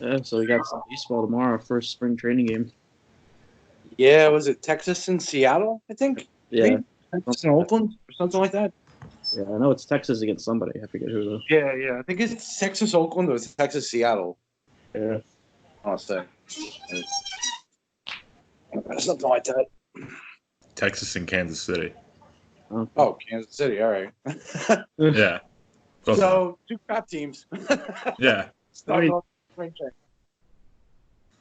Yeah, so we got some baseball tomorrow, first spring training game. Yeah, was it Texas and Seattle? I think. Yeah, Maybe Texas and Oakland or something like that. yeah, I know it's Texas against somebody. I forget who though. Yeah. I think it's Texas Oakland or it's Texas Seattle. Yeah, I'll say something like that. Texas and Kansas City. okay. Oh, Kansas City. All right. Yeah. Close enough. So 2 crap teams. Yeah. Starting off spring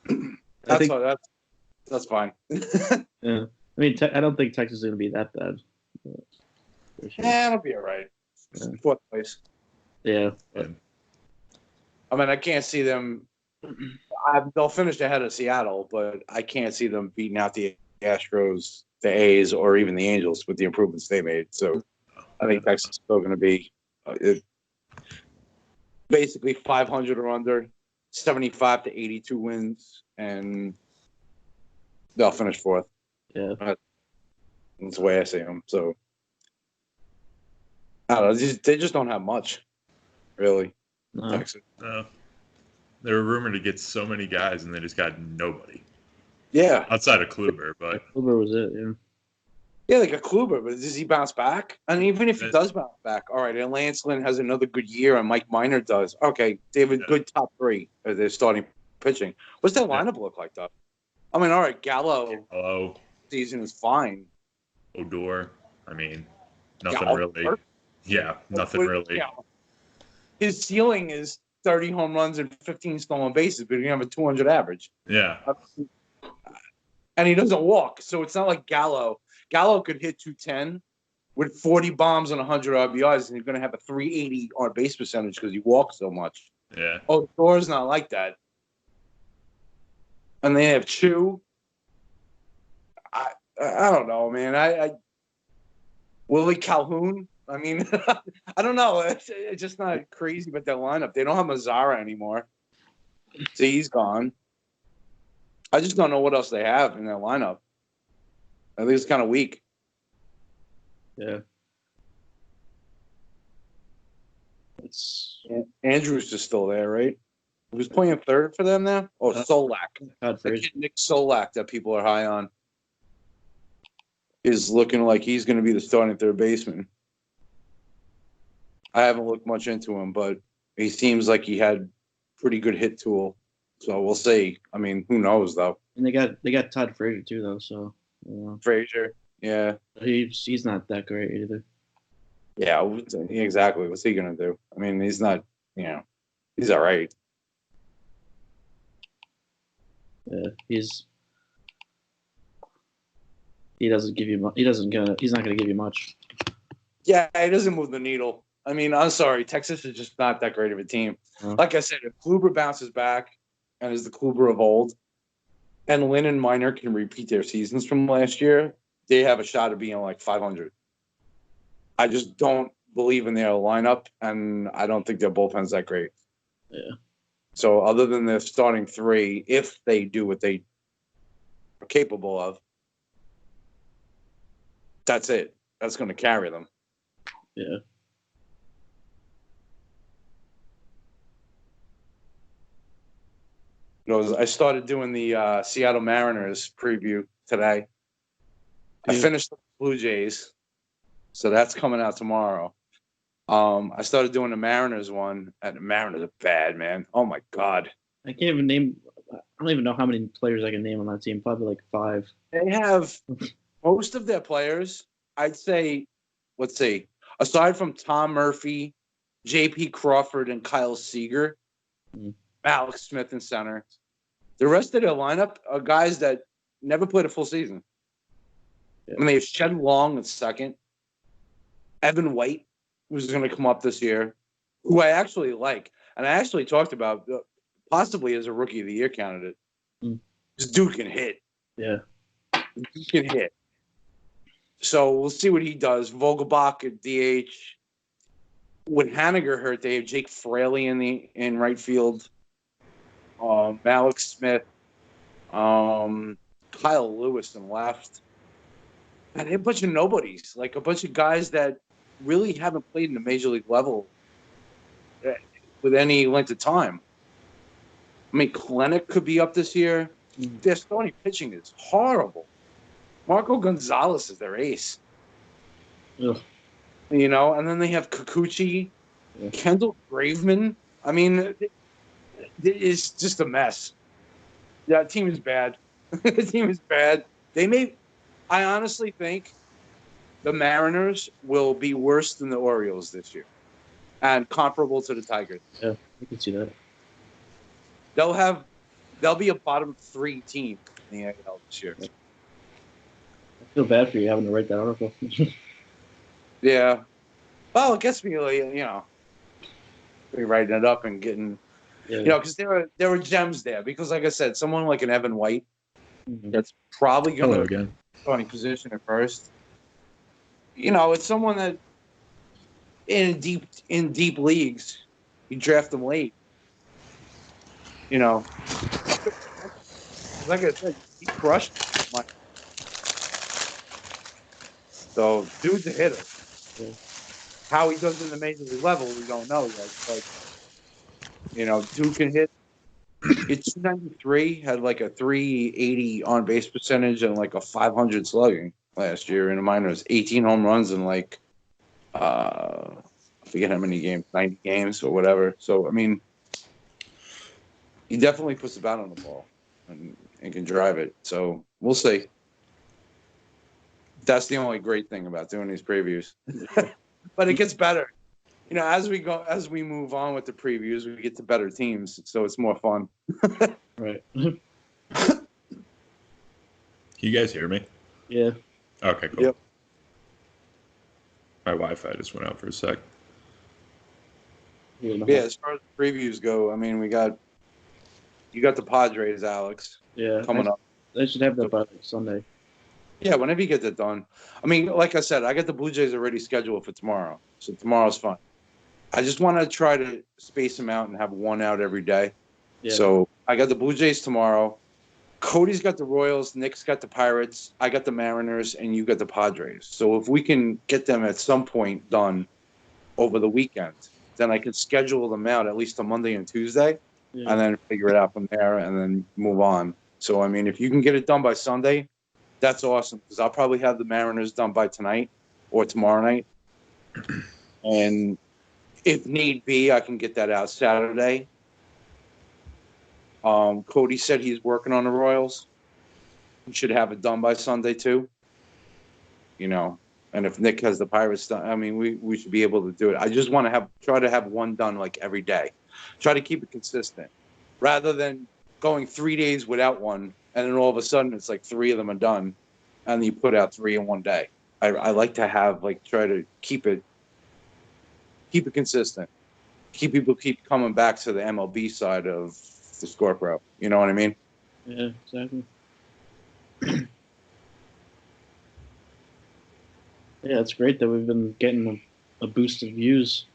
training. That's fine. Yeah, I mean, I don't think Texas is going to be that bad. But sure. Yeah, it'll be all right. Yeah. 4th place. Yeah, And I mean, I can't see them. They'll finish ahead of Seattle, but I can't see them beating out the Astros, the A's, or even the Angels with the improvements they made. So I think Texas is still going to be basically 500 or under, 75 to 82 wins, and they'll finish 4th. yeah. That's the way I see them. So I don't know. They just don't have much, really. No. Texas. they were rumored to get so many guys, and they just got nobody Yeah. outside of Kluber. But Kluber was it. Yeah. Yeah, like a Kluber, but does he bounce back? And even if he does bounce back, all right, and Lance Lynn has another good year, and Mike Minor does. Okay, they have a good top 3 as they're starting pitching. What's their lineup look like, though? I mean, all right, Gallo hello, season is fine. Odor. I mean, nothing Yeah, really. Yeah, nothing really. Yeah. His ceiling is 30 home runs and 15 stolen bases, but he have a 200 average. Yeah. And he doesn't walk, so it's not like Gallo. Gallo could hit 210 with 40 bombs and 100 RBIs, and he's going to have a 380 on base percentage because he walks so much. Yeah. Oh, Thor's not like that. And they have Chu. I don't know, man. I Willie Calhoun. I mean, I don't know. It's just not crazy about their lineup. They don't have Mazzara anymore. So he's gone. I just don't know what else they have in their lineup. I think it's kind of weak. Yeah. Andrews is still there, right? Who's playing third for them now? Oh, Solak. Todd Frazier. Nick Solak that people are high on is looking like he's going to be the starting third baseman. I haven't looked much into him, but he seems like he had pretty good hit tool. So we'll see. I mean, who knows though? And they got Todd Frazier too, though. So Frazier, yeah, he's not that great either. yeah, exactly. What's he gonna do? I mean, he's not. He's all right. Yeah, he's not gonna give you much. Yeah, he doesn't move the needle. I mean, I'm sorry, Texas is just not that great of a team. Like I said, if Kluber bounces back and is the Kluber of old, and Lynn and Minor can repeat their seasons from last year, they have a shot of being like 500. I just don't believe in their lineup, and I don't think their bullpen's that great. Yeah. So other than their starting 3, if they do what they are capable of, that's it. That's going to carry them. Yeah. I started doing the Seattle Mariners preview today. I finished the Blue Jays, so that's coming out tomorrow. I started doing the Mariners one, and the Mariners are bad, man. Oh, my God. I can't even name – I don't even know how many players I can name on that team. Probably like 5. They have most of their players, I'd say, let's see, aside from Tom Murphy, J.P. Crawford, and Kyle Seager, Alex Smith in center. The rest of their lineup are guys that never played a full season. Yeah. I mean, they have Shed Long at second. Evan White, who's going to come up this year, who I actually like. And I actually talked about possibly as a Rookie of the Year candidate. This dude can hit. Yeah. Dude can hit. So we'll see what he does. Vogelbach at DH. When Haniger hurt, they have Jake Fraley in right field. Alex Smith, Kyle Lewis in left. And they have a bunch of nobodies, like a bunch of guys that really haven't played in the major league level with any length of time. I mean, Klenek could be up this year. Their starting pitching is horrible. Marco Gonzalez is their ace. Ugh. You know, and then they have Kikuchi, Kendall Graveman. I mean, it's just a mess. Yeah, the team is bad. The team is bad. I honestly think the Mariners will be worse than the Orioles this year and comparable to the Tigers. Yeah, I can see that. They'll be a bottom 3 team in the AL this year. I feel bad for you having to write that article. Yeah. Well, it gets me, writing it up and getting, because there were gems there. Because, like I said, someone like an Evan White, that's probably going to starting position at first. It's someone that in deep leagues, you draft them late. Like I said, he crushed my. So, dude's a hitter. Yeah. How he does in the major league level, we don't know yet. But, dude can hit. It's 293, had like a 380 on base percentage and like a 500 slugging last year in the minors. 18 home runs and I forget how many games, 90 games or whatever. So, I mean, he definitely puts the bat on the ball and can drive it. So, we'll see. That's the only great thing about doing these previews. But it gets better. As we move on with the previews, we get to better teams, so it's more fun. Right. Can you guys hear me? Yeah. Okay, cool. Yep. My Wi-Fi just went out for a sec. Yeah, as far as the previews go, I mean, you got the Padres, Alex. Yeah. Coming up. They should have that by Sunday. Yeah, whenever you get that done. I mean, like I said, I got the Blue Jays already scheduled for tomorrow, so tomorrow's fun. I just want to try to space them out and have one out every day. Yeah. So I got the Blue Jays tomorrow. Cody's got the Royals. Nick's got the Pirates. I got the Mariners, and you got the Padres. So if we can get them at some point done over the weekend, then I can schedule them out at least on Monday and Tuesday, and then figure it out from there and then move on. So, I mean, if you can get it done by Sunday, that's awesome because I'll probably have the Mariners done by tonight or tomorrow night. And if need be, I can get that out Saturday. Cody said he's working on the Royals. He should have it done by Sunday too. And if Nick has the Pirates done, I mean, we should be able to do it. I just want to try to have one done like every day. Try to keep it consistent rather than going 3 days without one. And then all of a sudden it's like 3 of them are done and you put out 3 in one day. I like to have try to keep it consistent. People keep coming back to the MLB side of the Scorpio. You know what I mean? Yeah, exactly. Yeah, it's great that we've been getting a boost of views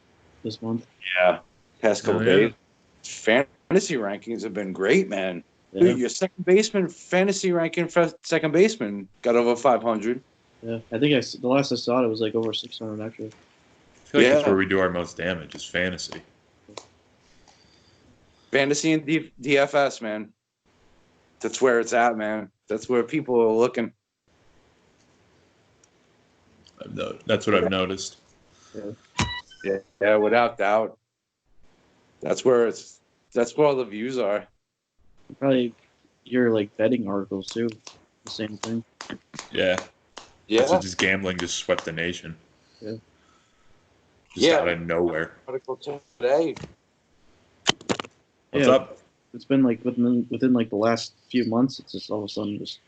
this month. Yeah, past couple days. Fantasy rankings have been great, man. Yeah. Dude, your second baseman fantasy ranking for second baseman got over 500. Yeah, I think the last I saw it was like over 600 actually. I feel like that's where we do our most damage is fantasy. Fantasy and DFS, man. That's where it's at, man. That's where people are looking. That's what I've noticed. Yeah, without doubt. That's where all the views are. Probably your betting articles too. The same thing. Yeah. So just gambling just swept the nation. Yeah. Just out of nowhere. Article today. What's up? It's been within the last few months. It's just all of a sudden just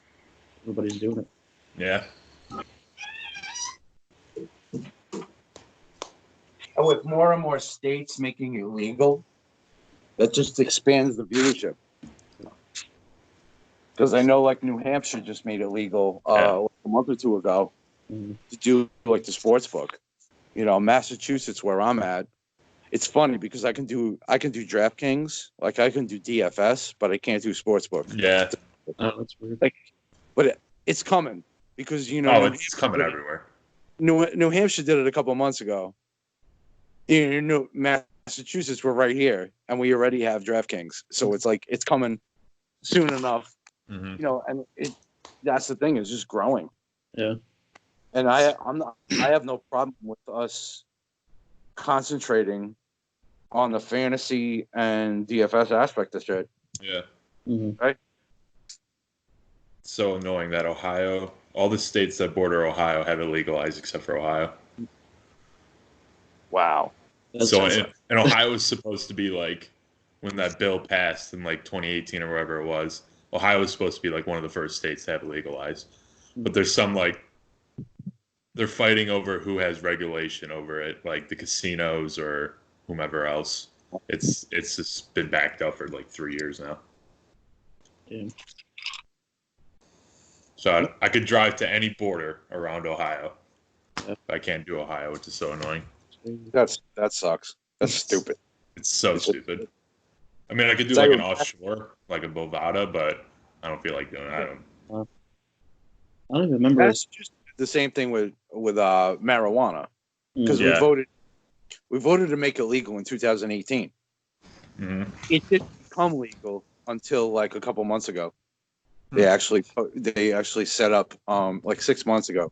everybody's doing it. Yeah. And with more and more states making it legal, that just expands the viewership. Because I know, New Hampshire just made it legal a month or two ago to do the sports book. Massachusetts, where I'm at, it's funny because I can do DraftKings, I can do DFS, but I can't do sportsbook. Yeah, that's weird. But it's coming because it's coming everywhere. New Hampshire did it a couple of months ago. Massachusetts Massachusetts, we're right here, and we already have DraftKings, so it's like it's coming soon enough. Mm-hmm. You know, and that's the thing, is just growing. Yeah. And I have no problem with us concentrating on the fantasy and DFS aspect of shit. Yeah. Mm-hmm. Right? It's so annoying that Ohio, all the states that border Ohio have it legalized except for Ohio. Wow. And Ohio was supposed to be like, when that bill passed in like 2018 or wherever it was, Ohio was supposed to be like one of the first states to have it legalized. But there's some like, they're fighting over who has regulation over it, like the casinos or whomever else. It's just been backed up for like 3 years now. Yeah. So I could drive to any border around Ohio. But I can't do Ohio, which is so annoying. That sucks. That's stupid. It's so stupid. I mean, I could do like an offshore, like a Bovada, but I don't feel like doing that. I don't even remember. That's just the same thing with marijuana, because Mm. we voted to make it legal in 2018. Mm-hmm. It didn't become legal until like a couple months ago. They actually set up like 6 months ago,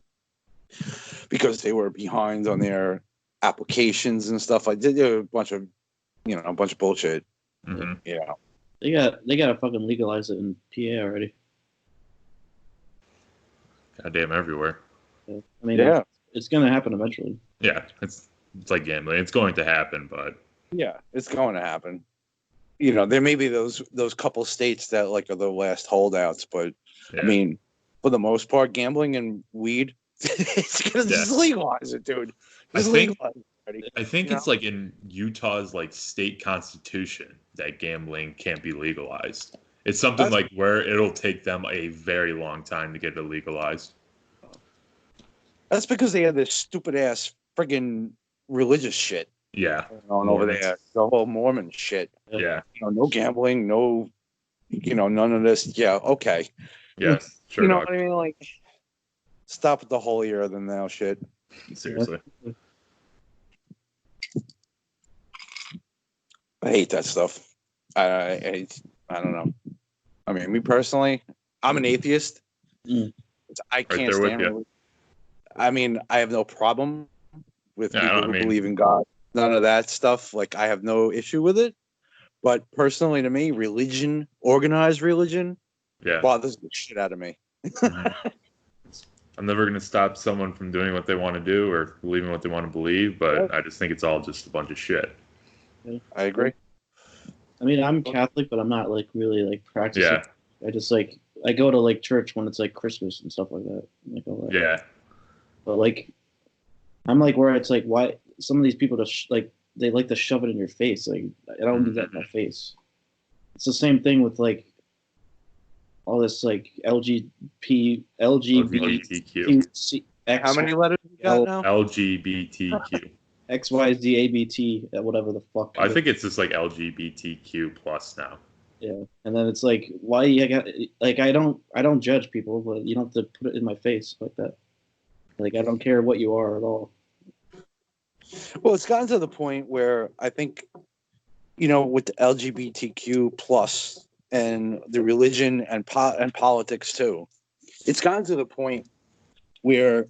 because they were behind on their applications and stuff. I did a bunch of bullshit. Mm-hmm. Yeah, They gotta fucking legalize it in PA already. Goddamn everywhere. I mean, yeah, it's gonna happen eventually. Yeah, it's like gambling. It's going to happen, but yeah, it's going to happen. You know, there may be those couple states that like are the last holdouts, but yeah. I mean, for the most part, gambling and weed, it's gonna just legalize it, dude. Just legalize it already. I think it's like in Utah's like state constitution that gambling can't be legalized. It's something like where it'll take them a very long time to get it legalized. That's because they have this stupid ass friggin' religious shit. Yeah. On over there, the whole Mormon shit. Yeah. You know, no gambling, no, none of this. Yeah, okay. Yeah, sure. You know what I mean? Like, stop with the holier than thou shit. Seriously. I hate that stuff. I don't know. I mean, me personally, I'm an atheist. I can't stand religion. I mean, I have no problem with people who believe in God. None of that stuff. Like, I have no issue with it. But personally, to me, religion, organized religion, bothers the shit out of me. I'm never going to stop someone from doing what they want to do or believing what they want to believe, but I just think it's all just a bunch of shit. I agree. I mean, I'm Catholic, but I'm not like really like practicing. Yeah. I just like I go to like church when it's like Christmas and stuff like that. Like all that. Yeah. But like, I'm like where it's like, why some of these people just like they like to shove it in your face. Like, I don't need that in my face. It's the same thing with like all this like LGBTQ. How many letters you got now? LGBTQ. XYZABT, whatever the fuck. I think it's just like LGBTQ plus now. Yeah, and then it's like, why you got like I don't judge people, but you don't have to put it in my face like that. Like, I don't care what you are at all. Well, it's gotten to the point where I think, with the LGBTQ plus and the religion and politics too, it's gotten to the point where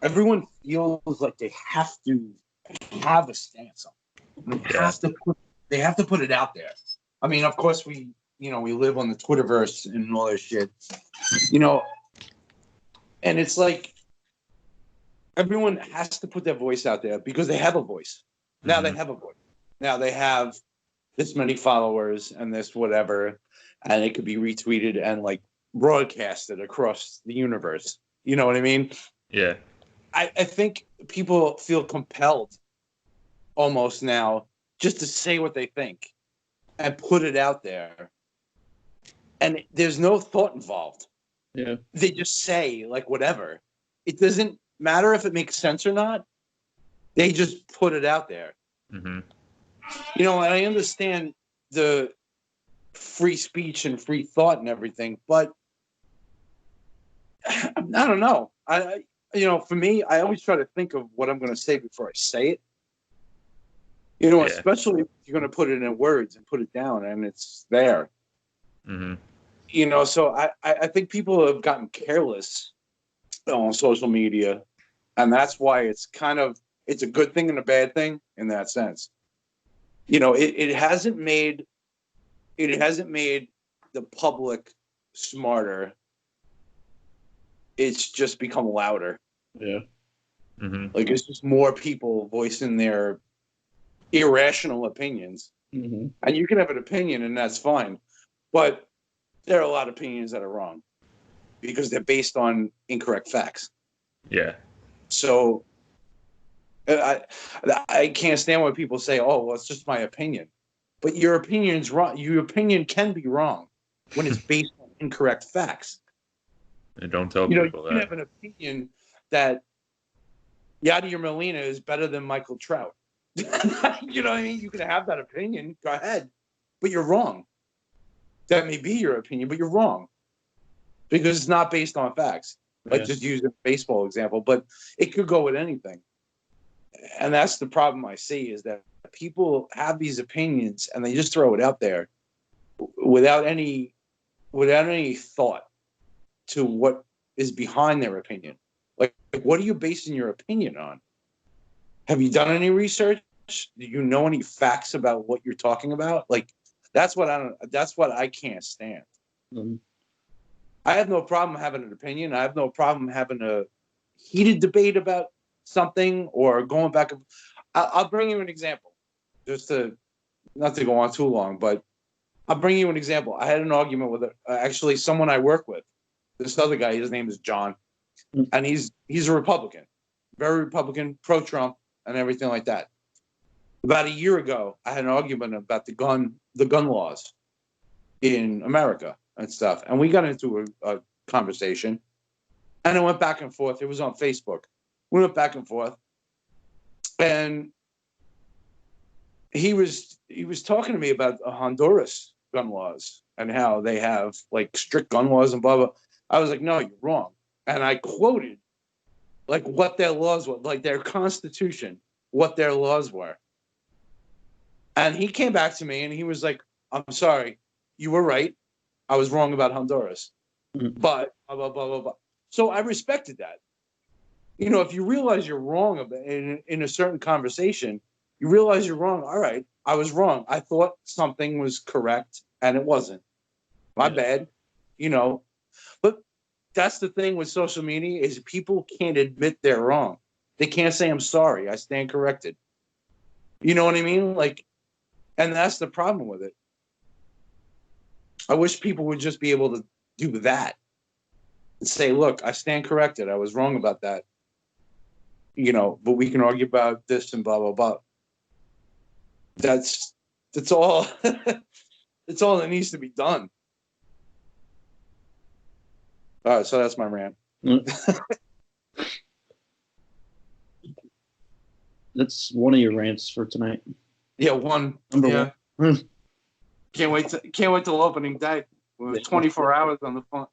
everyone feels like they have to have a stance on it. They have to put it out there. I mean, of course, we live on the Twitterverse and all that shit, and it's like everyone has to put their voice out there because they have a voice. Now they have a voice. Now they have this many followers and this whatever, and it could be retweeted and like broadcasted across the universe. You know what I mean? Yeah. I think people feel compelled almost now just to say what they think and put it out there. And there's no thought involved. Yeah. They just say like whatever. It doesn't matter if it makes sense or not. They just put it out there. Mm-hmm. And I understand the free speech and free thought and everything, but I don't know. For me, I always try to think of what I'm going to say before I say it. You know, Yeah. especially if you're going to put it in words and put it down and it's there. Mm-hmm. You know, so I think people have gotten careless on social media, and that's why it's a good thing and a bad thing in that sense. You know, it hasn't made the public smarter. It's just become louder. Yeah. Mm-hmm. Like, it's just more people voicing their irrational opinions. Mm-hmm. And you can have an opinion, and that's fine. But there are a lot of opinions that are wrong because they're based on incorrect facts. Yeah. So I can't stand when people say, "Oh, well, it's just my opinion," but your opinion's wrong. Your opinion can be wrong when it's based on incorrect facts. And don't tell You know, people you can that. have an opinion that Yadier Molina is better than Michael Trout. You know what I mean? You can have that opinion. Go ahead, but you're wrong. That may be your opinion, but you're wrong because it's not based on facts. Like, just use a baseball example, but it could go with anything. And that's the problem I see, is that people have these opinions and they just throw it out there without any thought to what is behind their opinion. Like, what are you basing your opinion on? Have you done any research? Do you know any facts about what you're talking about? Like, that's what I can't stand. Mm-hmm. I have no problem having an opinion. I have no problem having a heated debate about something or going back. I'll bring you an example, just to not to go on too long, but I'll bring you an example. I had an argument with actually someone I work with. This other guy, his name is John, and he's a Republican, very Republican, pro-Trump, and everything like that. About a year ago, I had an argument about the gun laws in America and stuff, and we got into a conversation, and it went back and forth. It was on Facebook. We went back and forth, and he was talking to me about Honduras gun laws and how they have like strict gun laws and blah blah. I was like, no, you're wrong, and I quoted like what their laws were, like their constitution, what their laws were, and he came back to me and he was like, I'm sorry, you were right, I was wrong about Honduras, but blah blah blah blah blah. So I respected that. You know, if you realize you're wrong in a certain conversation, you realize you're wrong. All right, I was wrong. I thought something was correct, and it wasn't. My bad. You know, but that's the thing with social media, is people can't admit they're wrong. They can't say, I'm sorry, I stand corrected. You know what I mean? Like, and that's the problem with it. I wish people would just be able to do that and say, look, I stand corrected. I was wrong about that. You know, but we can argue about this and blah, blah, blah. That's all. That's all that needs to be done. All right, so that's my rant. That's one of your rants for tonight. Yeah, one. Number one. Can't wait till opening day. We're 24 hours on the phone.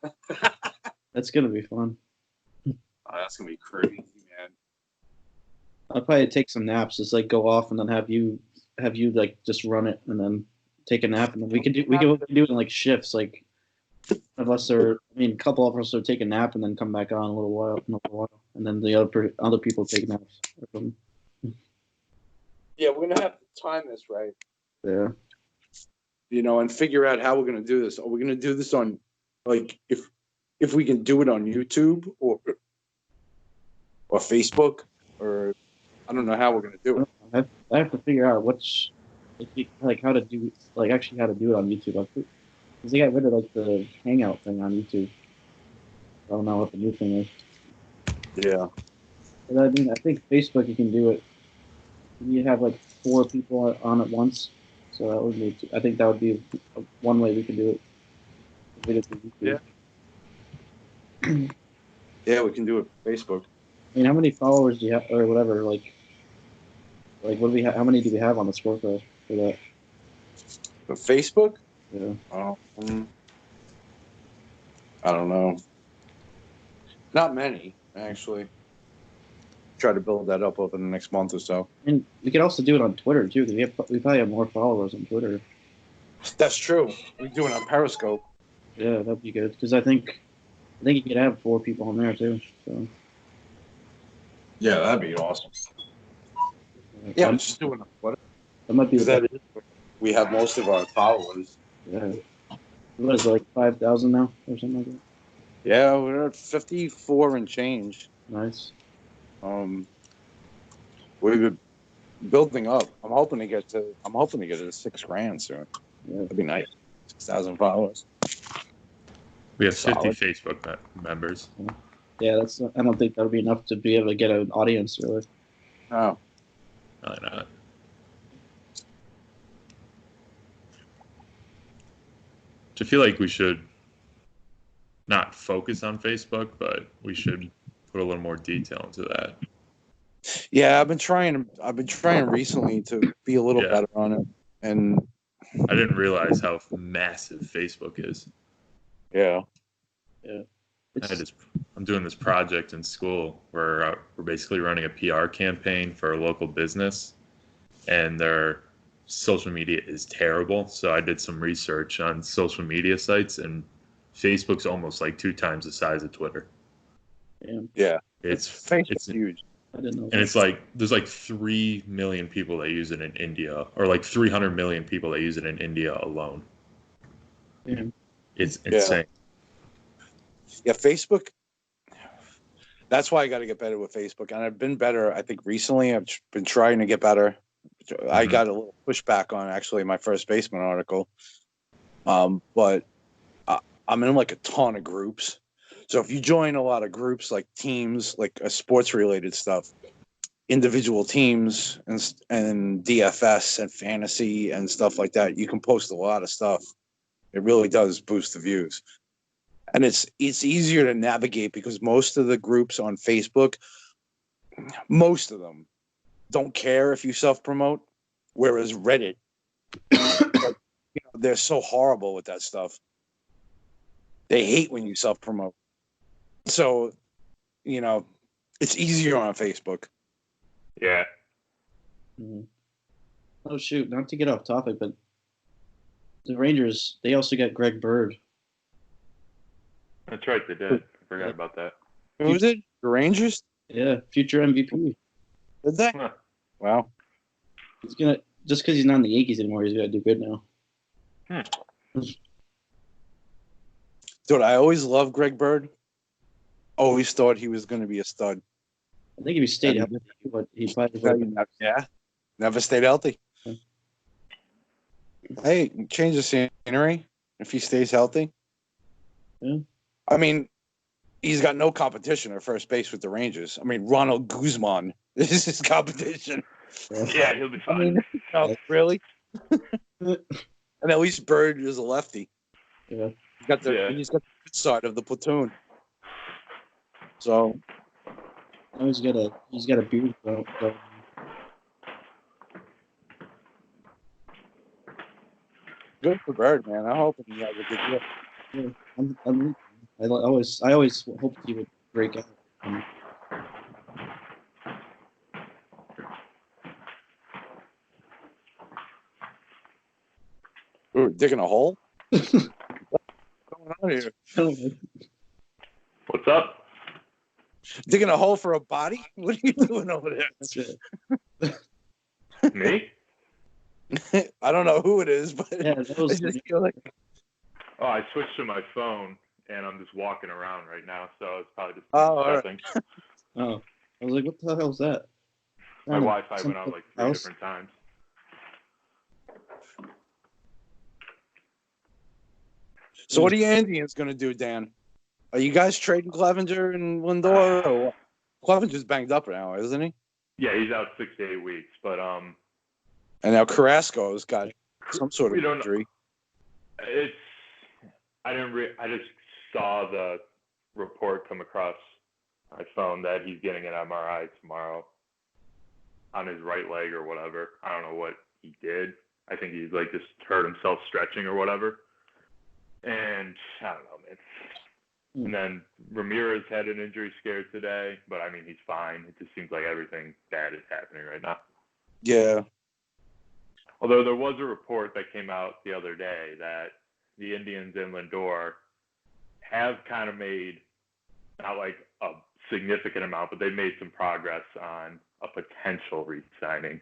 That's gonna be fun. Oh, that's gonna be crazy, man. I'll probably take some naps. Just like go off and then have you like just run it and then take a nap, and then we can do it in like shifts. Like, unless a couple of us are take a nap and then come back on a little while, and then the other people take naps. Yeah, we're gonna have to time this right. Yeah. You know, and figure out how we're gonna do this. Are we gonna do this on, like, if we can do it on YouTube or Facebook, or I don't know how we're gonna do it. I have to figure out how to do it on YouTube. Because they got rid of like the Hangout thing on YouTube. I don't know what the new thing is. Yeah. But I mean, I think Facebook you can do it. You have like 4 people on at once, so that would be. I think that would be one way we can do it. Yeah. Yeah, we can do it on Facebook. I mean, how many followers do you have, or whatever? Like what do we have? How many do we have on the scorecard for that? For Facebook? Yeah. I don't know. Not many, actually. try to build that up over the next month or so. And we could also do it on Twitter too, because we probably have more followers on Twitter. That's true. We're doing it on Periscope. Yeah, that'd be good. Because I think you could have 4 people on there too. So Yeah, that'd be awesome. Yeah, I'm just doing it. That might be that is we have most of our followers. Yeah. What is it, like 5,000 now or something like that? Yeah, we're at 54 and change. Nice. We've been building up. I'm hoping to get to $6,000 soon. Yeah. That'd be nice. 6,000 followers. We have 50 Solid. Facebook members. Yeah, I don't think that would be enough to be able to get an audience, really. Oh. Probably not. I feel like we should not focus on Facebook, but we should put a little more detail into that. Yeah, I've been trying recently to be a little better on it, and I didn't realize how massive Facebook is. Yeah. I'm doing this project in school where we're basically running a PR campaign for a local business, and their social media is terrible. So I did some research on social media sites, and Facebook's almost like 2 times the size of Twitter. Yeah. It's huge. I didn't know. And it's like there's like 3 million people that use it in India, or like 300 million people that use it in India alone. Yeah. It's insane. Yeah, Facebook. That's why I got to get better with Facebook, and I've been better. I think recently I've been trying to get better. I got a little pushback on actually my first baseman article, but I'm in like a ton of groups. So if you join a lot of groups, like teams, like sports related stuff, individual teams and DFS and fantasy and stuff like that, you can post a lot of stuff. It really does boost the views. And it's easier to navigate because most of the groups on Facebook, most of them don't care if you self-promote, whereas Reddit, they're so horrible with that stuff. They hate when you self-promote. So, it's easier on Facebook. Yeah. Mm-hmm. Oh, shoot. Not to get off topic, but the Rangers, they also got Greg Bird. That's right, they did. I forgot about that. Who was it? The Rangers? Yeah, future MVP. Did they? Huh. Wow. He's gonna, just because he's not in the Yankees anymore, he's gonna do good now. Dude, I always loved Greg Bird. Always thought he was going to be a stud. I think if he stayed healthy, but he probably never stayed healthy. Yeah. Hey, change the scenery if he stays healthy. Yeah. I mean, he's got no competition at first base with the Rangers. I mean, Ronald Guzman is his competition. Yeah, he'll be fine. Really? And at least Bird is a lefty. Yeah. He's got the good side of the platoon. So now he's got a beard. Good for Bird, man. I'm hoping he has a good year. Yeah, I always hoped he would break out. Ooh, digging a hole? What's going on here? What's up? Digging a hole for a body? What are you doing over there? That's it. Me? I don't know who it is, but Yeah, that was. I just feel like Oh, I switched to my phone, and I'm just walking around right now, so it's probably just right. Oh, I was like, what the hell was that? My Wi-Fi went out like 3 different times. So what are your Indians going to do, Dan? Are you guys trading Clevenger and Lindor? Or what? Clevenger's banged up now, isn't he? Yeah, he's out 6 to 8 weeks, but And now Carrasco's got some sort of injury. I just saw the report come across my phone that he's getting an MRI tomorrow on his right leg or whatever. I don't know what he did. I think he's just hurt himself stretching or whatever. And I don't know, man. And then Ramirez had an injury scare today, but I mean, he's fine. It just seems like everything bad is happening right now. Yeah. Although there was a report that came out the other day that the Indians and Lindor have kind of made, not like a significant amount, but they've made some progress on a potential re-signing.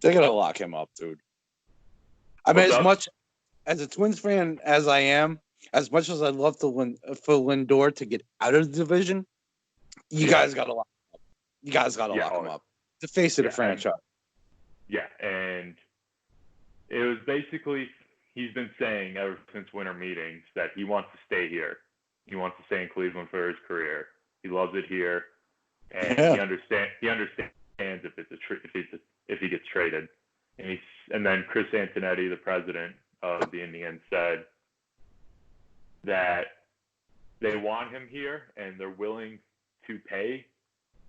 They're going to lock him up, dude. I mean, as much as a Twins fan as I am, as much as I'd love for Lindor to get out of the division, you guys got to lock him up. You guys got to lock him up. The face of the franchise. And it was basically, he's been saying ever since winter meetings that he wants to stay here. He wants to stay in Cleveland for his career. He loves it here, and he understands if he gets traded. And then Chris Antonetti, the president of the Indians, said that they want him here and they're willing to pay,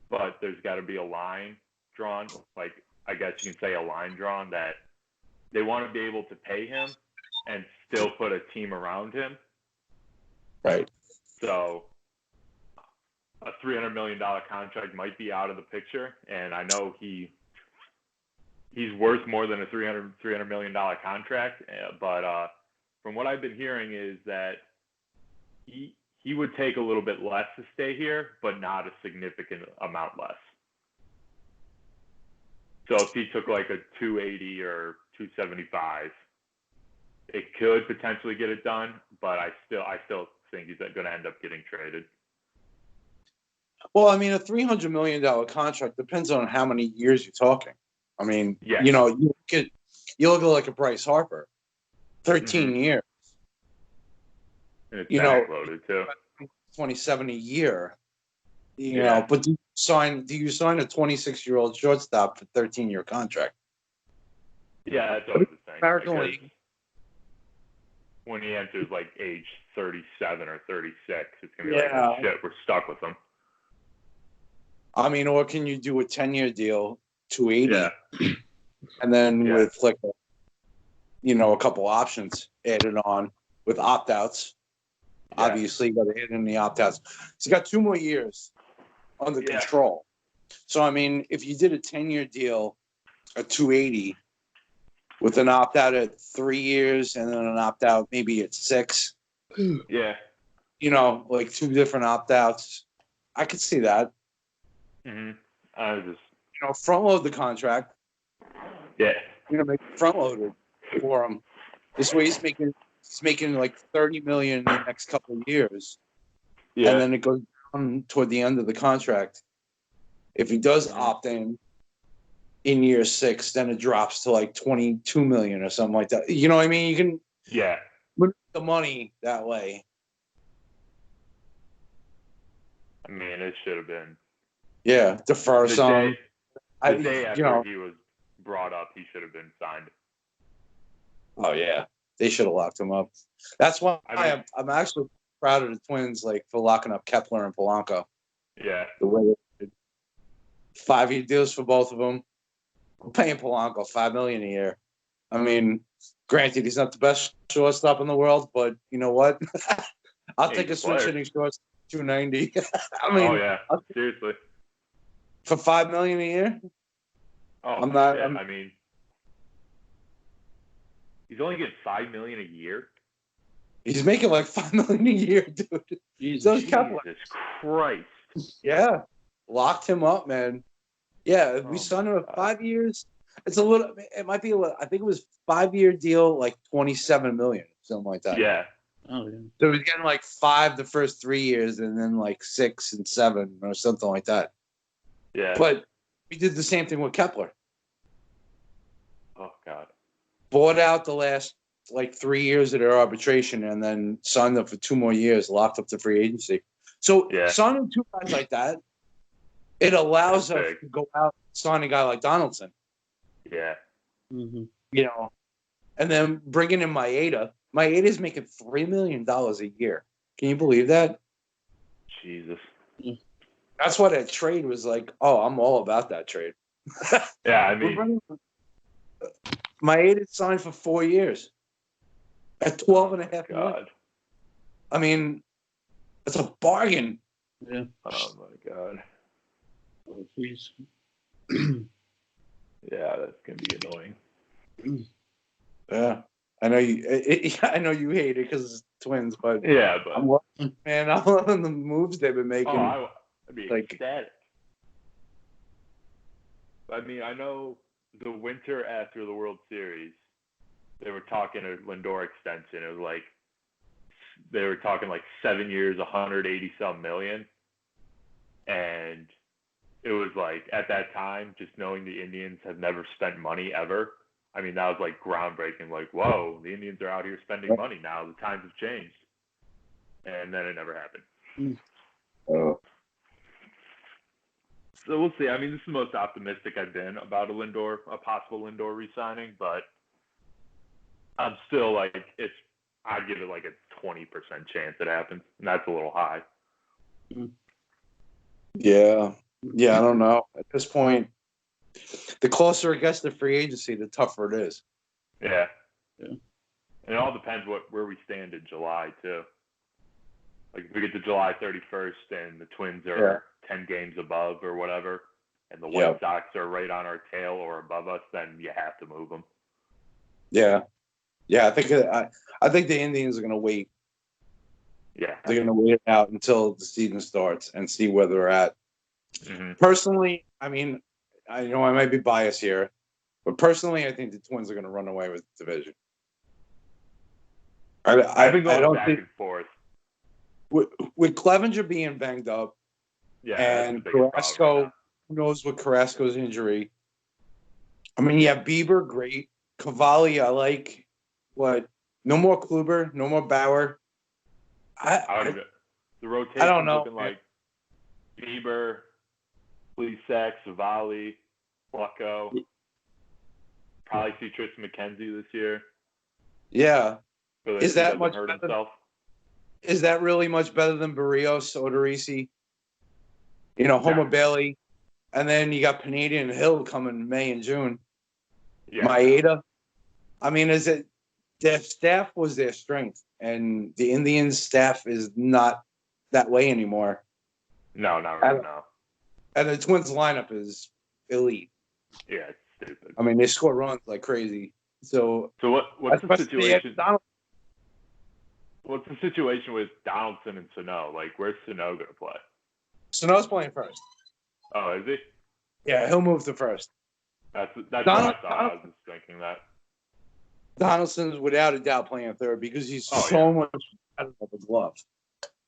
but there's got to be a line drawn. Like, I guess you can say a line drawn that they want to be able to pay him and still put a team around him. Right. So a $300 million contract might be out of the picture, and I know he's worth more than a $300 million contract, but from what I've been hearing is that he would take a little bit less to stay here, but not a significant amount less. So if he took like a 280 or 275, it could potentially get it done, but I still think he's going to end up getting traded. Well, I mean, a $300 million contract depends on how many years you're talking. I mean, you look at like a Bryce Harper, 13 years. And it's backloaded too. 27 a year. You know, but do you sign a 26-year-old shortstop for 13-year contract? Yeah, that's always the thing. American League. When he enters like age 37 or 36, it's gonna be like, oh, shit, we're stuck with him. I mean, or can you do a 10-year deal, 280, and then with like a couple options added on with opt-outs. Obviously, you got to hit in the opt-outs. So you got 2 more years under control. So, I mean, if you did a 10-year deal at 280 with an opt-out at 3 years and then an opt-out maybe at 6. Yeah. You know, like 2 different opt-outs. I could see that. Mm-hmm. I was just... front-load the contract. Yeah. Make it front-loaded for him. This way he's making like $30 million in the next couple of years. Yeah. And then it goes down toward the end of the contract. If he does opt in year 6, then it drops to like $22 million or something like that. You know what I mean? You can put the money that way. I mean, it should have been. Yeah, defer some. The day after he was brought up, he should have been signed. Oh, yeah. They should have locked him up. That's why I'm actually proud of the Twins, like, for locking up Kepler and Polanco. Yeah. The way they did. 5-year deals for both of them. We're paying Polanco $5 million a year. I mean, granted, he's not the best shortstop in the world, but you know what? I'll take a switch hitting shortstop 290. I mean, seriously. For $5 million a year? Oh, I'm not. I mean, he's only getting $5 million a year. He's making like $5 million a year, dude. Jesus Christ. Yeah, locked him up, man. Yeah, we signed him for 5 years. It's a little. It might be. I think it was 5-year deal, like $27 million, something like that. Yeah. Oh yeah. So he's getting like 5 the first 3 years, and then like 6 and 7 or something like that. Yeah. But we did the same thing with Kepler. Oh God. Bought out the last like 3 years of their arbitration, and then signed up for 2 more years, locked up the free agency. So signing 2 guys like that, it allows us to go out and sign a guy like Donaldson. Yeah. Mm-hmm. And then bringing in Maeda. Maeda's making $3 million a year. Can you believe that? Jesus. That's why that trade was like, oh, I'm all about that trade. Yeah, I mean, Maeda signed for 4 years at $12.5 million. I mean, That's a bargain. Yeah. Oh my god. Oh, jeez. Yeah, that's gonna be annoying. Yeah, I know you. I know you hate it because it's Twins, but Yeah, but I'm loving, man. I'm loving the moves they've been making. I'd be Like- ecstatic. I mean, I know the winter after the World Series, they were talking a Lindor extension. It was like they were talking like 7 years, 180-some million, and it was like at that time, just knowing the Indians have never spent money ever. I mean, that was like groundbreaking. Like, whoa, the Indians are out here spending money now. The times have changed, and then it never happened. Oh. So we'll see. I mean, this is the most optimistic I've been about a possible Lindor re-signing, but I'm still like, I'd give it like a 20% chance it happens, and that's a little high. Yeah, I don't know. At this point, the closer it gets to free agency, the tougher it is. Yeah. Yeah. And it all depends where we stand in July too. Like if we get to July 31st and the Twins are 10 games above or whatever, and the White Sox are right on our tail or above us, then you have to move them. Yeah. I think the Indians are going to wait. Yeah. They're going to wait it out until the season starts and see where they're at. Mm-hmm. Personally, I mean, I know I might be biased here, but personally, I think the Twins are going to run away with the division. I've been going back and forth. With Clevenger being banged up, and Carrasco, who knows what Carrasco's injury. I mean, Bieber, great. Cavalli, I like. What? No more Kluber, no more Bauer. The rotation I don't know. looking like Bieber, Plesac, Cavalli, Flucko. Probably see Tristan McKenzie this year. Yeah. So is that much hurt better? Himself. Is that really much better than Barrios, Odorizzi? Homer Bailey, and then you got Pineda and Hill coming May and June. Yeah. Maeda. I mean, their staff was their strength, and the Indians' staff is not that way anymore. No, not really. No. And the Twins lineup is elite. Yeah, it's stupid. I mean, they score runs like crazy. So what's the situation? What's the situation with Donaldson and Sano? Like, where's Sano going to play? Sano's playing first. Oh, is he? Yeah, he'll move to first. That's what I thought. I was just thinking that. Donaldson's without a doubt playing third because he's so much better with the glove.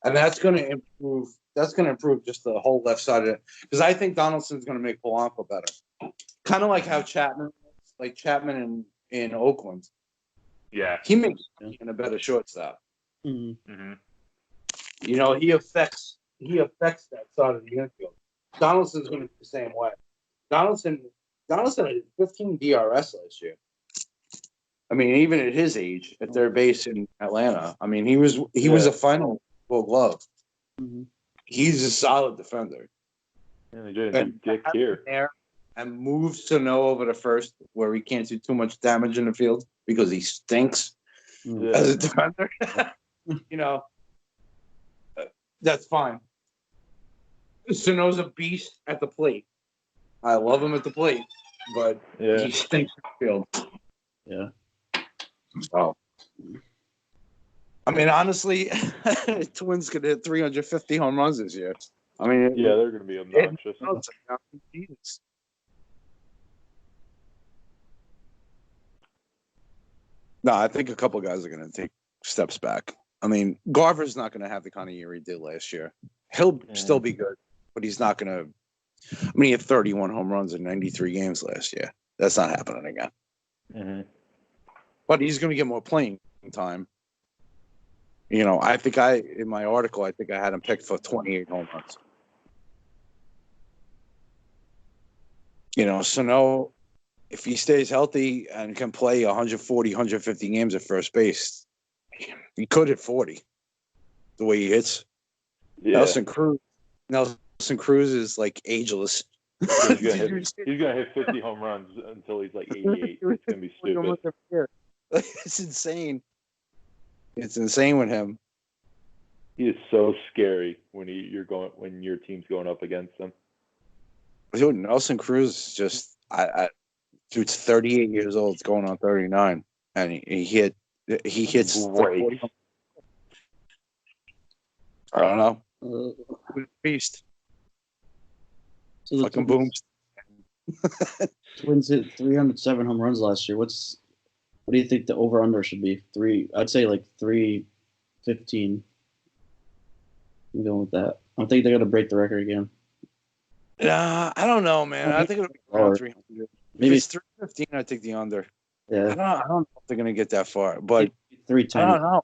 And that's going to improve. That's going to improve just the whole left side of it. Because I think Donaldson's going to make Polanco better. Kind of like how Chapman in Oakland. Yeah. He makes him a better shortstop. Mm-hmm. Mm-hmm. He affects that side of the infield. Donaldson's going to be the same way. Donaldson had 15 DRS last year. I mean, even at his age, at their base in Atlanta, I mean, he was a final Gold Glove. Mm-hmm. He's a solid defender. Yeah, they did. Dick here. And move Sano over to first, where he can't do too much damage in the field because he stinks as a defender. That's fine. Sano's a beast at the plate. I love him at the plate, but he stinks in the field. Yeah. Oh. I mean, honestly, Twins could hit 350 home runs this year. I mean, they're going to be obnoxious. Jesus. No, I think a couple guys are going to take steps back. I mean, Garver's not going to have the kind of year he did last year. He'll still be good, but he's not going to. I mean, he had 31 home runs in 93 games last year. That's not happening again. Mm-hmm. But he's going to get more playing time. I think in my article, I had him picked for 28 home runs. Sano, if he stays healthy and can play 140, 150 games at first base, he could hit 40 the way he hits. Yeah. Nelson Cruz is like ageless. He's going to hit 50 home runs until he's like 88. It's going to be stupid. It's insane. It's insane with him. He is so scary when your team's going up against him. Dude, Nelson Cruz is just dude's 38 years old. It's going on 39, and he hits Great. 40. I don't know. Beast. So the Fucking booms. Twins hit 307 home runs last year. What do you think the over under should be? I'd say like 315. I'm going with that. I think they're gonna break the record again. I don't know, man. I think it'll be around 300. Maybe it's 315. I take the under. Yeah. I don't know if they're gonna get that far, but 310. I don't know.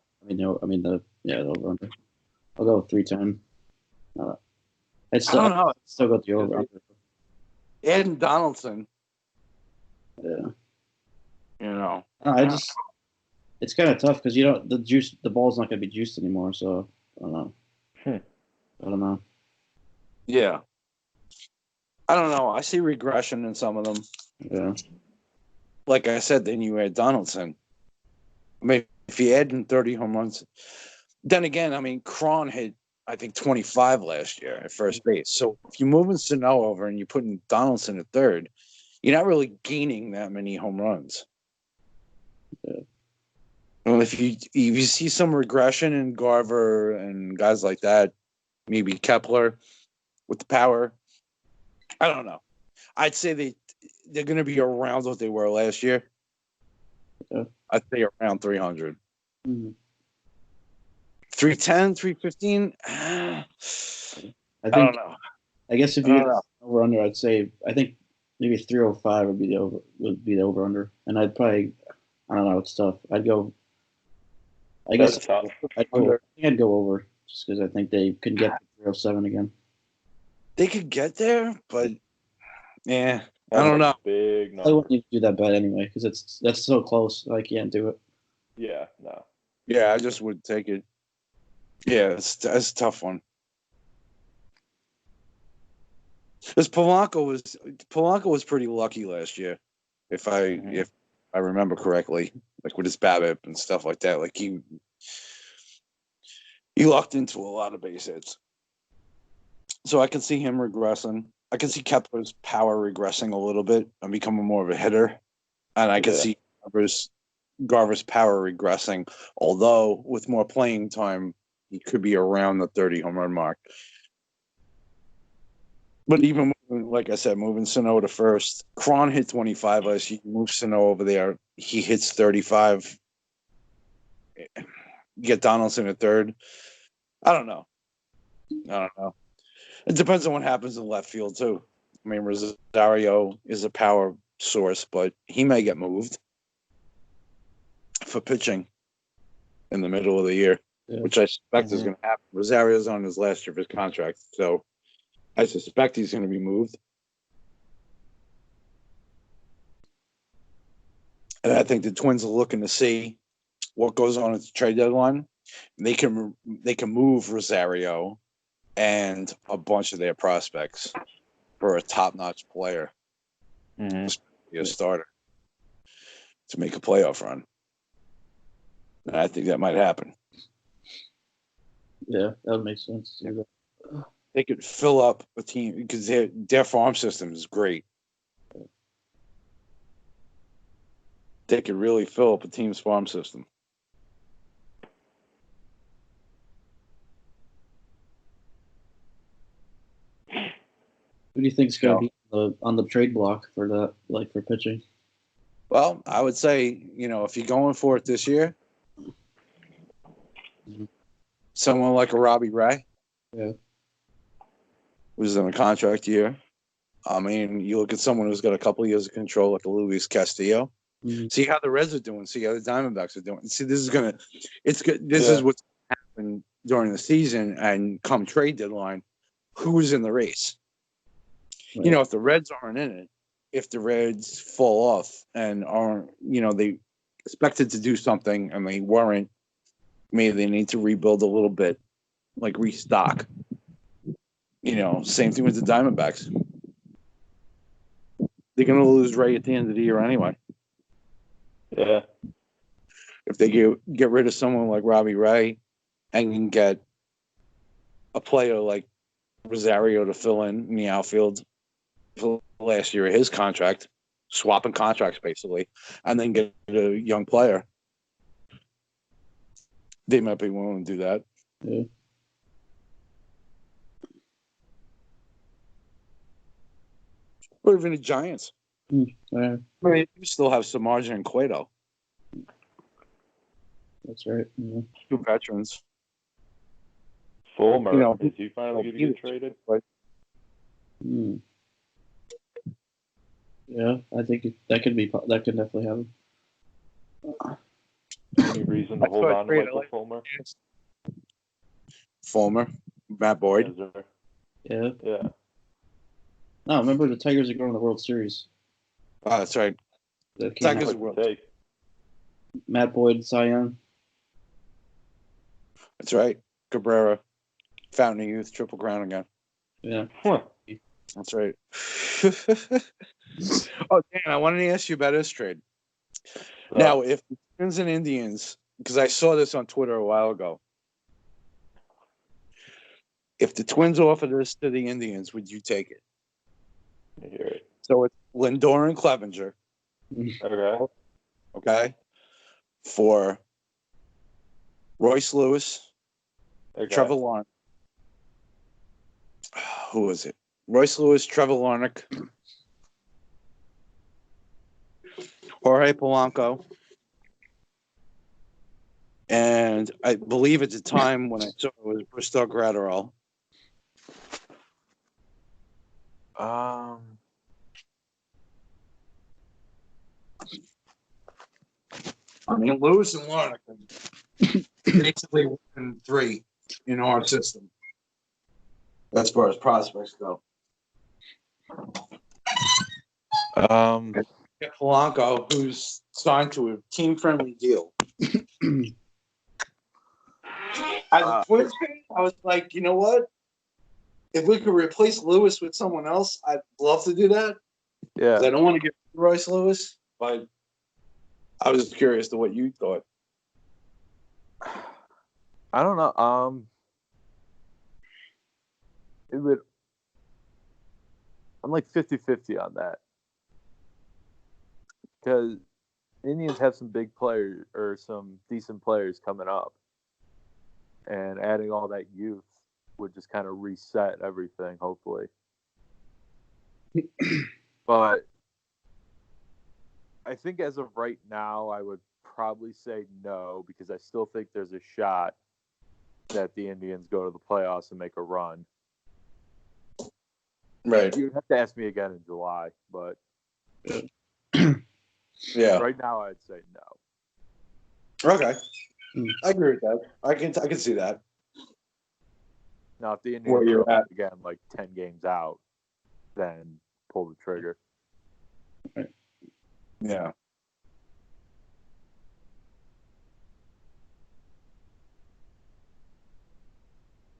the over under. I'll go with 310. I don't know. Still got the over under. Ed Donaldson. Yeah. It's kind of tough because the ball's not gonna be juiced anymore. So I don't know. I don't know. Yeah. I don't know. I see regression in some of them. Yeah. Like I said, then you add Donaldson. I mean, if you add in 30 home runs, then again, I mean, Cron hit, I think, 25 last year at first base. So if you're moving Sano over and you're putting Donaldson at third, you're not really gaining that many home runs. Yeah. Well, if you see some regression in Garver and guys like that, maybe Kepler with the power, I don't know. I'd say they're going to be around what they were last year. Okay. I'd say around 300. Mm-hmm. 310, 315? I don't know. I guess if you get over under, I'd say I think maybe 305 would be the over under, and I'd probably I don't know. It's tough. I'd go. I guess tough. I'd go over just because I think they could get to 307 again. They could get there, but yeah, I don't know. Big I wouldn't need to do that bet anyway because that's so close. I can't do it. Yeah, no. Yeah, I just would take it. Yeah, it's a tough one. Because Polanco was pretty lucky last year, if I remember correctly, like with his BABIP and stuff like that. Like he lucked into a lot of base hits. So I can see him regressing. I can see Kepler's power regressing a little bit and becoming more of a hitter. And I can see Garver's power regressing, although with more playing time, he could be around the 30 home run mark. But even, like I said, moving Sano to first, Cron hit 25 last year. Move Sano over there. He hits 35. You get Donaldson at third. I don't know. It depends on what happens in left field, too. I mean, Rosario is a power source, but he may get moved for pitching in the middle of the year, which I suspect is going to happen. Rosario's on his last year of his contract, so I suspect he's going to be moved. And I think the Twins are looking to see what goes on at the trade deadline. They can move Rosario and a bunch of their prospects for a top-notch player, especially a starter, to make a playoff run. And I think that might happen. Yeah, that would make sense. They could fill up a team because their farm system is great. They could really fill up a team's farm system. Who do you think is going to be on the trade block for that, like for pitching? Well, I would say, if you're going for it this year, someone like a Robbie Ray, who's in a contract year. I mean, you look at someone who's got a couple of years of control, like a Luis Castillo. Mm-hmm. See how the Reds are doing. See how the Diamondbacks are doing. See, this is good. This is what's happened during the season and come trade deadline. Who's in the race? Right. If the Reds aren't in it, if the Reds fall off and aren't, they expected to do something and they weren't, maybe they need to rebuild a little bit, like restock. Same thing with the Diamondbacks. They're going to lose Ray at the end of the year anyway. Yeah. If they get rid of someone like Robbie Ray and can get a player like Rosario to fill in the outfield for last year of his contract, swapping contracts basically, and then get a young player. They might be willing to do that. Yeah. Or even the Giants. Yeah, I mean, you still have Samardzija and Cueto, that's right. Yeah. two veterans. Fulmer, You know, is he finally going to get traded? Hmm. Yeah, I think that could definitely happen. Any reason to hold on to Michael Fulmer? Fulmer, Matt Boyd. Is there? Yeah. Yeah. No, remember the Tigers are going to the World Series. Oh, that's right. That came Tigers out. World. Take. Matt Boyd, Cy Young. That's right. Cabrera, Fountain of Youth, Triple Crown again. Yeah. Huh. That's right. Oh, Dan, I wanted to ask you about this trade. Now, if the Twins and Indians, because I saw this on Twitter a while ago, if the Twins offer this to the Indians, would you take it? I hear it. So it's Lindor and Clevenger, Okay. okay, for Royce Lewis, Okay. Trevor Larnach. Who was it? Royce Lewis, Trevor Larnach, Jorge Polanco, and I believe at the time when I saw it was Bristol Gratterall. I mean, Lewis and Larnach basically 1 and 3 in our system as far as prospects go. Get Polanco, who's signed to a team-friendly deal. As a Twins fan, I was like, you know what? If we could replace Lewis with someone else, I'd love to do that. Yeah. I don't want to get Royce Lewis, but I was just curious to what you thought. I don't know. It would. I'm like 50-50 on that. Because Indians have some big players or some decent players coming up. And adding all that youth would just kind of reset everything, hopefully. But I think as of right now, I would probably say no, because I still think there's a shot that the Indians go to the playoffs and make a run. Right. You'd have to ask me again in July, but Yeah. right now I'd say no. Okay. I agree with that. I can see that. Now, if the Where Indians you're are at. again like 10 games out, then pull the trigger. Yeah.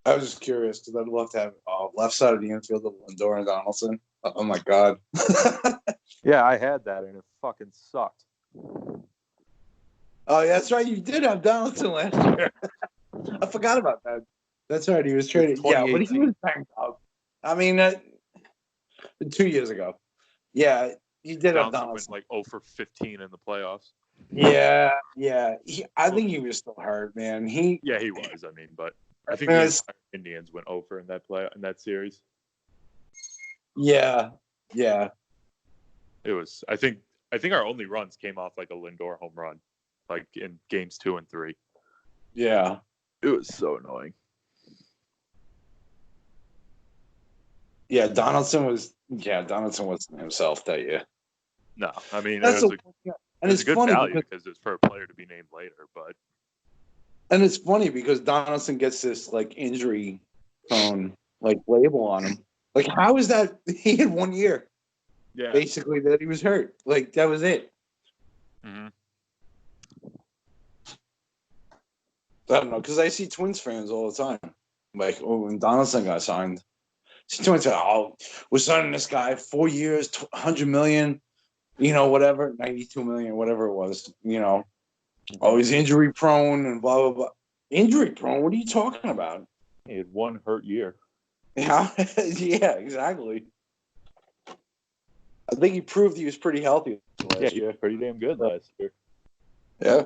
I was just curious because I'd love to have left side of the infield of Lindor and Donaldson. Oh my god. Yeah, I had that and it fucking sucked. Oh, yeah, that's right. You did have Donaldson last year. I forgot about that. That's right. He was traded. Yeah, but he was banged up. I mean, 2 years ago. Yeah, you did have Donaldson Donaldson. went like 0 for 15 in the playoffs. Yeah. I think he was still hurt, man. Yeah, he was. I mean, but I think Man, the entire Indians went 0 for in that series. Yeah. It was. I think our only runs came off like a Lindor home run, like in games 2 and 3. Yeah. It was so annoying. Yeah, Donaldson wasn't himself that year. No, I mean That's it was and it's it's a good funny value because, because it's for a player to be named later. But and it's funny because Donaldson gets this like injury prone like label on him. Like, how is that? He had 1 year yeah, basically that he was hurt. Like, that was it. mm-hmm. I don't know, because I see Twins fans all the time. Like, when Donaldson got signed, see Twins say, "Oh, we're signing this guy 4 years, $100 million, whatever, 92 million, whatever it was, Oh, he's injury prone and blah blah blah. Injury prone? What are you talking about? He had one hurt year. Yeah, yeah, exactly. I think he proved he was pretty healthy Yeah, last he year. was pretty damn good last year. Yeah.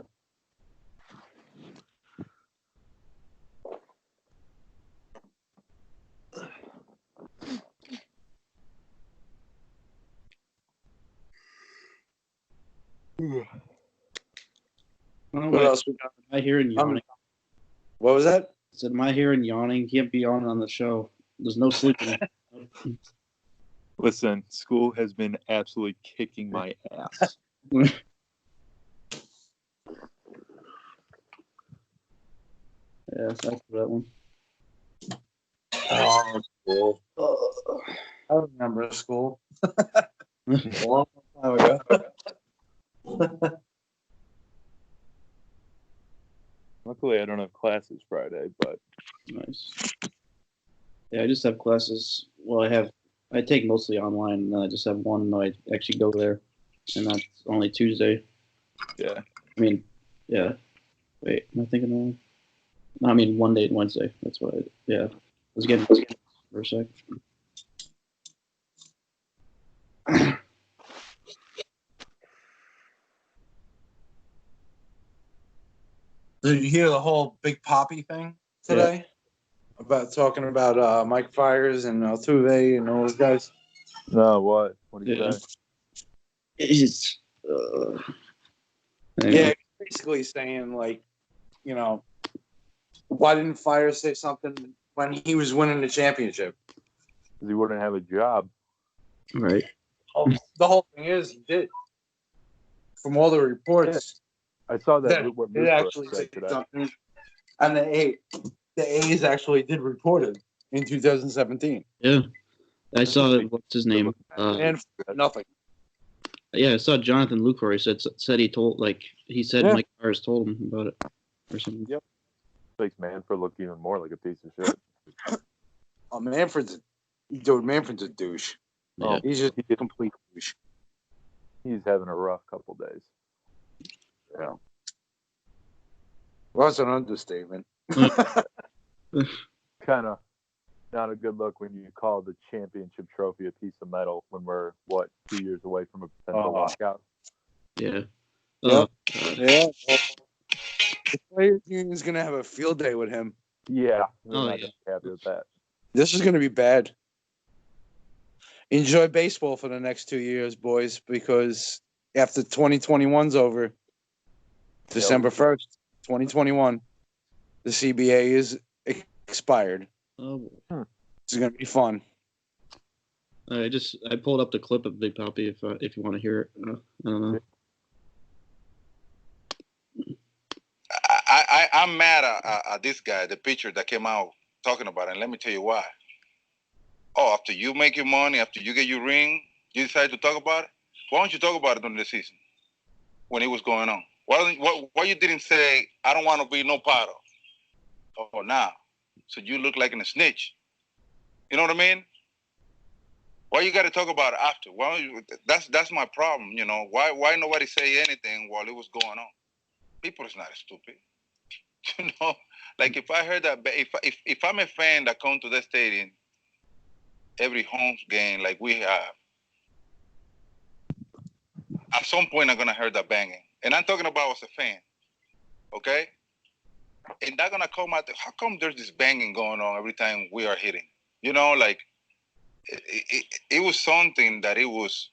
What else we got? Am I hearing yawning? What was that? I said, am I hearing yawning? Can't be yawning on the show. There's no sleeping. Listen, school has been absolutely kicking my ass. Yeah, thanks for that one. Oh, cool. I remember school. A long time ago. Luckily, I don't have classes Friday, but Nice. Yeah, I just have classes. Well, I take mostly online, and then I just have one that I actually go there, and that's only Tuesday. yeah. I mean, yeah. Wait, am I thinking wrong? No, I mean one day and Wednesday. That's what I was getting for a sec. Did you hear the whole Big Poppy thing today? About talking about Mike Fyers and Altuve and all those guys? No, what? What do you Yeah. say? It's Yeah, basically saying, like, you know, why didn't Fyers say something when he was winning the championship? Because he wouldn't have a job. right. The whole thing is, he did. From all the reports, I saw that. that What it Luke actually said said today. something. And the A's actually did report it in 2017. Yeah, I saw what's his name? And nothing. Yeah, I saw Jonathan Lucroy said he said Yeah. Mike Myers told him about it or something. Yep. Makes Manfred look even more like a piece of shit. Oh, Manfred's a douche. Yeah. He's just a complete douche. He's having a rough couple days. Yeah. Well, that's an understatement. Kind of not a good look when you call the championship trophy a piece of metal when we're, 2 years away from a potential lockout? Yeah. Yep. Yeah. The Players Union is going to have a field day with him. Yeah. They're Oh, not yeah. going to be happy with that. This is going to be bad. Enjoy baseball for the next 2 years, boys, because after 2021's over, December 1st, 2021, the CBA is expired. Oh, This is going to be fun. I pulled up the clip of Big Poppy if you want to hear it. I don't know. I'm mad at this guy, the pitcher that came out talking about it. And let me tell you why. Oh, after you make your money, after you get your ring, you decide to talk about it? Why don't you talk about it during the season when it was going on? Why you didn't say, I don't want to be no part of? Oh, now. So you look like a snitch. You know what I mean? Why you got to talk about it after? That's my problem, you know. Why nobody say anything while it was going on? People is not stupid. You know, like if I heard that, if I'm a fan that come to the stadium every home game like we have, at some point I'm gonna hear that banging, and I'm talking about as a fan, okay? And they're gonna come out. How come there's this banging going on every time we are hitting? You know, like it was something that it was,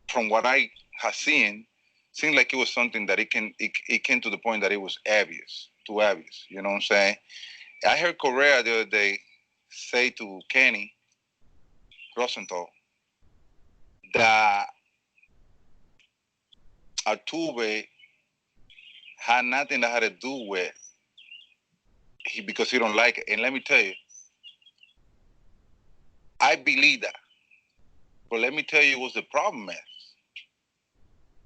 from what I have seen, seemed like it was something that it came to the point that it was obvious, too obvious. You know what I'm saying? I heard Correa the other day say to Kenny Rosenthal that Altuve had nothing that had to do with because he don't like it. And let me tell you, I believe that. But let me tell you what's the problem is.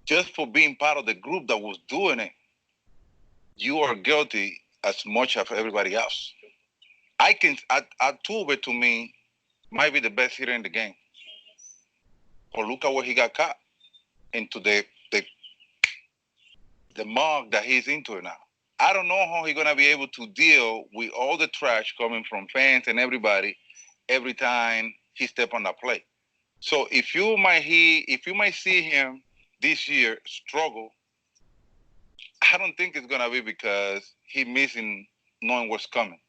Just for being part of the group that was doing it, you are guilty as much as everybody else. Altuve to me might be the best hitter in the game. But look at where he got caught into the mug that he's into now. I don't know how he's gonna be able to deal with all the trash coming from fans and everybody every time he step on the plate. So if you might see him this year struggle, I don't think it's gonna be because he missing knowing what's coming.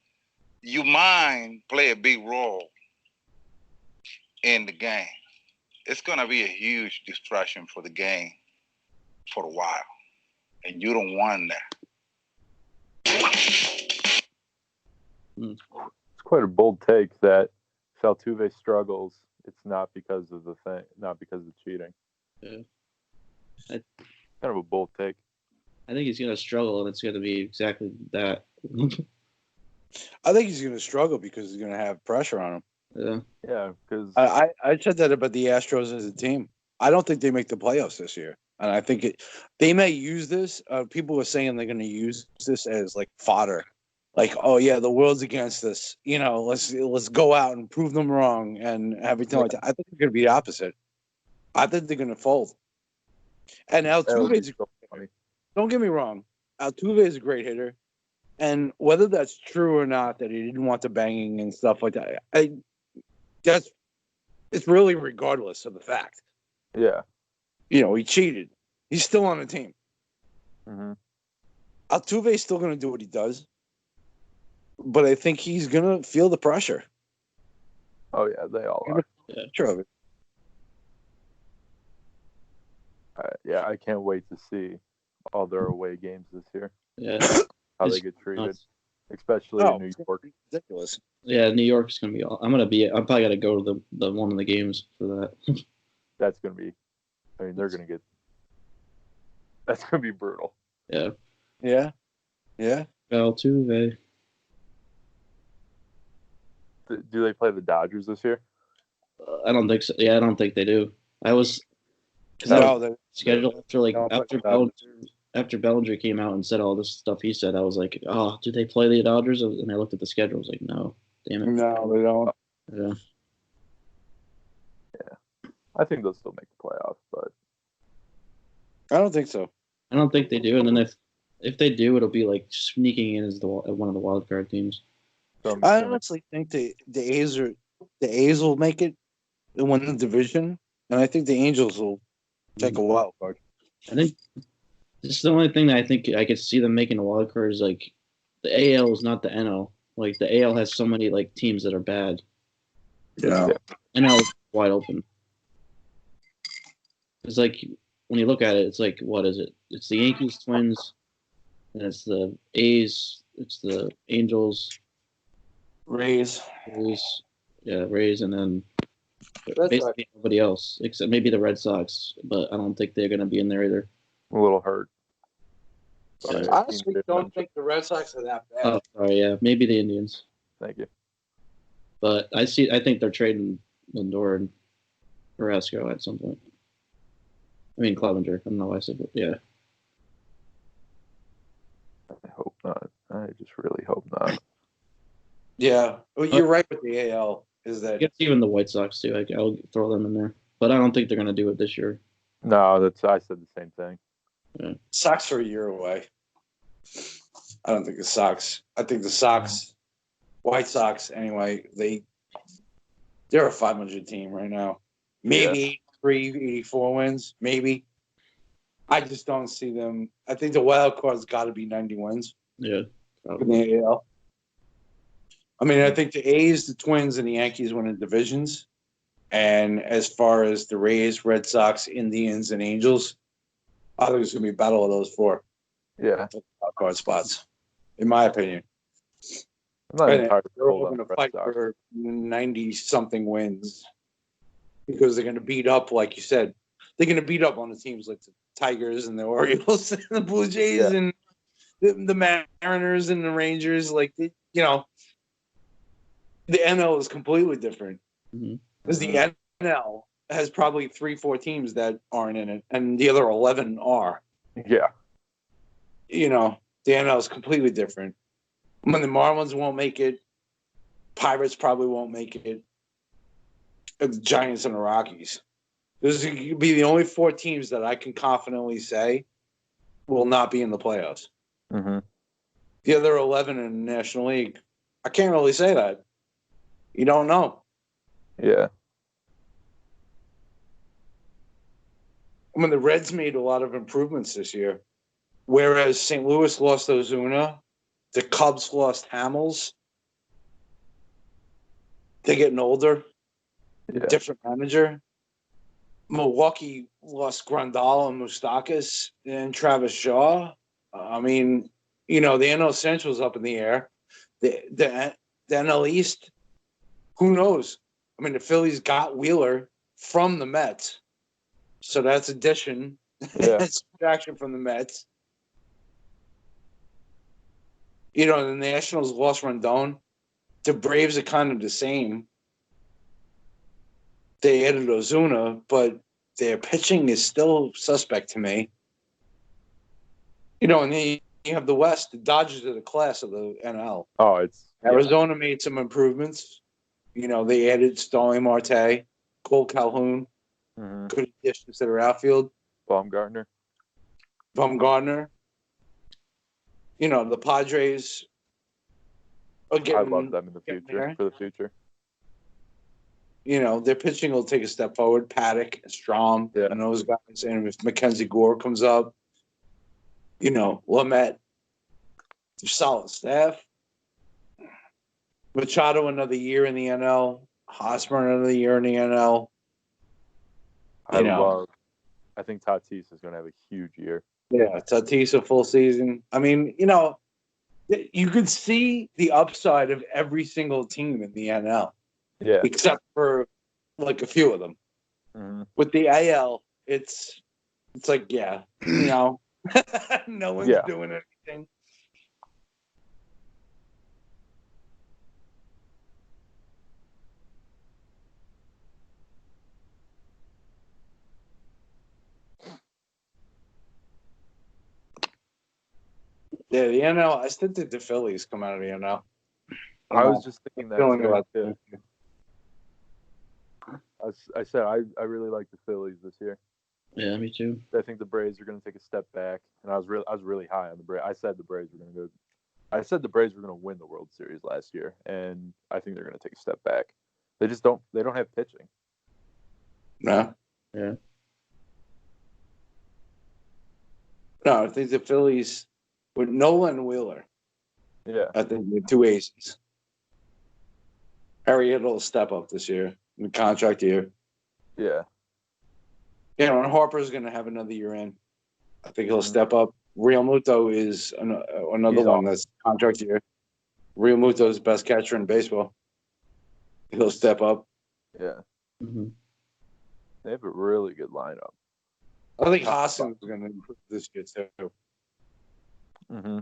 You might play a big role in the game. It's gonna be a huge distraction for the game for a while, and you don't want that. It's quite a bold take that if Altuve struggles, it's not because of not because of cheating. Yeah. Kind of a bold take. I think he's going to struggle, and it's going to be exactly that. I think he's going to struggle because he's going to have pressure on him. Yeah. Yeah, because I said that about the Astros as a team. I don't think they make the playoffs this year, and I think they may use this. People were saying they're going to use this as like fodder, like, oh yeah, the world's against us. You know, let's go out and prove them wrong and everything like that. I think it's going to be the opposite. I think they're going to fold. And Altuve, don't get me wrong, Altuve is a great hitter, and whether that's true or not that he didn't want the banging and stuff like that, it's really regardless of the fact. Yeah. You know, he cheated. He's still on the team. Mm-hmm. Altuve's still going to do what he does, but I think he's going to feel the pressure. Oh, yeah, they all are. Yeah, sure of it. Yeah, I can't wait to see all their away games this year. Yeah. How they get treated, especially in New York. Ridiculous. Yeah, New York's going to be all. I'm probably going to go to the one of the games for that. That's going to be, I mean, that's going to be brutal. Yeah. Yeah. Yeah. Altuve. Do they play the Dodgers this year? I don't think so. Yeah, I don't think they do. Because scheduled after Bellinger came out and said all this stuff he said, I was like, oh, do they play the Dodgers? And I looked at the schedule. I was like, no, damn it. No, they don't. Yeah. Yeah. I think they'll still make the playoffs, but I don't think so. I don't think they do. And then if they do, it'll be like sneaking in as one of the wild card teams. I honestly think the A's will make it and win the division, and I think the Angels will take a wild card. I think this is the only thing that I think I could see them making a wild card is like the AL is not the NL. Like the AL has so many like teams that are bad. Yeah. NL is wide open. It's like when you look at it, it's like what is it? It's the Yankees, Twins, and it's the A's, it's the Angels, Rays, and then basically nobody else except maybe the Red Sox, but I don't think they're going to be in there either. a little hurt. I honestly don't think the Red Sox are that bad. Oh, sorry, yeah, maybe the Indians. Thank you. But I think they're trading Lindor and Carrasco at some point. I mean Clevenger. I don't know why I said that. Yeah. I hope not. I just really hope not. Yeah, well, you're right with the AL. Is I that guess even the White Sox too. I'll throw them in there, but I don't think they're going to do it this year. No, I said the same thing. Yeah. Sox are a year away. I don't think the Sox. I think the Sox, White Sox, anyway. They're a 500 team right now. Maybe 84 wins. Maybe. I just don't see them. I think the wild card's got to be 90 wins. Yeah. In the AL. I mean, I think the A's, the Twins, and the Yankees win in divisions. And as far as the Rays, Red Sox, Indians, and Angels, I think it's going to be a battle of those four. Yeah. Wild card spots, in my opinion. I'm not entirely they're sold all on going the to Red fight Sox. for 90-something wins because they're going to beat up, like you said, they're going to beat up on the teams like the Tigers and the Orioles and the Blue Jays and the Mariners and the Rangers. Like, the NL is completely different because the NL has probably 3-4 teams that aren't in it, and the other 11 are. Yeah. The NL is completely different. When the Marlins won't make it, Pirates probably won't make it. The Giants and the Rockies. Those could be the only 4 teams that I can confidently say will not be in the playoffs. Mm-hmm. the other 11 in the National League. I can't really say that. You don't know. Yeah. I mean, the Reds made a lot of improvements this year. Whereas St. Louis lost Ozuna, the Cubs lost Hamels. They're getting older. Yeah. Different manager. Milwaukee lost Grandal and Moustakas and Travis Shaw. I mean, the NL Central's up in the air. The NL East, who knows? I mean, the Phillies got Wheeler from the Mets. So that's addition. Yeah. That's subtraction from the Mets. The Nationals lost Rendon. The Braves are kind of the same. They added Ozuna, but their pitching is still suspect to me. And then you have the West. The Dodgers are the class of the NL. Oh, Arizona made some improvements. They added Starling Marte, Cole Calhoun, good additions to their outfield. Baumgartner. The Padres are getting. I love them in the future. For the future. Their pitching will take a step forward. Paddock, Strom, and those guys. And if Mackenzie Gore comes up, Lamet, solid staff. Machado another year in the NL. Hosmer another year in the NL. I think Tatis is going to have a huge year. Yeah, Tatis a full season. I mean, you could see the upside of every single team in the NL. Yeah. Except for like a few of them. Mm-hmm. With the AL, it's like, no one's doing anything. Yeah, the NL, I still think the Phillies come out of the NL. I was just thinking that too. I said I really like the Phillies this year. Yeah, me too. I think the Braves are going to take a step back, and I was really high on the Braves. I said the Braves were going to go. I said the Braves were going to win the World Series last year, and I think they're going to take a step back. They just don't. They don't have pitching. No. Yeah. No, I think the Phillies with Nola and Wheeler. Yeah. I think the two aces. Arrieta will step up this year in the contract year. Yeah. And Harper's going to have another year in. I think he'll step up. Real Muto is another one that's contract year. Real Muto is the best catcher in baseball. He'll step up. Yeah. Mm-hmm. They have a really good lineup. I think Hoskins is going to improve this year too. Mm-hmm.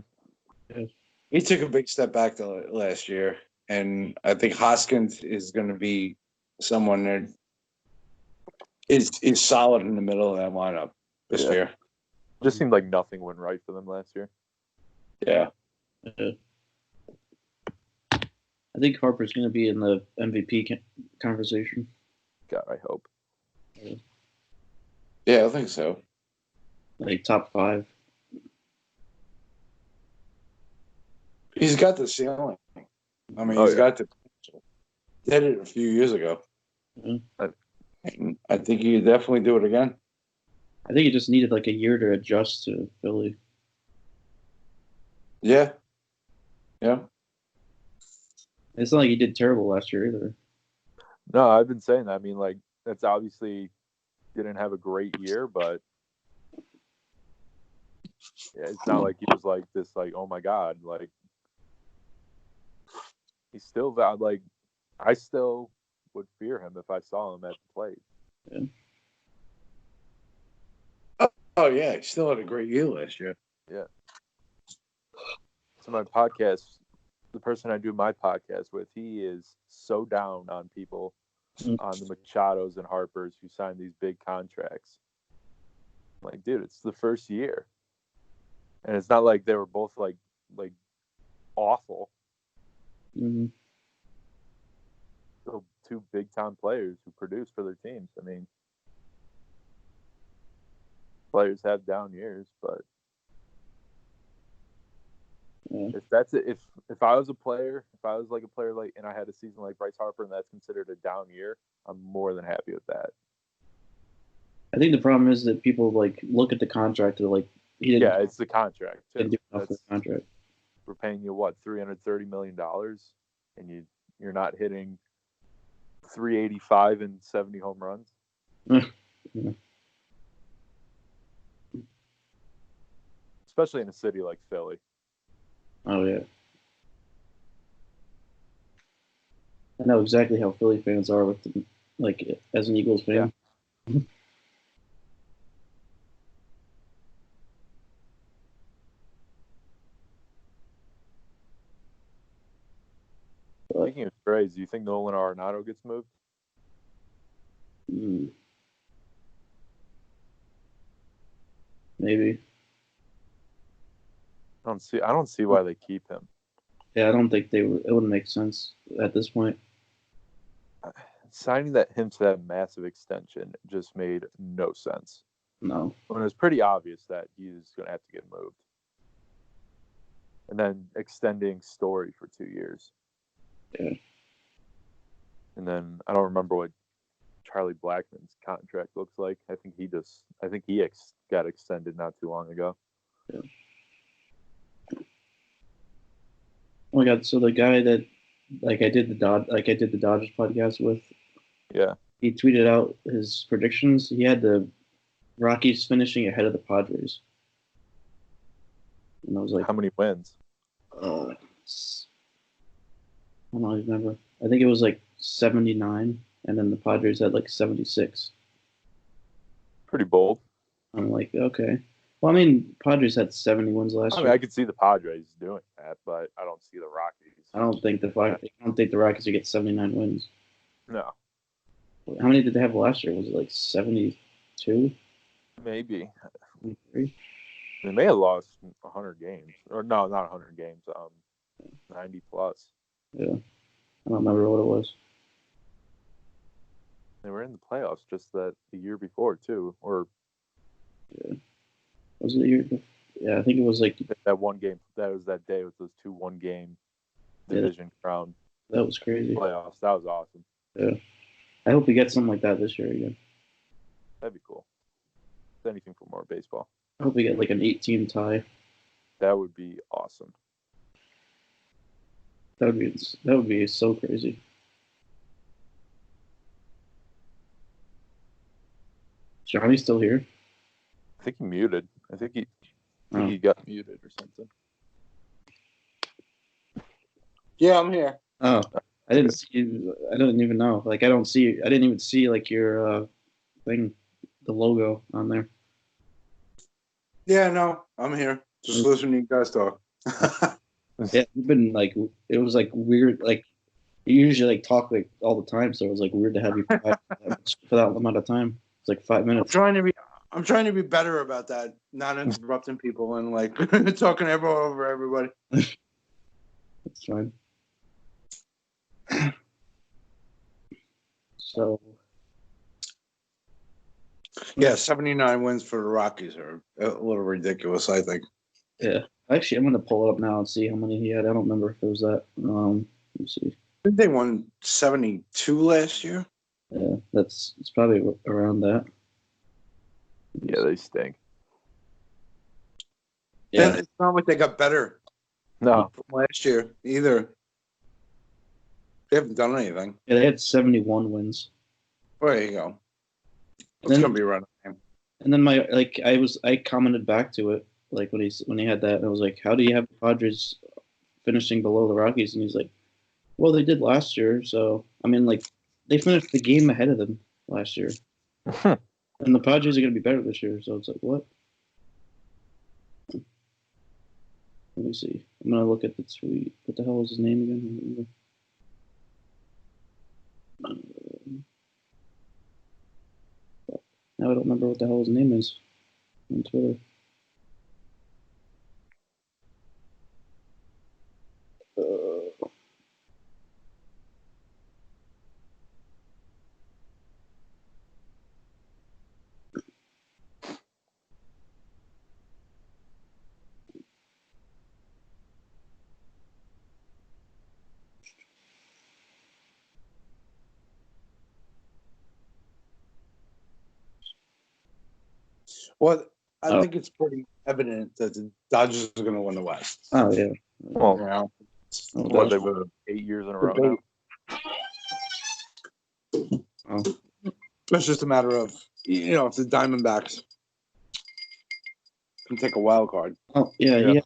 Yeah. He took a big step back last year, and I think Hoskins is going to be someone that is solid in the middle of that lineup this year. Just seemed like nothing went right for them last year. Yeah. I think Harper's going to be in the MVP conversation. God, I hope. Yeah, I think so. Like top 5. He's got the ceiling. I mean, he's got the potential. Did it a few years ago. Mm-hmm. I think he could definitely do it again. I think he just needed like a year to adjust to Philly. Yeah. Yeah. It's not like he did terrible last year either. No, I've been saying that. I mean, like, that's obviously didn't have a great year, but it's not like he was like this, like, oh my God, like, he's still valid. Like, I still would fear him if I saw him at the plate. Yeah. Oh yeah, he still had a great year last year. Yeah. So my podcast, the person I do my podcast with, he is so down on people, on the Machados and Harpers who signed these big contracts. I'm like, dude, it's the first year, and it's not like they were both like awful. Mm-hmm. So 2 big time players who produce for their teams. I mean, players have down years, but Yeah. If that's it, if I was a player, if I was like a player like, and I had a season like Bryce Harper, and that's considered a down year, I'm more than happy with that. I think the problem is that people like look at the contract. They're like, he didn't. Yeah, it's the contract too. Didn't do enough for the contract. We're paying you what, $330 million, and you're not hitting 385 and 70 home runs. Yeah. Especially in a city like Philly. Oh yeah. I know exactly how Philly fans are with them, like as an Eagles fan. Yeah. Speaking of trades, do you think Nolan Arenado gets moved? Maybe. I don't see why they keep him. Yeah, I don't think it wouldn't make sense at this point. Signing him to that massive extension just made no sense. No. When it was pretty obvious that he's going to have to get moved. And then extending Story for 2 years. Yeah. And then I don't remember what Charlie Blackmon's contract looks like. I think he got extended not too long ago. Yeah. Oh my God! So the guy that I did the Dodgers podcast with, yeah, he tweeted out his predictions. He had the Rockies finishing ahead of the Padres, and I was like, how many wins? I don't remember. I think it was like 79, and then the Padres had like 76. Pretty bold. I'm like, okay. Well, I mean, Padres had 70 wins last year. I could see the Padres doing that, but I don't see the Rockies. I don't think the Rockies would get 79 wins. No. How many did they have last year? Was it like 72? Maybe. 73? They may have lost 100 games. Or no, not 100 games. 90 plus. Yeah. I don't remember what it was. They were in the playoffs just the year before, too. Or yeah. Was it a year before? Yeah, I think it was like that one game. That was that day with those 2 1-game division crown. That was crazy. Playoffs. That was awesome. Yeah. I hope we get something like that this year again. That'd be cool. It's anything for more baseball. I hope we get like an 8-team tie. That would be awesome. That would be so crazy. Johnny's still here? I think he muted. I think he got muted or something. Yeah, I'm here. Oh, I didn't see you. I didn't even know. Like, I didn't even see like your thing, the logo on there. Yeah, no, I'm here. Just listening to you guys talk. Yeah, you've been like, it was like weird. Like, you usually like talk like all the time, so it was like weird to have you quiet for that amount of time. It's like 5 minutes. I'm trying to be better about that, not interrupting people and like talking over everybody. That's fine. So, yeah, 79 wins for the Rockies are a little ridiculous, I think. Yeah, actually, I'm gonna pull it up now and see how many he had. I don't remember if it was that. Let me see. I think they won 72 last year. Yeah, it's probably around that. Yeah, they stink. Yeah, And it's not like they got better No. from last year either. They haven't done anything. yeah, they had 71 wins. Well, there you go. It's Then- gonna be around the same. And then I commented back to it like when he had that, and I was like, how do you have the Padres finishing below the Rockies? And he's like, well, they did last year, so I mean, like, they finished the game ahead of them last year, and the Padres are going to be better this year. So it's like, what? Let me see. I'm gonna look at the tweet. What the hell is his name again? Now I don't remember what the hell his name is on Twitter. Well, I Oh. think it's pretty evident that the Dodgers are going to win the West. Oh yeah. Well, You know? what they've been 8 years in a row now. Oh. It's just a matter of, if the Diamondbacks can take a wild card. Oh yeah. Yeah.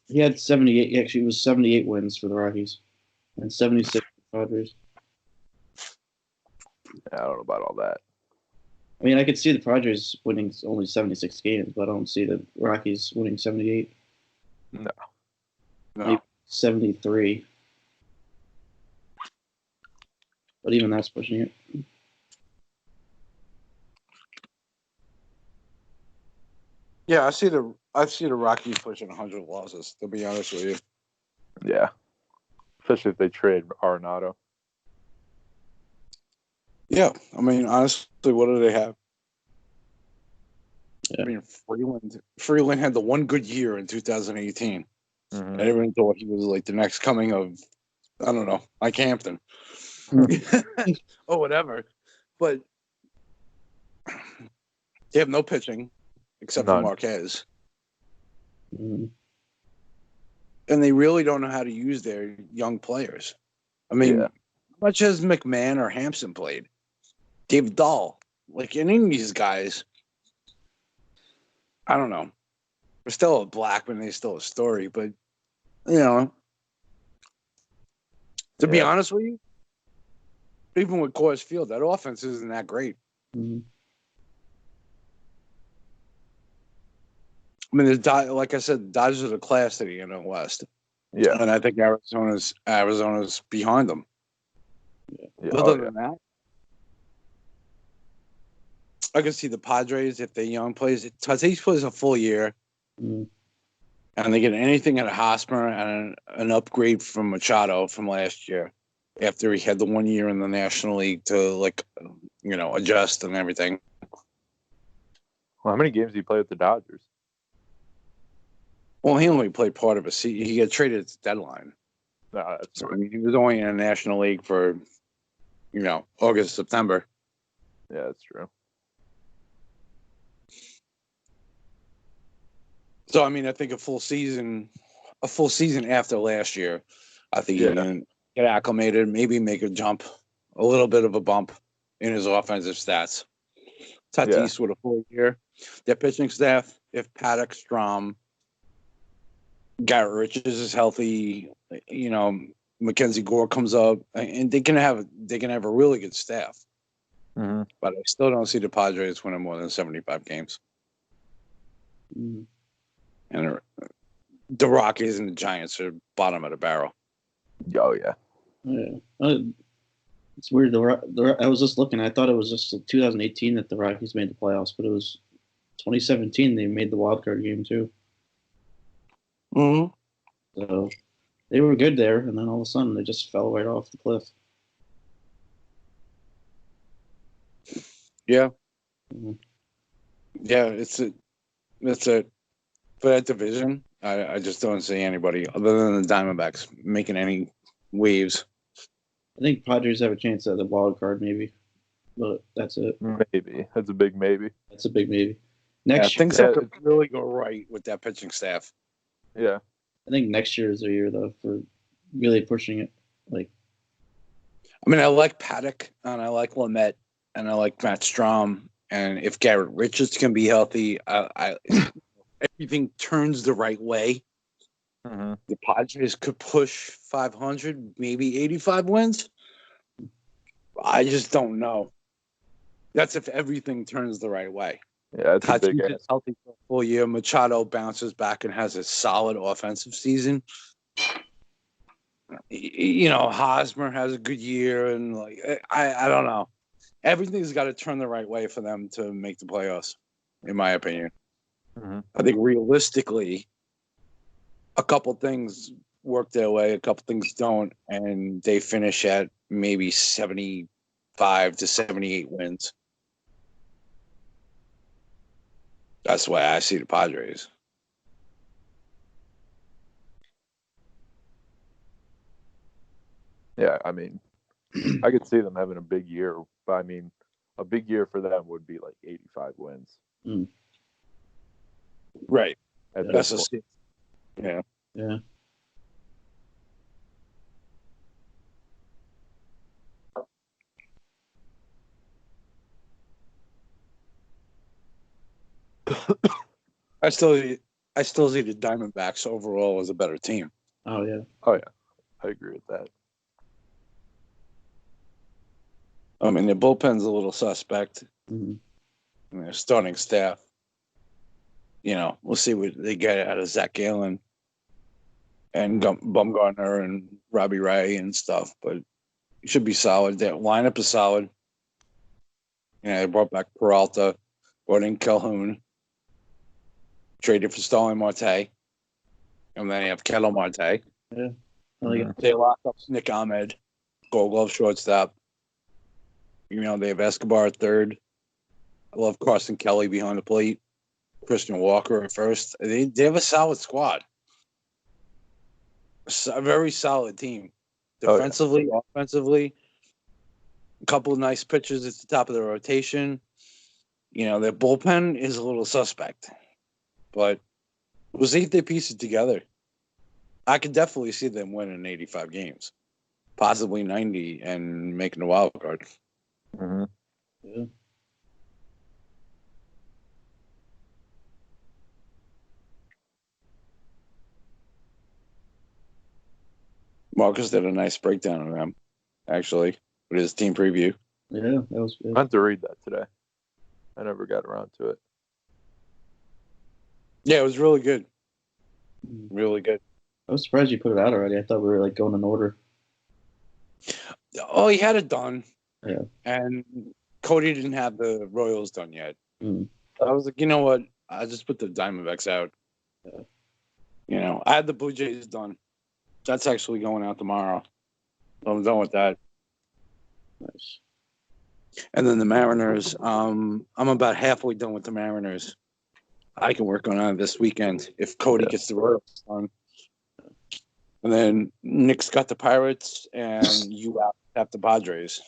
He had 78. Actually, it was 78 wins for the Rockies, and 76 for the Padres. I don't know about all that. I mean, I could see the Padres winning only 76 games, but I don't see the Rockies winning 78. No. Maybe 73. But even that's pushing it. Yeah, I see the Rockies pushing 100 losses, to be honest with you. Yeah. Especially if they trade Arenado. Yeah, I mean, honestly, what do they have? Yeah. I mean, Freeland had the one good year in 2018. Mm-hmm. And everyone thought he was like the next coming of, I don't know, Mike Hampton. Or whatever. But they have no pitching except for None. Marquez. Mm-hmm. And they really don't know how to use their young players. I mean, Yeah. much as McMahon or Hampson played, Dave Dahl, like any of these guys, I don't know. We're still a Blackman, they're still a story, but to be honest with you, even with Coors Field, that offense isn't that great. Mm-hmm. I mean, like I said, the Dodgers are the class of the NL West. Yeah. And I think Arizona's behind them. Yeah. Other than that, I can see the Padres if they're young players. Tatis plays a full year, Mm-hmm. and they get anything at Hosmer and an upgrade from Machado from last year after he had the 1 year in the National League to adjust and everything. Well, how many games did he play with the Dodgers? Well, he only played part of a season. He got traded at the deadline. No, that's So, I mean, he was only in the National League for, August, September. Yeah, that's true. So, I mean, I think a full season after last year, I think he can get acclimated, maybe make a little bit of a bump in his offensive stats. Tatis with a full year. Their pitching staff, if Paddock, Strom, Garrett Richards is healthy, Mackenzie Gore comes up, and they can have a really good staff. Mm-hmm. But I still don't see the Padres winning more than 75 games. Mm-hmm. And the Rockies and the Giants are bottom of the barrel. Oh, yeah. Yeah. It's weird. I was just looking. I thought it was just 2018 that the Rockies made the playoffs, but it was 2017 they made the wild card game too. Mm-hmm. So they were good there, and then all of a sudden they just fell right off the cliff. Yeah. Mm-hmm. Yeah, it's a for that division. I just don't see anybody other than the Diamondbacks making any waves. I think Padres have a chance at the wild card, maybe, but that's it. Maybe. That's a big maybe. That's a big maybe. Next year, things have to really go right with that pitching staff. Yeah. I think next year is the year though for really pushing it. I mean, I like Paddock and I like Lamet and I like Matt Strom, and if Garrett Richards can be healthy, everything turns the right way. Mm-hmm. The Padres could push 500, maybe 85 wins. I just don't know. That's if everything turns the right way. Yeah, that's a big Tatis ass. is healthy for a full year. Machado bounces back and has a solid offensive season. Hosmer has a good year, and I don't know. Everything's got to turn the right way for them to make the playoffs, in my opinion. Mm-hmm. I think realistically, a couple things work their way, a couple things don't, and they finish at maybe 75 to 78 wins. That's why I see the Padres. Yeah, I mean, I could see them having a big year, but I mean, a big year for them would be like 85 wins. Right. At Yeah. this That's point. yeah. Yeah. I still see the Diamondbacks overall as a better team. Oh yeah. Oh yeah, I agree with that. I mean, their bullpen's a little suspect. Mm-hmm. And their starting staff. We'll see what they get out of Zach Gallen and Bumgarner and Robbie Ray and stuff, but it should be solid. Their lineup is solid. They brought back Peralta, brought in Calhoun, traded for Starling Marte, and then you have Kettle Marte. Yeah. I like it. They locked up Nick Ahmed, Gold Glove shortstop. They have Escobar at third. I love Carson Kelly behind the plate. Christian Walker at first. They have a solid squad. A very solid team. Defensively, offensively. A couple of nice pitchers at the top of the rotation. Their bullpen is a little suspect. But we'll see if they piece it together. I could definitely see them winning 85 games. Possibly 90 and making the wild card. Mm-hmm. Yeah. Marcus did a nice breakdown of them, actually, with his team preview. Yeah, that was good. I had to read that today. I never got around to it. Yeah, it was really good. Mm-hmm. Really good. I was surprised you put it out already. I thought we were going in order. Oh, he had it done. Yeah. And Cody didn't have the Royals done yet. Mm. I was like, you know what? I just put the Diamondbacks out. Yeah. I had the Blue Jays done. That's actually going out tomorrow. I'm done with that. Nice. And then the Mariners. I'm about halfway done with the Mariners. I can work on it this weekend if Cody gets the Royals done. And then Nick's got the Pirates, and you have the Padres.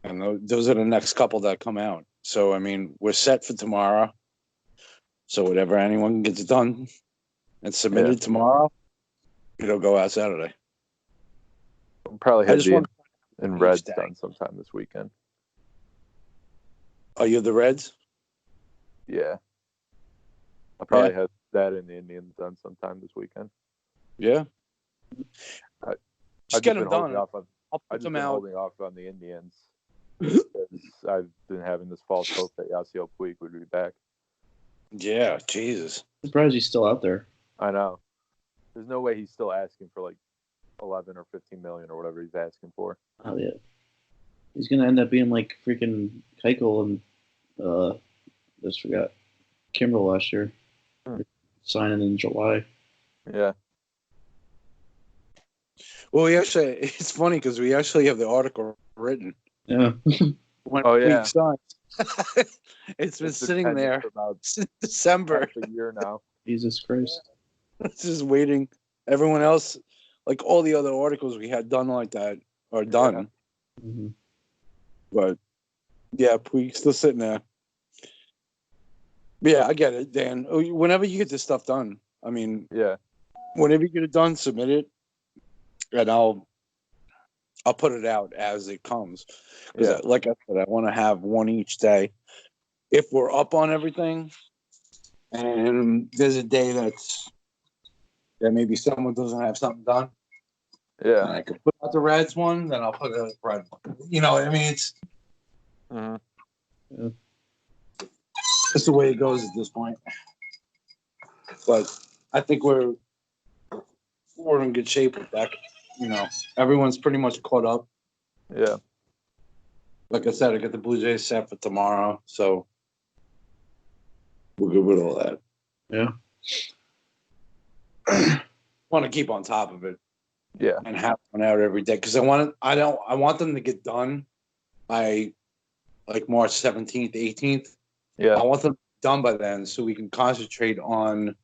And those are the next couple that come out. So, I mean, we're set for tomorrow. So whatever anyone gets done and submitted tomorrow, it'll go out Saturday. We'll probably have the in Reds day. done sometime this weekend. Oh, you're the Reds? Yeah. I'll probably have that in the Indians done sometime this weekend. Yeah. Just get them done. I've I'll put just them been out. holding off on the Indians because I've been having this false hope that Yasiel Puig would be back. Yeah, Jesus. Surprised he's still out there. I know. There's no way he's still asking for like 11 or 15 million or whatever he's asking for. Oh yeah. He's gonna end up being like freaking Keuchel and just forgot Kimbrel last year. Signing in July. Yeah. Well, it's funny because we actually have the article written. Yeah. When Oh, yeah. Puig signs. It's been sitting pending there for about since December. half a year now. Jesus Christ. It's just waiting. Everyone else, like all the other articles we had done like that, are done. Mm-hmm. But yeah, Puig's still sitting there. Yeah, I get it, Dan. Whenever you get this stuff done, I mean, Yeah. whenever you get it done, submit it, and I'll put it out as it comes. Because, like I said, I want to have one each day. If we're up on everything, and there's a day that maybe someone doesn't have something done, and I can put out the Reds one, then I'll put out the Red one. You know what I mean? It's that's the way it goes at this point. But I think we're in good shape with that. Everyone's pretty much caught up. Yeah. Like I said, I got the Blue Jays set for tomorrow, so we're good with all that. Yeah. Want to keep on top of it. Yeah. And have one out every day because I want them to get done by like March 17th, 18th. Yeah. I want them done by then so we can concentrate on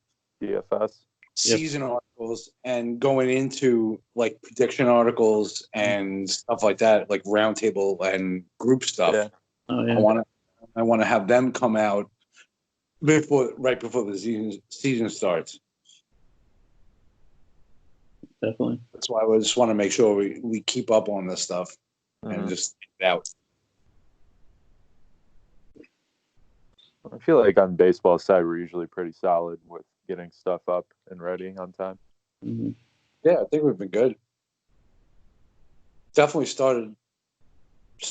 DFS season articles and going into like prediction articles and stuff like that, like roundtable and group stuff. Yeah. Oh yeah. I want to have them come out right before the season starts. Definitely. That's why I just want to make sure we keep up on this stuff and just get it out. I feel like on baseball side, we're usually pretty solid with getting stuff up and ready on time. Mm-hmm. Yeah, I think we've been good. Definitely started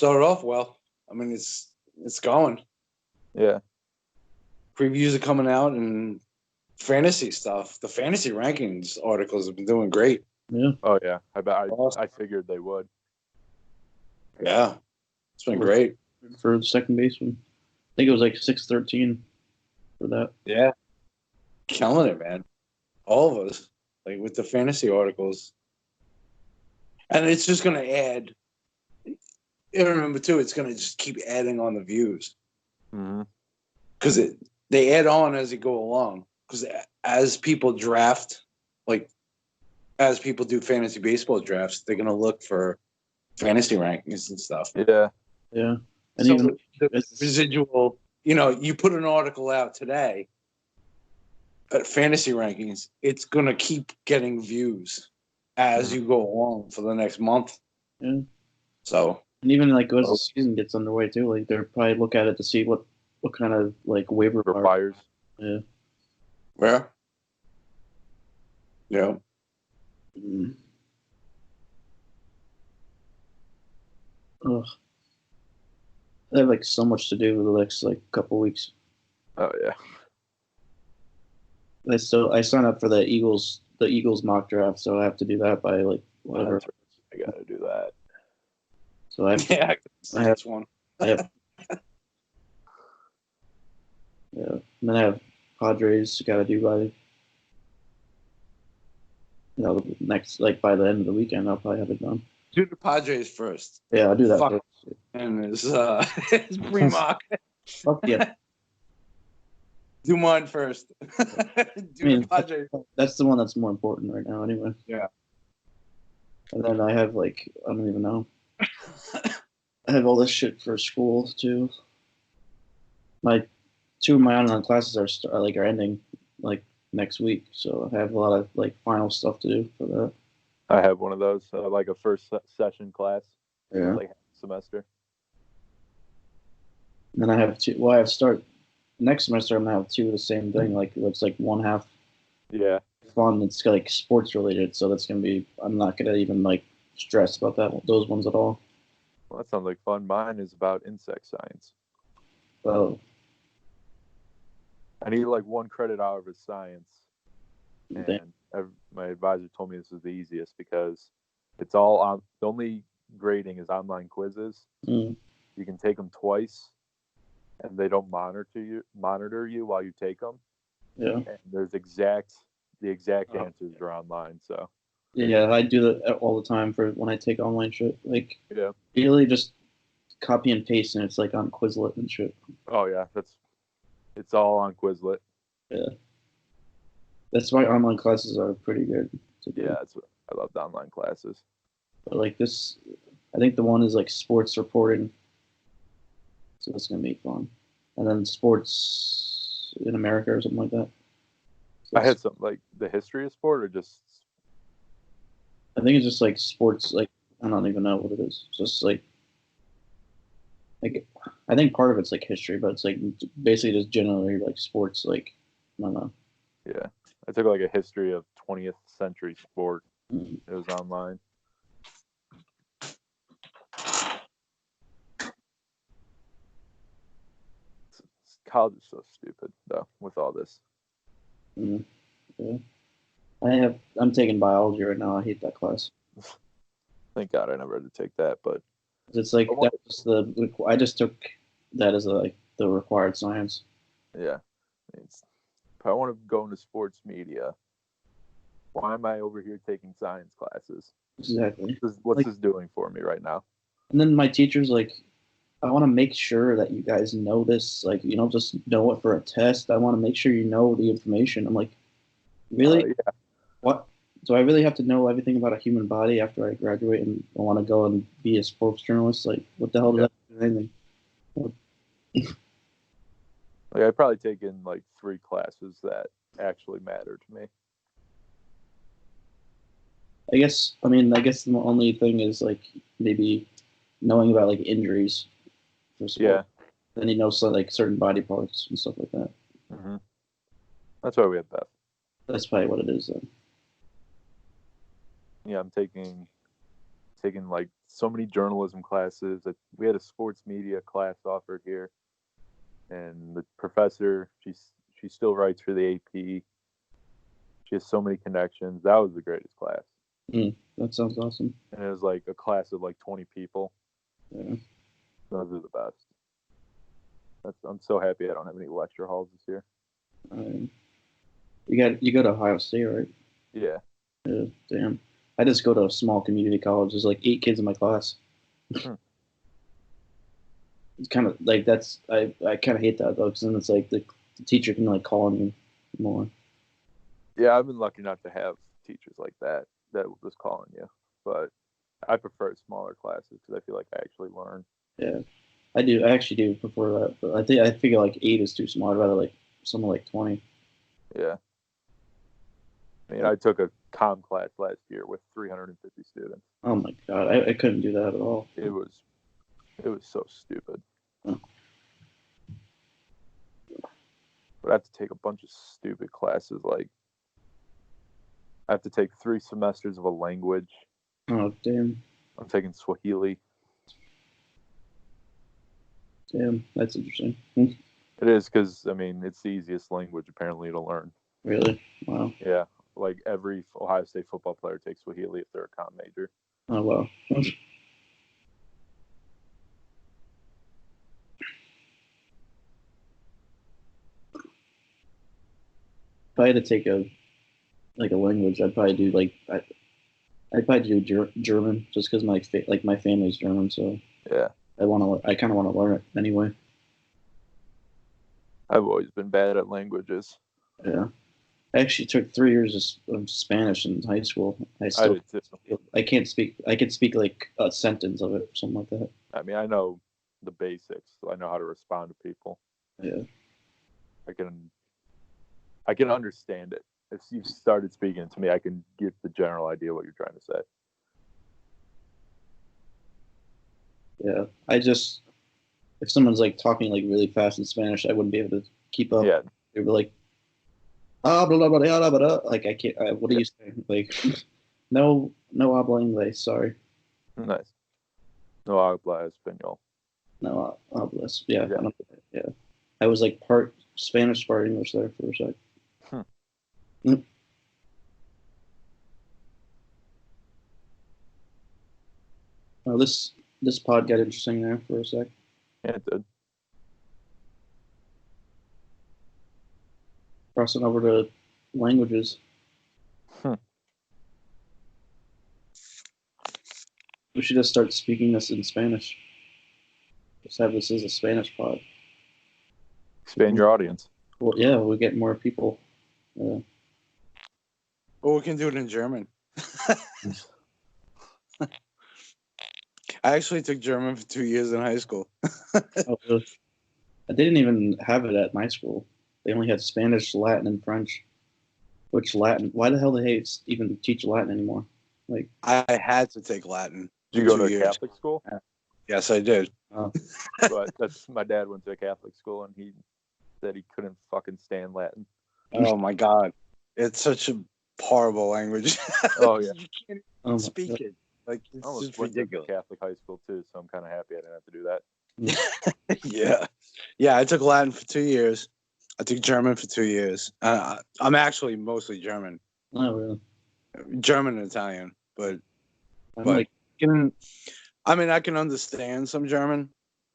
off well. I mean, it's going. Yeah. Previews are coming out and fantasy stuff. The fantasy rankings articles have been doing great. Yeah. Oh yeah. I figured they would. Yeah. It's been great. For the second baseman. I think it was like 613 for that. Yeah. Killing it, man. All of us. Like with the fantasy articles. And it's just gonna add. You remember too, it's gonna just keep adding on the views. Because they add on as you go along. Because as people draft, like as people do fantasy baseball drafts, they're gonna look for fantasy rankings and stuff. Yeah. Yeah. And So even the residual, you put an article out today at fantasy rankings, it's gonna keep getting views as you go along for the next month. Yeah. So and even like as the season gets underway too, like they'll probably look at it to see what kind of like waiver buyers. Yeah. Where? Yeah. Mm. Ugh. I have like so much to do for the next like couple weeks. Oh yeah. I signed up for the Eagles mock draft, so I have to do that by like whatever. I gotta do that. So I have one. Yeah. And then I have Padres got to do by the next, like by the end of the weekend. I'll probably have it done. Do the Padres first. Yeah, I'll do that first. And his pre-mock. Fuck yeah. Do mine first. The Padres. That's the one that's more important right now, anyway. Yeah. And then I have I don't even know. I have all this shit for school too. Two of my online classes are ending like next week, so I have a lot of like final stuff to do for that. I have one of those, like a first session class. Yeah. Like semester. And then I have two. Well, I have start next semester. I'm gonna have two of the same thing. Like it's like one half. Yeah. Fun. It's like sports related, so that's gonna be. I'm not gonna even like stress about those ones at all. Well, that sounds like fun. Mine is about insect science. Oh. I need like 1 credit hour of science, and my advisor told me this is the easiest because it's all on. The only grading is online quizzes. Mm. You can take them twice, and they don't monitor you while you take them. Yeah. And there's the exact answers are online. So. Yeah, I do that all the time for when I take online shit. Like, yeah, really just copy and paste, and it's like on Quizlet and shit. Oh yeah, it's all on Quizlet. Yeah, that's why online classes are pretty good. Yeah, I love the online classes. But like this, I think the one is like sports reporting, so that's gonna be fun. And then sports in America or something like that. So I had something like the history of sport, or just. I think it's just like sports. Like I don't even know what it is. It's just like I think part of it's like history, but it's like basically just generally like sports. Like I don't know. Yeah, I took like a history of 20th century sport. Mm-hmm. It was online. College is so stupid though with all this. Mm-hmm. Yeah. I'm taking biology right now. I hate that class. Thank God I never had to take that, but it's like I just took that as the required science. Yeah, if I want to go into sports media, why am I over here taking science classes? Exactly. What's this doing for me right now? And then my teacher's like, I want to make sure that you guys know this. Like, you don't just know it for a test. I want to make sure you know the information. I'm like, really? Yeah. What? Do I really have to know everything about a human body after I graduate and I want to go and be a sports journalist? Like, what the hell does that do anything? Like I've probably taken like 3 classes that actually matter to me. I guess the only thing is like maybe knowing about like injuries for sport. Yeah. Then you know like certain body parts and stuff like that. Mm-hmm. That's why we have Beth. That's probably what it is then. Yeah, I'm taking like so many journalism classes. We had a sports media class offered here, and the professor, she still writes for the AP. She has so many connections. That was the greatest class. That sounds awesome. And it was like a class of like 20 people. Yeah. Those are the best. I'm so happy I don't have any lecture halls this year. You go to Ohio State, right? Yeah. Yeah. Damn. I just go to a small community college. There's like 8 kids in my class. It's kind of like I kind of hate that though, because then it's like the teacher can like call on you more. Yeah, I've been lucky not to have teachers like that will just call on you. But I prefer smaller classes because I feel like I actually learn. Yeah, I do. I actually do prefer that, but I figure like 8 is too small. I'd rather like somewhere like 20. Yeah. I mean, I took a comm class last year with 350 students. Oh my god, I couldn't do that at all. It was so stupid. Oh. But I have to take a bunch of stupid classes. Like, I have to take 3 semesters of a language. Oh damn. I'm taking Swahili. Damn, that's interesting. It is because, I mean, it's the easiest language apparently to learn. Really? Wow. Yeah. Like every Ohio State football player takes Swahili if they're a comm major. Oh wow. If I had to take a language, I'd probably do I'd probably do German just because my family's German, so Yeah. I kind of want to learn it anyway. I've always been bad at languages. Yeah. I actually took 3 years of Spanish in high school. I did too. I can't speak. I could speak like a sentence of it, or something like that. I mean, I know the basics. So I know how to respond to people. Yeah. I can understand it. If you've started speaking it to me, I can get the general idea what you're trying to say. Yeah. If someone's like talking like really fast in Spanish, I wouldn't be able to keep up. Yeah. They'd be like, blah, blah, blah, blah, blah, blah. Like I can't. What are you saying? Like, no habla inglés. Sorry. Nice. No habla español. No hablas. Yeah. Yeah. Yeah. I was like part Spanish, part English there for a sec. Oh, this pod got interesting there for a sec. Yeah, it did. Crossing over to languages. We should just start speaking this in Spanish. Just have this as a Spanish pod. Expand your audience. Well, yeah, we'll get more people. Well, we can do it in German. I actually took German for 2 years in high school. Oh, really? I didn't even have it at my school. They only had Spanish, Latin, and French. Which Latin? Why the hell do they even teach Latin anymore? Like, I had to take Latin. Did you go to a years. Catholic school? Yes, I did. But my dad went to a Catholic school, and he said he couldn't fucking stand Latin. Oh my god, it's such a horrible language. Oh yeah, You can't even speak it. Like it's I almost just went to ridiculous. Catholic high school too, so I'm kind of happy I didn't have to do that. Yeah. I took Latin for 2 years. I took German for 2 years. I'm actually mostly German. Oh, really? German and Italian, but Like, I can understand some German.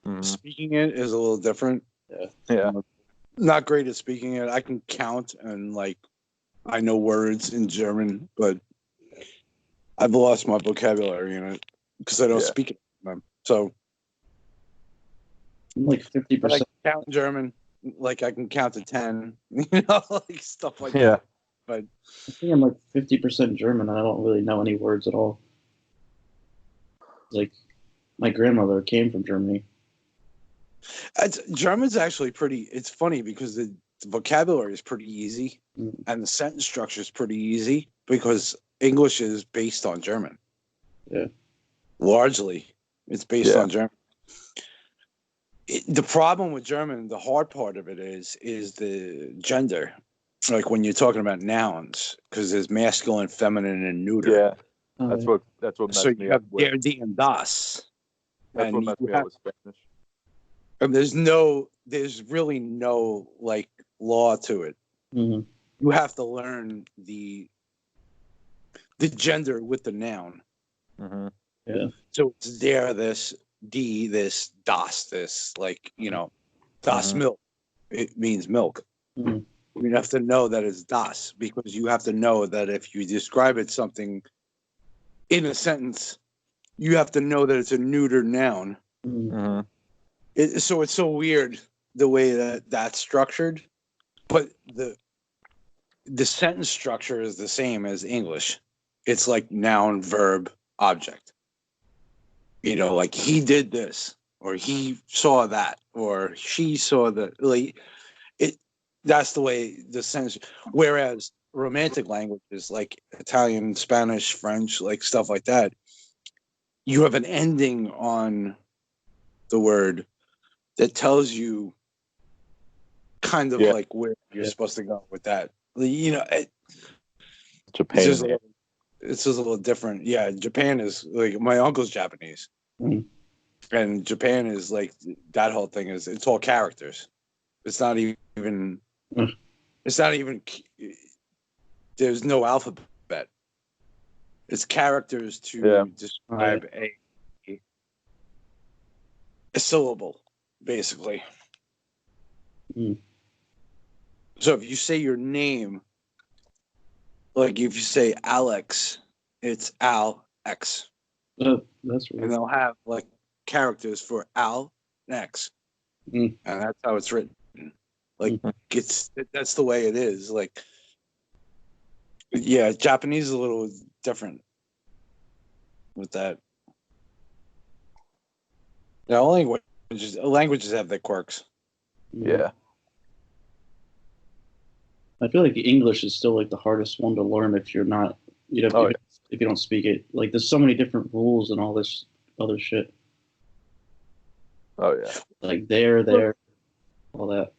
Mm-hmm. Speaking it is a little different. Yeah. Not great at speaking it. I can count and I know words in German, but I've lost my vocabulary in it because I don't speak it. So I'm like 50%. but I can count German. Like I can count to 10, like stuff like Yeah. that. But I think I'm like 50% German, and I don't really know any words at all. Like, my grandmother came from Germany. German's actually pretty. It's funny because the vocabulary is pretty easy, and the sentence structure is pretty easy because English is based on German. Yeah, largely, it's based on German. The problem with German, the hard part of it is the gender. Like when you're talking about nouns, because there's masculine, feminine, and neuter. Yeah, that's what So messed you me have up with. der, die, and das. That's And what messed me up with Spanish. And there's really no like law to it. Mm-hmm. You have to learn the gender with the noun. Mm-hmm. Yeah. So it's der, this, die, this, das, this. Like, das milk. It means milk. Mm-hmm. You have to know that it's das because you have to know that if you describe it something in a sentence, you have to know that it's a neuter noun. Mm-hmm. So it's so weird the way that that's structured, but the sentence structure is the same as English. It's like noun, verb, object. Like he did this, or he saw that, or she saw that. Like that's the way the sentence. Whereas romantic languages like Italian, Spanish, French, like stuff like that, you have an ending on the word that tells you kind of like where you're supposed to go with that. Japan. It's just a little different. Yeah, Japan is like my uncle's Japanese, and Japan is like that whole thing is it's all characters. It's not even. It's not even. There's no alphabet. It's characters to describe a syllable, basically. So if you say your name, like if you say Alex, it's Al X. That's right. And they'll have like characters for Al and X. And that's how it's written. Like that's the way it is. Like, yeah, Japanese is a little different with that. Languages have their quirks. Yeah. I feel like English is still like the hardest one to learn if you're not, if you don't speak it. Like there's so many different rules and all this other shit. Oh yeah. Like there, all that.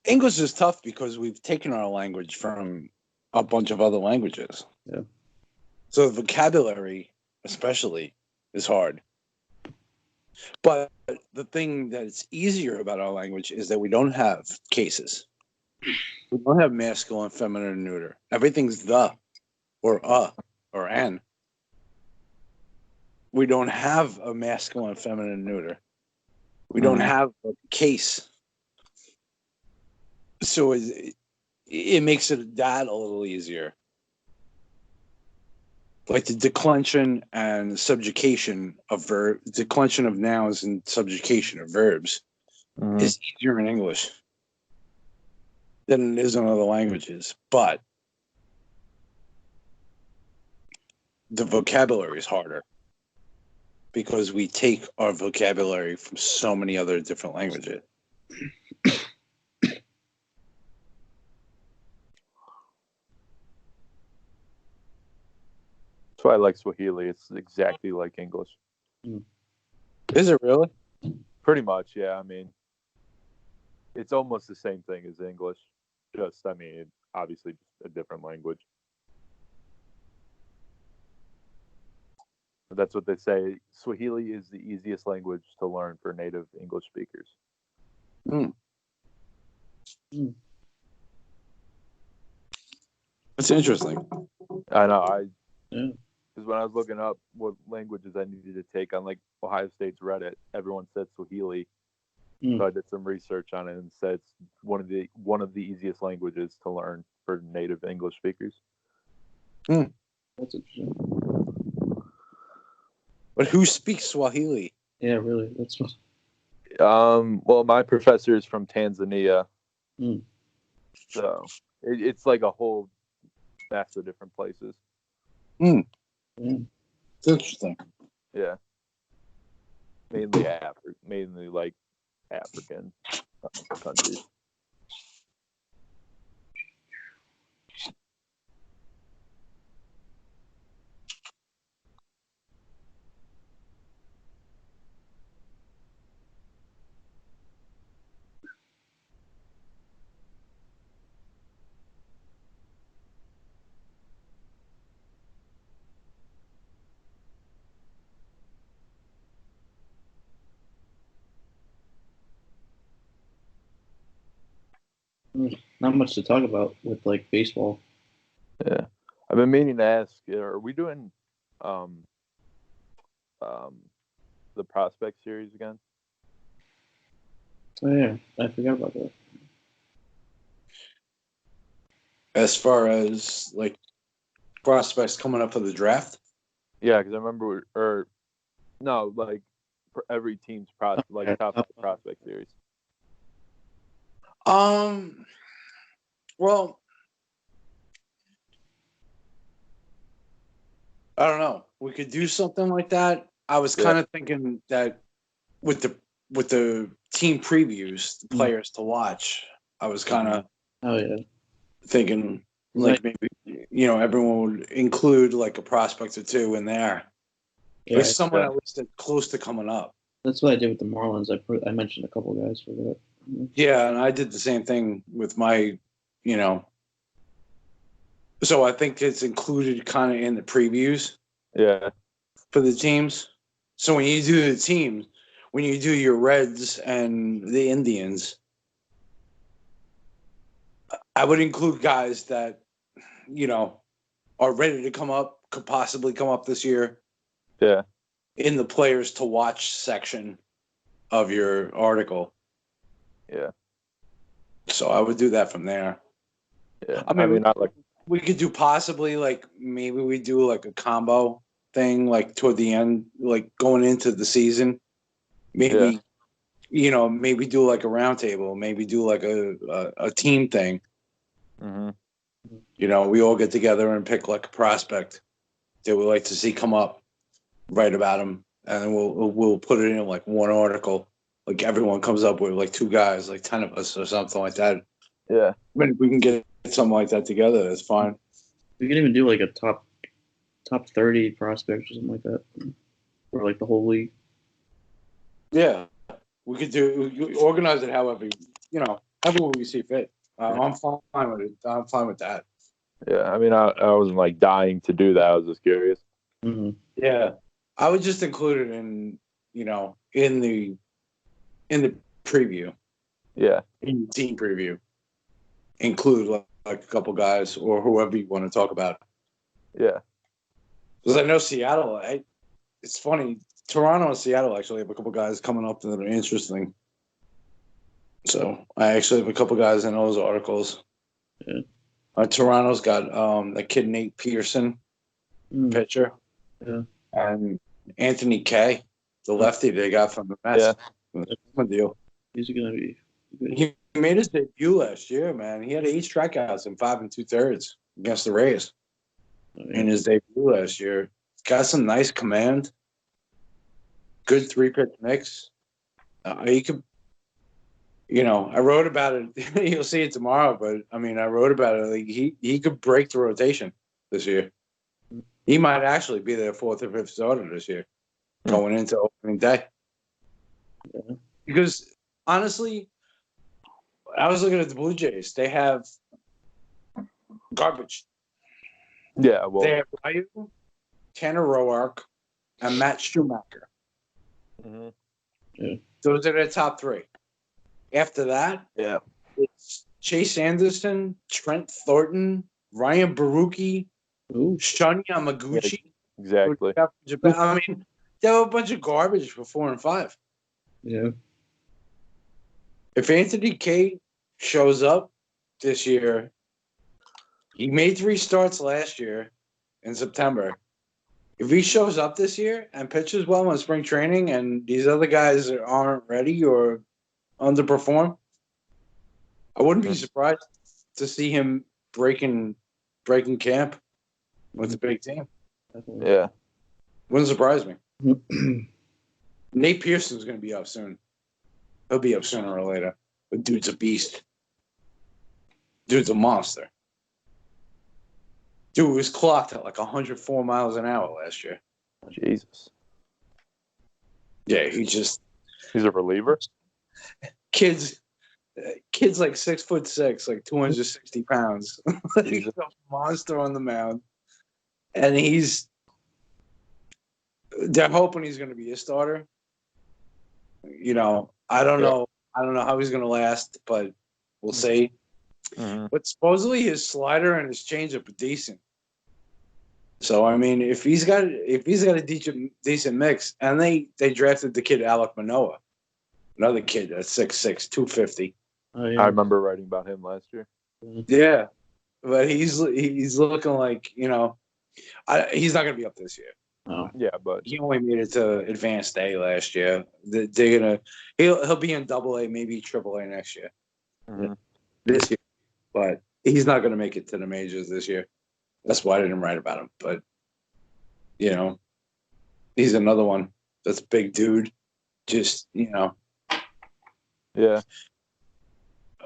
English is tough because we've taken our language from a bunch of other languages. Yeah. So the vocabulary, especially, is hard. But the thing that's easier about our language is that we don't have cases. We don't have masculine, feminine, and neuter. Everything's the, or or an. We don't have a masculine, feminine, and neuter. We don't have a case. So it makes that a little easier. Like the declension and subjugation of declension of nouns and subjugation of verbs is easier in English than it is in other languages. But the vocabulary is harder because we take our vocabulary from so many other different languages. That's why I like Swahili. It's exactly like English. Is it really? Pretty much, yeah. I mean, it's almost the same thing as English. Obviously just a different language. But that's what they say. Swahili is the easiest language to learn for native English speakers. That's interesting. I know. Because when I was looking up what languages I needed to take on like Ohio State's Reddit, everyone said Swahili. So I did some research on it and said it's one of the easiest languages to learn for native English speakers. That's interesting. But who speaks Swahili? Yeah, really. That's what. Well, my professor is from Tanzania, so it's like a whole mess of different places. Yeah. It's interesting. Yeah. Mainly like African countries. Not much to talk about with like baseball. Yeah, I've been meaning to ask: are we doing the prospect series again? Oh yeah, I forgot about that. As far as like prospects coming up for the draft. Yeah, because I remember, like for every team's top prospect series. Well, I don't know. We could do something like that. I was kind of thinking that with the team previews, the players to watch, I was kind of thinking like maybe everyone would include like a prospect or two in there. Or someone at least close to coming up. That's what I did with the Marlins. I mentioned a couple guys for that. Yeah, and I did the same thing with my, So I think it's included kind of in the previews. Yeah. For the teams. So when you do the teams, when you do your Reds and the Indians, I would include guys that, are ready to come up, could possibly come up this year. Yeah. In the players to watch section of your article. Yeah. So I would do that from there. Yeah. I mean not like we could do possibly like maybe we do like a combo thing like toward the end, like going into the season. Maybe maybe do like a round table, maybe do like a team thing. Mm-hmm. We all get together and pick like a prospect that we like to see come up, write about him, and then we'll put it in like one article. Like everyone comes up with like two guys, like 10 of us or something like that. Yeah. I mean, if we can get something like that together, that's fine. We can even do like a top 30 prospects or something like that, or like the whole league. Yeah, we organize it however however we see fit. I'm fine with it. I'm fine with that. Yeah, I mean, I wasn't like dying to do that. I was just curious. Mm-hmm. Yeah, I would just include it in in the preview. Yeah, in the team preview, include like a couple guys or whoever you want to talk about. Yeah, because I know Seattle. It's funny. Toronto and Seattle actually have a couple guys coming up that are interesting. So I actually have a couple guys in those articles. Yeah. Toronto's got the kid Nate Pearson, pitcher, and Anthony Kay, the lefty they got from the Mets. Yeah. Deal. He's gonna be good. He made his debut last year, man. He had 8 strikeouts in 5 2/3 against the Rays in his debut last year. Got some nice command. Good 3-pitch mix. He could. I wrote about it. You'll see it tomorrow, but I mean, I wrote about it. Like he could break the rotation this year. He might actually be their 4th or 5th starter this year, going into opening day. Yeah. Because honestly, I was looking at the Blue Jays. They have garbage. Yeah, well, they have Ryu, Tanner Roark, and Matt Schumacher. Mm-hmm. Yeah. Those are their top 3. After that, it's Chase Anderson, Trent Thornton, Ryan Baruki, Shun Yamaguchi. Yeah, exactly. I mean, they have a bunch of garbage for 4 and 5. Yeah. If Anthony Kay shows up this year, he made 3 starts last year in September. If he shows up this year and pitches well in spring training and these other guys aren't ready or underperform, I wouldn't be surprised to see him breaking camp with a big team. Yeah. Wouldn't surprise me. Nate Pearson's going to be up soon. He'll be up sooner or later. But dude's a beast. Dude's a monster. Dude was clocked at like 104 miles an hour last year. Jesus. Yeah, he's a reliever. Kid's like 6'6", like 260 pounds. He's a monster on the mound, and they're hoping he's going to be a starter. You know, I don't know how he's going to last, but we'll see. Mm-hmm. But supposedly his slider and his changeup are decent. So I mean, if he's got a decent mix, and they drafted the kid Alek Manoah, another kid that's 6'6", 250. Oh, yeah. I remember writing about him last year. Yeah, but he's looking like, you know, he's not going to be up this year. Oh. Yeah, but He only made it to Advanced A last year. He'll be in AA, maybe AAA next year. Mm-hmm. This year, but he's not going to make it to the majors this year. That's why I didn't write about him. But you know, he's another one that's a big dude. Just, you know, yeah,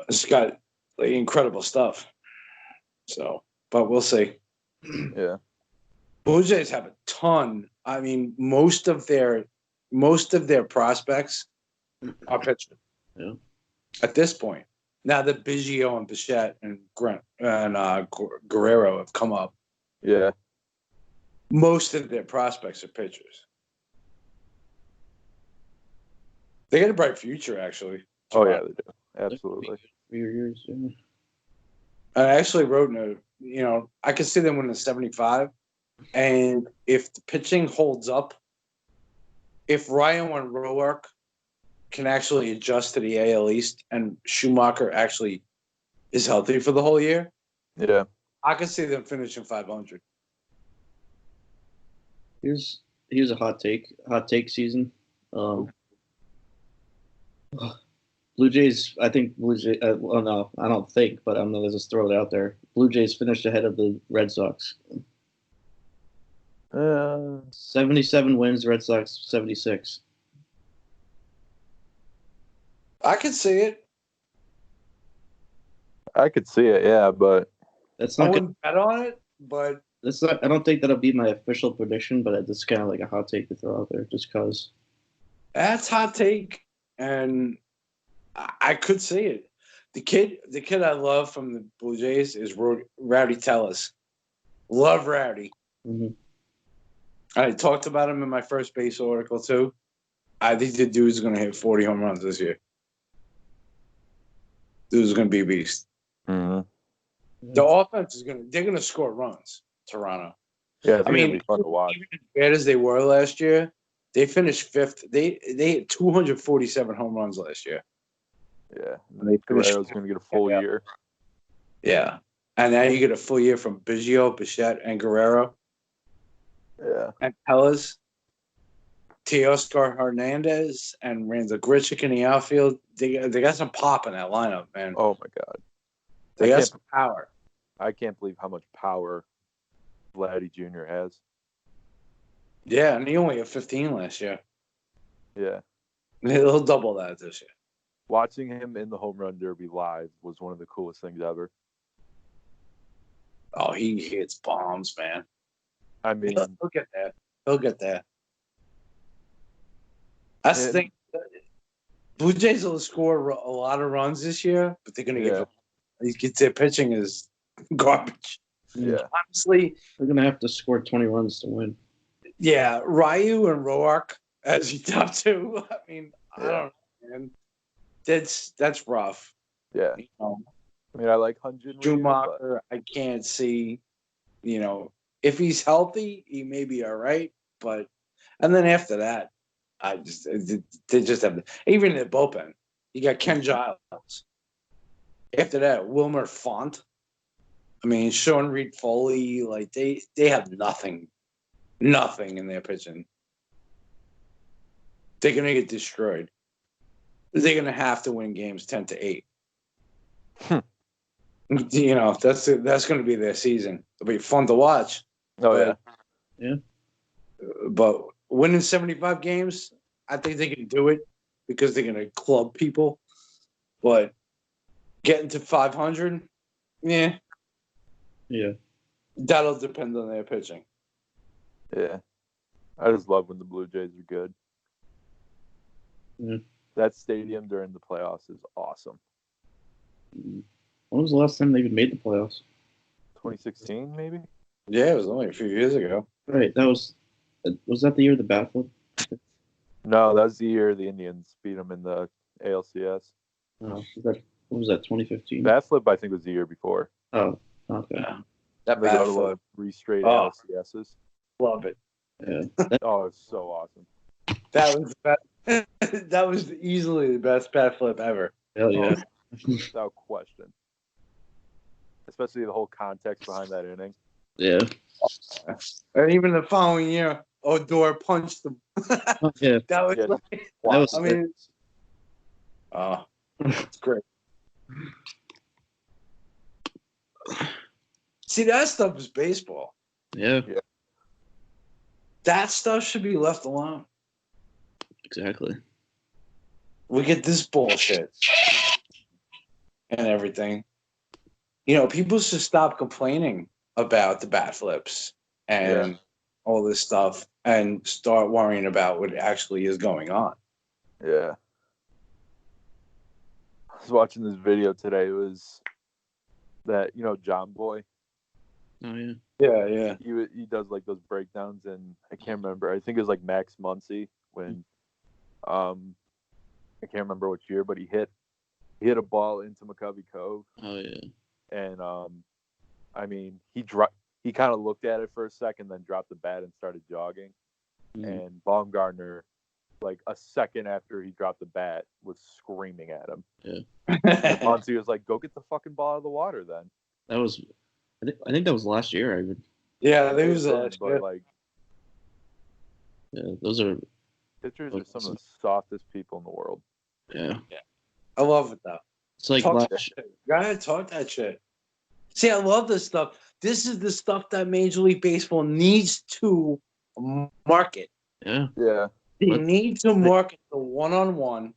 it's got like incredible stuff. So, but we'll see. Yeah. Blue Jays have a ton. I mean, most of their prospects are pitching. Yeah. At this point, now that Biggio and Bichette and Guerrero have come up, Yeah. most of their prospects are pitchers. They got a bright future, actually. Oh yeah, they do. Absolutely. Few years. Yeah. I actually wrote in a, you know, I could see them winning 75. And if the pitching holds up, if Ryan and Roark can actually adjust to the AL East and Schumacher actually is healthy for the whole year, Yeah. I could see them finishing 500. Here's a hot take season. Blue Jays, I think Blue Jays, well, no, I don't think, but I'm going to just throw it out there. Blue Jays finished ahead of the Red Sox. 77 wins, Red Sox 76. I could see it. I could see it, yeah, but That's I not wouldn't bet on it, but that's not. I don't think that'll be my official prediction, but it's kind of like a hot take to throw out there, just cause. that's hot take, and I could see it. The kid I love from the Blue Jays is Rowdy Tellez. Love Rowdy. Mm-hmm. I talked about him in my first base article too. I think the dude's going to hit 40 home runs this year. Dude's going to be a beast. mm-hmm. The offense they're going to score runs, Toronto. Yeah, I mean, it'll be fun to watch. even as bad as they were last year, they finished fifth. They hit 247 home runs last year. Yeah, And they finished Guerrero's going to get a full year. Yeah. And now you get a full year from Biggio, Bichette, and Guerrero. Yeah. And Tellez, Teoscar Hernandez, and Randall Grichuk in the outfield. They got some pop in that lineup, man. Oh my God. They got some power. I can't believe how much power Vladdy Jr. has. Yeah, and he only had 15 last year. Yeah. He'll double that this year. Watching him in the home run derby live was one of the coolest things ever. Oh, he hits bombs, man. I mean, He'll get that. He'll get that. That's the thing. Blue Jays will score a lot of runs this year, but they're going to give up. Their pitching is garbage. Yeah. Honestly, They're going to have to score 20 runs to win. yeah, Ryu and Roark as your top two. I mean, I don't know, man. That's rough. Yeah. You know, I mean, I like Hunjin. Schumacher, I can't see, you know, if he's healthy, he may be all right. But, and then after that, they just have, even in the bullpen, you got Ken Giles. After that, Wilmer Font. I mean, Sean Reed Foley, like they have nothing in their pitching. They're going to get destroyed. They're going to have to win games 10-8. You know, that's going to be their season. It'll be fun to watch. Oh, yeah. But winning 75 games, I think they can do it. because they're going to club people. But getting to 500, yeah. Yeah. That'll depend on their pitching. Yeah. I just love when the Blue Jays are good. Yeah. That stadium during the playoffs is awesome. When was the last time they even made the playoffs? 2016, maybe? Yeah, it was only a few years ago. Right. Was that the year of the bat flip? No, that was the year the Indians beat them in the ALCS. Oh, what was that, 2015? Bat flip, I think, was the year before. Oh, okay. Yeah. That They bat got flip. like 3 straight Oh. ALCSs. Love it. Yeah. Oh, it's so awesome. That was that was easily the best bat flip ever. Hell yeah. Without question. Especially the whole context behind that inning. Yeah. And even the following year, Odor punched them. Yeah. That was Yeah. like, That was I mean, it's great. See, that stuff is baseball. Yeah, That stuff should be left alone. exactly. We get this bullshit and everything. You know, people should stop complaining about the bat flips and all this stuff and start worrying about what actually is going on. Yeah. I was watching this video today. It was that, John Boy. Oh yeah. Yeah, yeah. He does like those breakdowns, and I can't remember. I think it was like Max Muncy when I can't remember which year, but he hit a ball into McCovey Cove. Oh yeah. And I mean, he kind of looked at it for a second, then dropped the bat and started jogging. And Baumgartner, like a second after he dropped the bat, was screaming at him. Yeah. Muncy was like, "Go get the fucking ball out of the water, then." That was, I think that was last year. Yeah, there was but like, Yeah, those are. pitchers are some of the softest people in the world. Yeah. I love it though. It's like Talk that shit. Gotta talk that shit. See, I love this stuff. This is the stuff that Major League Baseball needs to market. Yeah. Yeah. They need to market the one-on-one,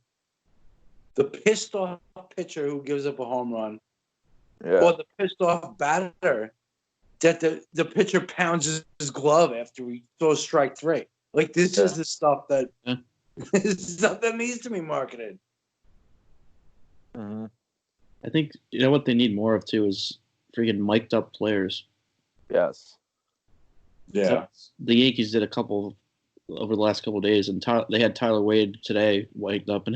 the pissed off pitcher who gives up a home run, Yeah. or the pissed off batter that the pitcher pounds his glove after he throws strike 3. Like this is the stuff that this is stuff that needs to be marketed. Mm-hmm. I think what they need more of too is freaking mic'd up players. Yes. Yeah. The Yankees did a couple over the last couple of days, and they had Tyler Wade today mic'd up, and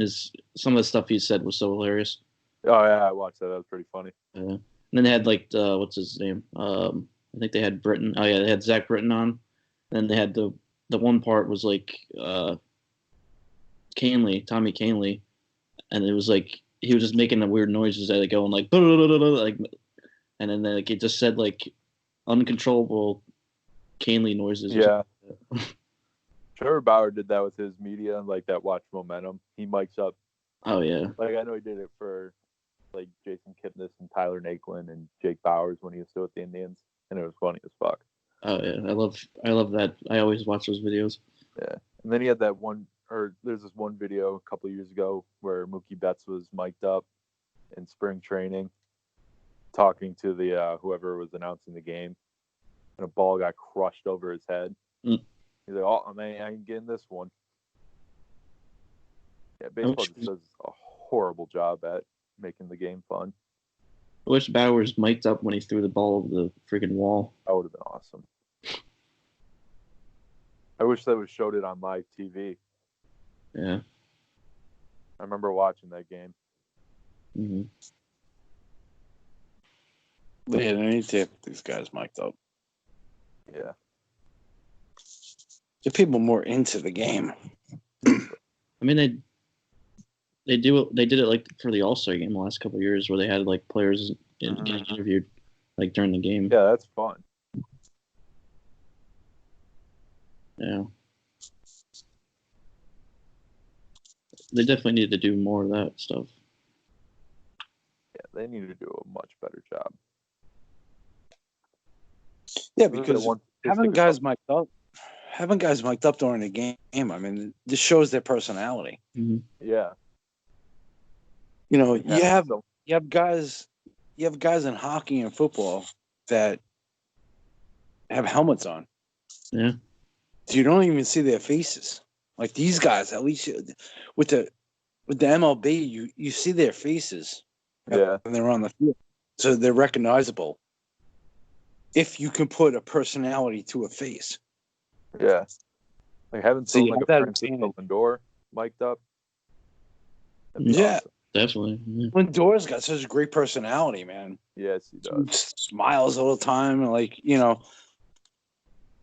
some of the stuff he said was so hilarious. Oh yeah, I watched that. That was pretty funny. And then they had like what's his name? I think they had Britton. Oh yeah, they had Zach Britton on. And then they had the one part was like Tommy Canley, and it was like he was just making the weird noises that going like like, and then like it just said like uncontrollable Canley noises. Yeah. Trevor Bauer did that with his media, like that Watch Momentum. He mics up. Oh yeah. Like I know he did it for like Jason Kipnis and Tyler Naquin and Jake Bowers when he was still with the Indians, and it was funny as fuck. Oh yeah, I love that. I always watch those videos. Yeah, and then he had that one, or there's this one video a couple of years ago where Mookie Betts was mic'd up in spring training, talking to the whoever was announcing the game, and a ball got crushed over his head. He's like, "Oh man, I ain't getting this one." Yeah, baseball just does a horrible job at making the game fun. I wish Bowers mic'd up when he threw the ball over the freaking wall. That would have been awesome. I wish they would have showed it on live TV. Yeah. I remember watching that game. Mm-hmm. Yeah, they need to get these guys mic'd up. Yeah. Get people more into the game. I mean, they did it like for the All-Star game the last couple of years, where they had like players getting interviewed like during the game. Yeah, that's fun. Yeah. They definitely need to do more of that stuff. Yeah, they need to do a much better job. Yeah, because having guys mic'd up having guys mic'd up during the game, I mean, this shows their personality. Mm-hmm. Yeah. You know, Yeah, you have guys in hockey and football that have helmets on. Yeah. So you don't even see their faces. Like these guys, at least with the MLB, you see their faces. Yeah. When they're on the field, so they're recognizable. If you can put a personality to a face. Yeah. Like having See, someone like a Francisco Lindor mic'd up. Yeah. Awesome. Definitely. Yeah. Lindor's got such a great personality, man. Yes, he does. Smiles all the time, and like, you know,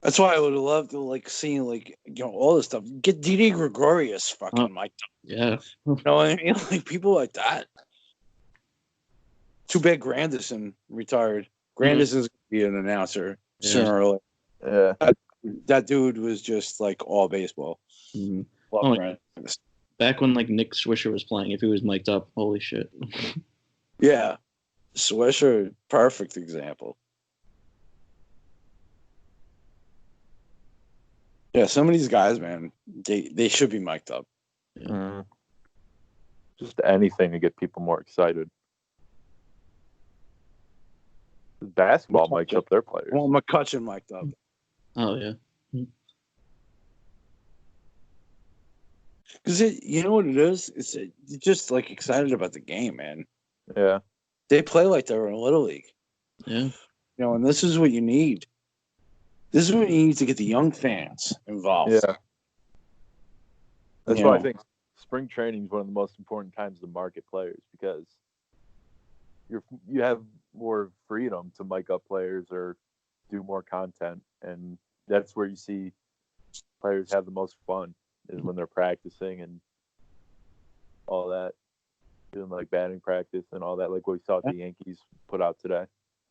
that's why I would love to like see like, you know, all this stuff. Get Didi Gregorius fucking mic'd up. Yeah. You know what I mean? Like people like that. Too bad Granderson retired. Granderson's gonna be an announcer sooner or later. Yeah. That dude was just like all baseball. Mm-hmm. Love Grandison. Back when like Nick Swisher was playing, if he was mic'd up, holy shit. Yeah. Swisher, perfect example. Yeah, some of these guys, man, they should be mic'd up. Mm. Just anything to get people more excited. Basketball mics up their players. I want McCutcheon mic'd up. Oh yeah. Because you know what it is? It's you're just like excited about the game, man. Yeah. They play like they're in Little League. Yeah. You know, and this is what you need. This is what you need to get the young fans involved. Yeah. That's why I think spring training is one of the most important times to market players, because you have more freedom to mic up players or do more content, and that's where you see players have the most fun, is when they're practicing and all that, doing like batting practice and all that, like what we saw the Yankees put out today.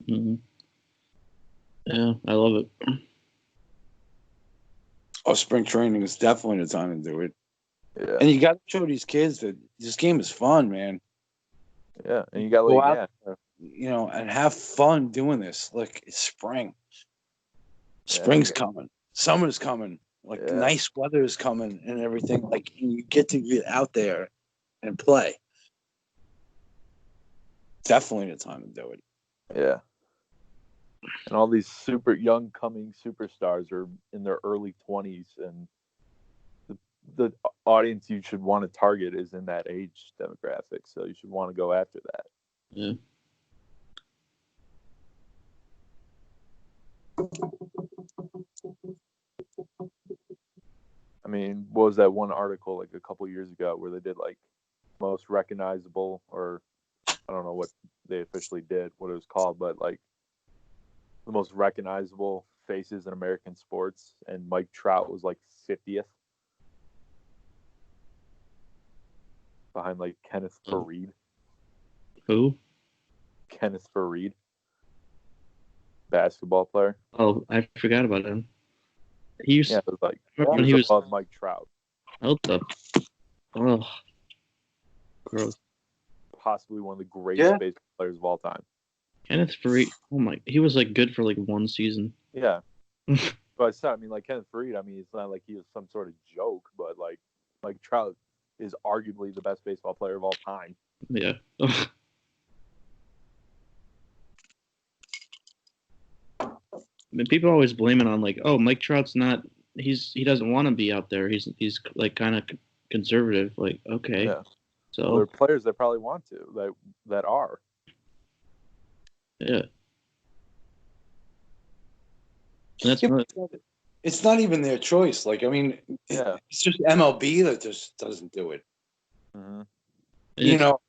Mm-hmm. Yeah, I love it. Oh, spring training is definitely the time to do it. Yeah. And you got to show these kids that this game is fun, man. Yeah, and you got Go like out there, you know, and have fun doing this. Like it's spring. Spring's coming. Summer's coming. Like nice weather is coming and everything. Like and you get to get out there and play. Definitely the time to do it. Yeah. And all these super young coming superstars are in their early 20s, and the audience you should want to target is in that age demographic. So you should want to go after that. Yeah. I mean, what was that one article like a couple years ago where they did like most recognizable, or I don't know what they officially did, what it was called, but like the most recognizable faces in American sports, and Mike Trout was like 50th behind like Kenneth Farid. Who? Kenneth Farid, basketball player. Oh, I forgot about him. He used it was like when he was above Mike Trout. Hold up. Oh, gross. Possibly one of the greatest baseball players of all time. Kenneth Farid. Oh my, he was like good for like one season. Yeah. But I mean, like Kenneth Farid, I mean, it's not like he was some sort of joke, but like Mike Trout is arguably the best baseball player of all time. Yeah. I mean, people always blame it on like, oh, Mike Trout's not. He doesn't want to be out there. He's like kind of conservative. Like, okay. Yeah. So there are players that probably want to that are. Yeah. That's it's not even their choice. Like, I mean, it's just MLB that just doesn't do it. Mm-hmm. You know,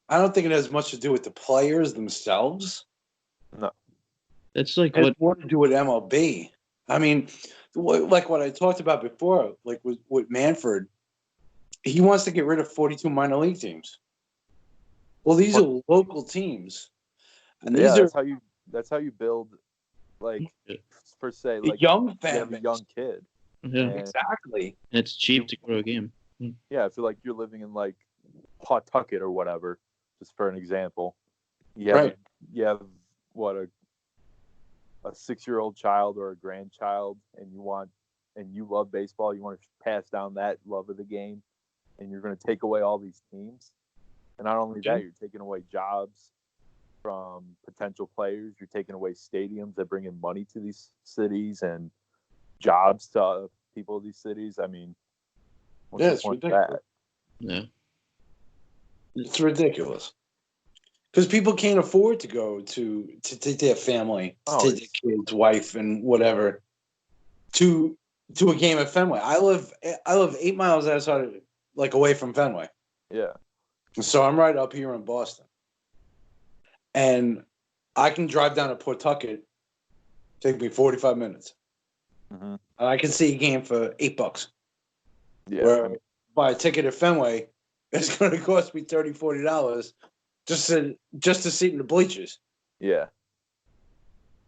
I don't think it has much to do with the players themselves. No. It's like what more to do with MLB. I mean, like what I talked about before, like with Manfred, he wants to get rid of 42 minor league teams. Well, these are local teams, and these are that's how you build, like, per se, like young fans. You have a young kid. Yeah, exactly. And it's cheap to grow a game. Yeah, I feel like you're living in like Pawtucket or whatever, just for an example. You have what a 6-year-old child or a grandchild, and you want and you love baseball, you want to pass down that love of the game, and you're going to take away all these teams. And not only that, you're taking away jobs from potential players. You're taking away stadiums that bring in money to these cities and jobs to people of these cities. I mean, what's the it's point of ridiculous. that? Yeah. It's ridiculous. Because people can't afford to go to take their family, to take their kids, wife, and whatever to a game at Fenway. I live 8 miles outside, like away from Fenway. Yeah. So I'm right up here in Boston, and I can drive down to Pawtucket. Take me 45 minutes, and I can see a game for $8. Yeah. Where buy a ticket at Fenway, it's going to cost me $30, $40 just to sit in the bleachers. Yeah.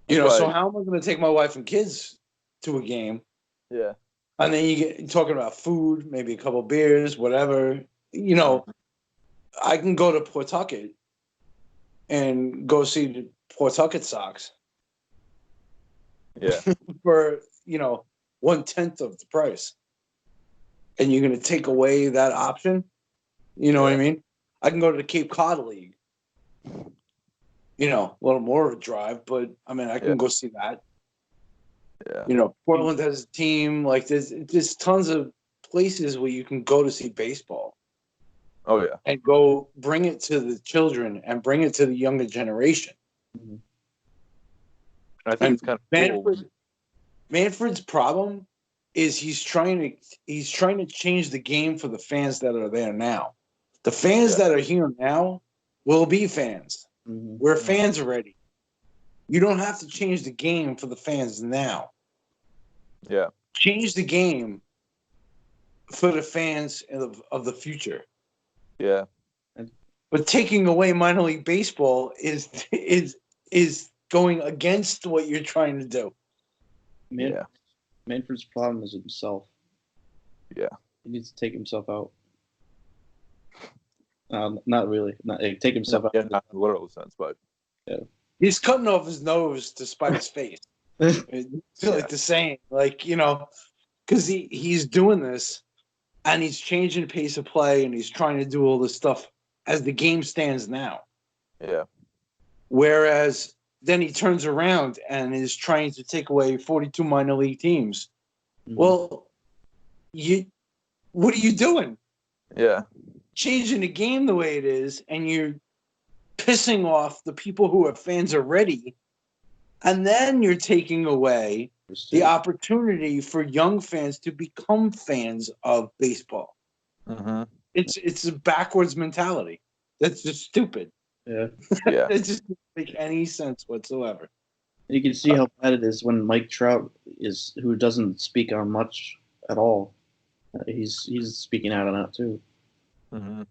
You know, so how am I going to take my wife and kids to a game? Yeah. And then you get talking about food, maybe a couple beers, whatever. You know, I can go to Pawtucket and go see the Pawtucket Sox. Yeah. For, 1/10 of the price. And you're going to take away that option? You know what I mean? I can go to the Cape Cod League. A little more of a drive, but I mean, I can go see that. Yeah. Portland has a team. Like, there's tons of places where you can go to see baseball. Oh, yeah. And go bring it to the children and bring it to the younger generation. Mm-hmm. I think it's kind of cool. Manfred's problem is he's trying to change the game for the fans that are there now. The fans that are here now will be fans. Mm-hmm. We're fans already. You don't have to change the game for the fans now. Yeah. Change the game for the fans of the future. Yeah. But taking away minor league baseball is going against what you're trying to do. Manfred's problem is himself. Yeah. He needs to take himself out. Not really. Take himself out. Yeah, not in a literal sense, but he's cutting off his nose to spite his face. It's like the saying, because he's doing this and he's changing the pace of play and he's trying to do all this stuff as the game stands now. Yeah. Whereas then he turns around and is trying to take away 42 minor league teams. Mm-hmm. Well, what are you doing? Yeah. Changing the game the way it is, and you're pissing off the people who are fans already, and then you're taking away the opportunity for young fans to become fans of baseball. Mm-hmm. It's a backwards mentality. That's just stupid. Yeah. Yeah. It just doesn't make any sense whatsoever. You can see how bad it is when Mike Trout who doesn't speak on much at all. He's speaking out on that too. Mm-hmm.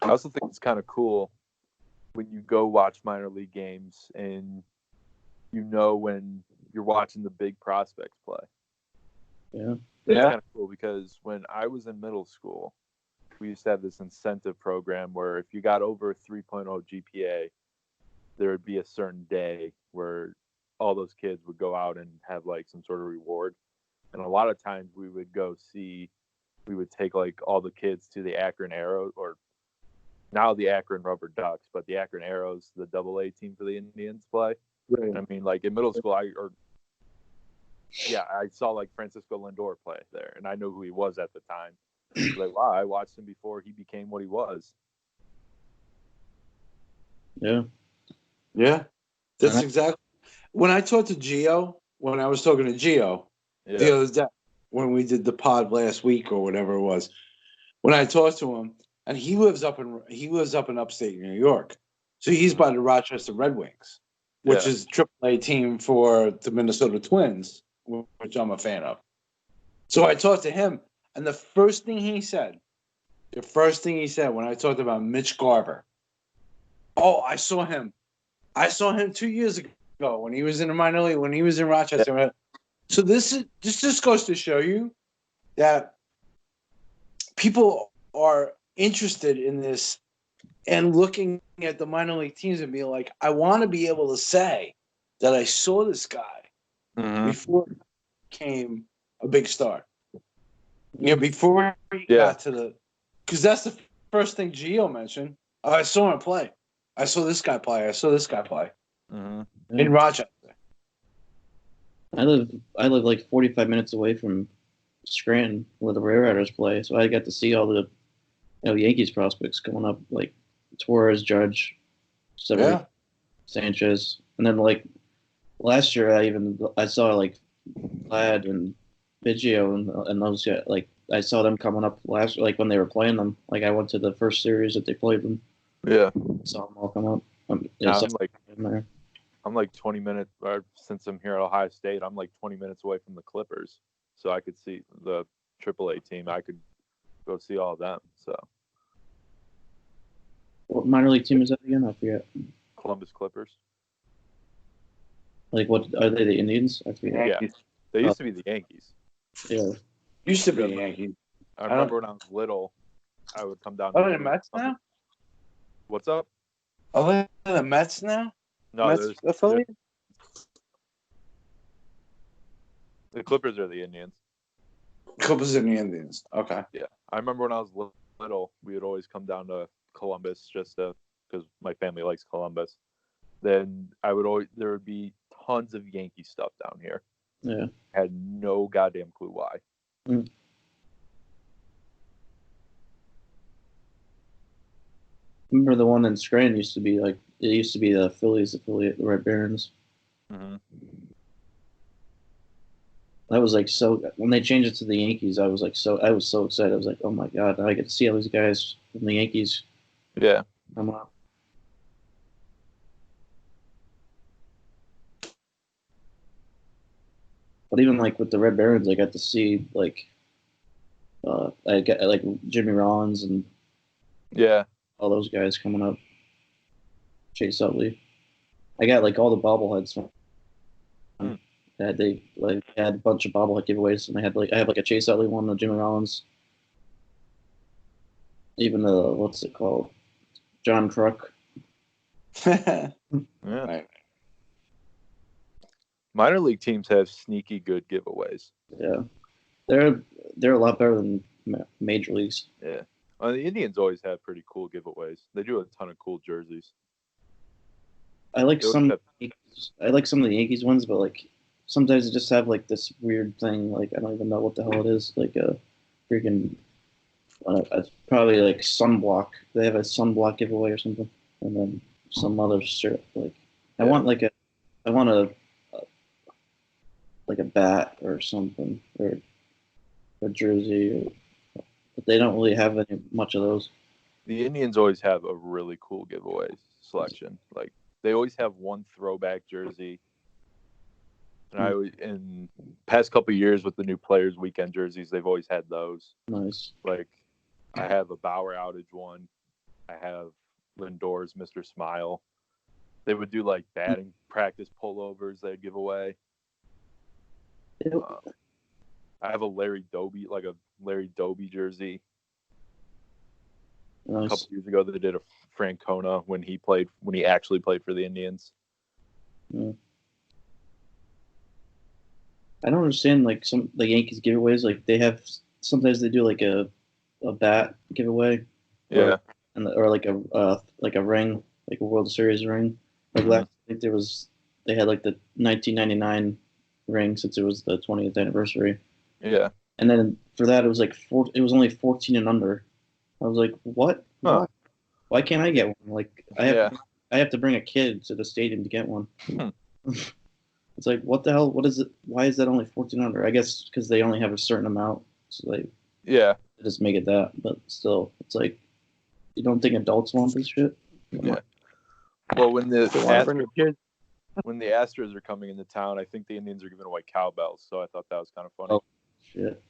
I also think it's kind of cool when you go watch minor league games and when you're watching the big prospects play. Yeah. It's kind of cool because when I was in middle school, we used to have this incentive program where if you got over 3.0 GPA, there would be a certain day where all those kids would go out and have like some sort of reward. And a lot of times we would take like all the kids to the Akron Arrows, or now the Akron Rubber Ducks, but the Akron Arrows, the AA team for the Indians play. Right. I mean, like in middle school, I saw like Francisco Lindor play there, and I knew who he was at the time. Like, wow, I watched him before he became what he was. Yeah. Yeah. That's exactly. When I talked to Gio, when I was talking to Gio the other day, when we did the pod last week or whatever it was, when I talked to him, and he lives up in upstate New York, so he's by the Rochester Red Wings, which is a AAA team for the Minnesota Twins, which I'm a fan of. So I talked to him, and the first thing he said when I talked about Mitch Garver, I saw him 2 years ago when he was in the minor league, when he was in Rochester. Yeah. So this just goes to show you that people are interested in this and looking at the minor league teams and being like, I want to be able to say that I saw this guy before he became a big star. Before he got to the, because that's the first thing Gio mentioned. Oh, I saw him play. I saw this guy play. I saw this guy play in Rochester. I live like 45 minutes away from Scranton, where the Railroaders play, so I got to see all the Yankees prospects coming up, like Torres, Judge, Severino, Sanchez, and then like last year I saw like Vlad and Biggio and those guys. Like I saw them coming up last, like when they were playing them. Like I went to the first series that they played them. Yeah, saw them all come up. I'm like 20 minutes, or since I'm here at Ohio State, I'm like 20 minutes away from the Clippers. So I could see the AAA team. I could go see all of them. So. What minor league team is that again? I forget. Columbus Clippers. Like what, are they the Indians? I forget. Yeah. They used to be the Yankees. Yeah. Used to be the Yankees. I remember when I was little, I would come down. Are they the Mets now? What's up? Are they the Mets now? No, Mets affiliate? The Clippers are the Indians. Clippers and the Indians. Okay. Yeah. I remember when I was little, we would always come down to Columbus just because my family likes Columbus. Then there would be tons of Yankee stuff down here. Yeah. Had no goddamn clue why. Remember the one in Scranton used to be like, it used to be the Phillies affiliate, the Red Barons. Mm-hmm. That was like when they changed it to the Yankees, I was so excited. I was like, oh my God, now I get to see all these guys from the Yankees. Yeah. Come on. But even like with the Red Barons, I got to see like, I got like Jimmy Rollins and all those guys coming up. Chase Utley. I got like all the bobbleheads from. They had a bunch of bobblehead giveaways, and I have like a Chase Utley one, the Jimmy Rollins, even what's it called, John Kruk. Yeah. Minor league teams have sneaky good giveaways. Yeah, they're a lot better than major leagues. Yeah, the Indians always have pretty cool giveaways. They do a ton of cool jerseys. I like some of the Yankees ones, but like sometimes they just have like this weird thing. Like I don't even know what the hell it is. Like a freaking, it's probably like sunblock. They have a sunblock giveaway or something, and then some other shit. Like I want a bat or something, or a jersey, but they don't really have much of those. The Indians always have a really cool giveaway selection. Like they always have one throwback jersey. And in past couple of years with the new players weekend jerseys, they've always had those. Nice. Like I have a Bauer outage one. I have Lindor's Mr. Smile. They would do like batting practice pullovers they'd give away. I have a Larry Doby jersey. Nice. A couple years ago, they did a Francona when he actually played for the Indians. Yeah. I don't understand like some the Yankees giveaways. Like sometimes they do like a bat giveaway. Yeah. Or like a ring, like a World Series ring. Like last, I think they had like the 1999 ring since it was the 20th anniversary. Yeah. And then for that, it was like it was only 14 and under. I was like, what? Huh. Why can't I get one? Like I have to bring a kid to the stadium to get one. It's like, what the hell? What is it? Why is that only 14 under? I guess because they only have a certain amount, so they just make it that. But still, it's like, you don't think adults want this shit? Yeah. Well, when the Astros are coming into town, I think the Indians are giving away cowbells. So I thought that was kind of funny. Oh, shit.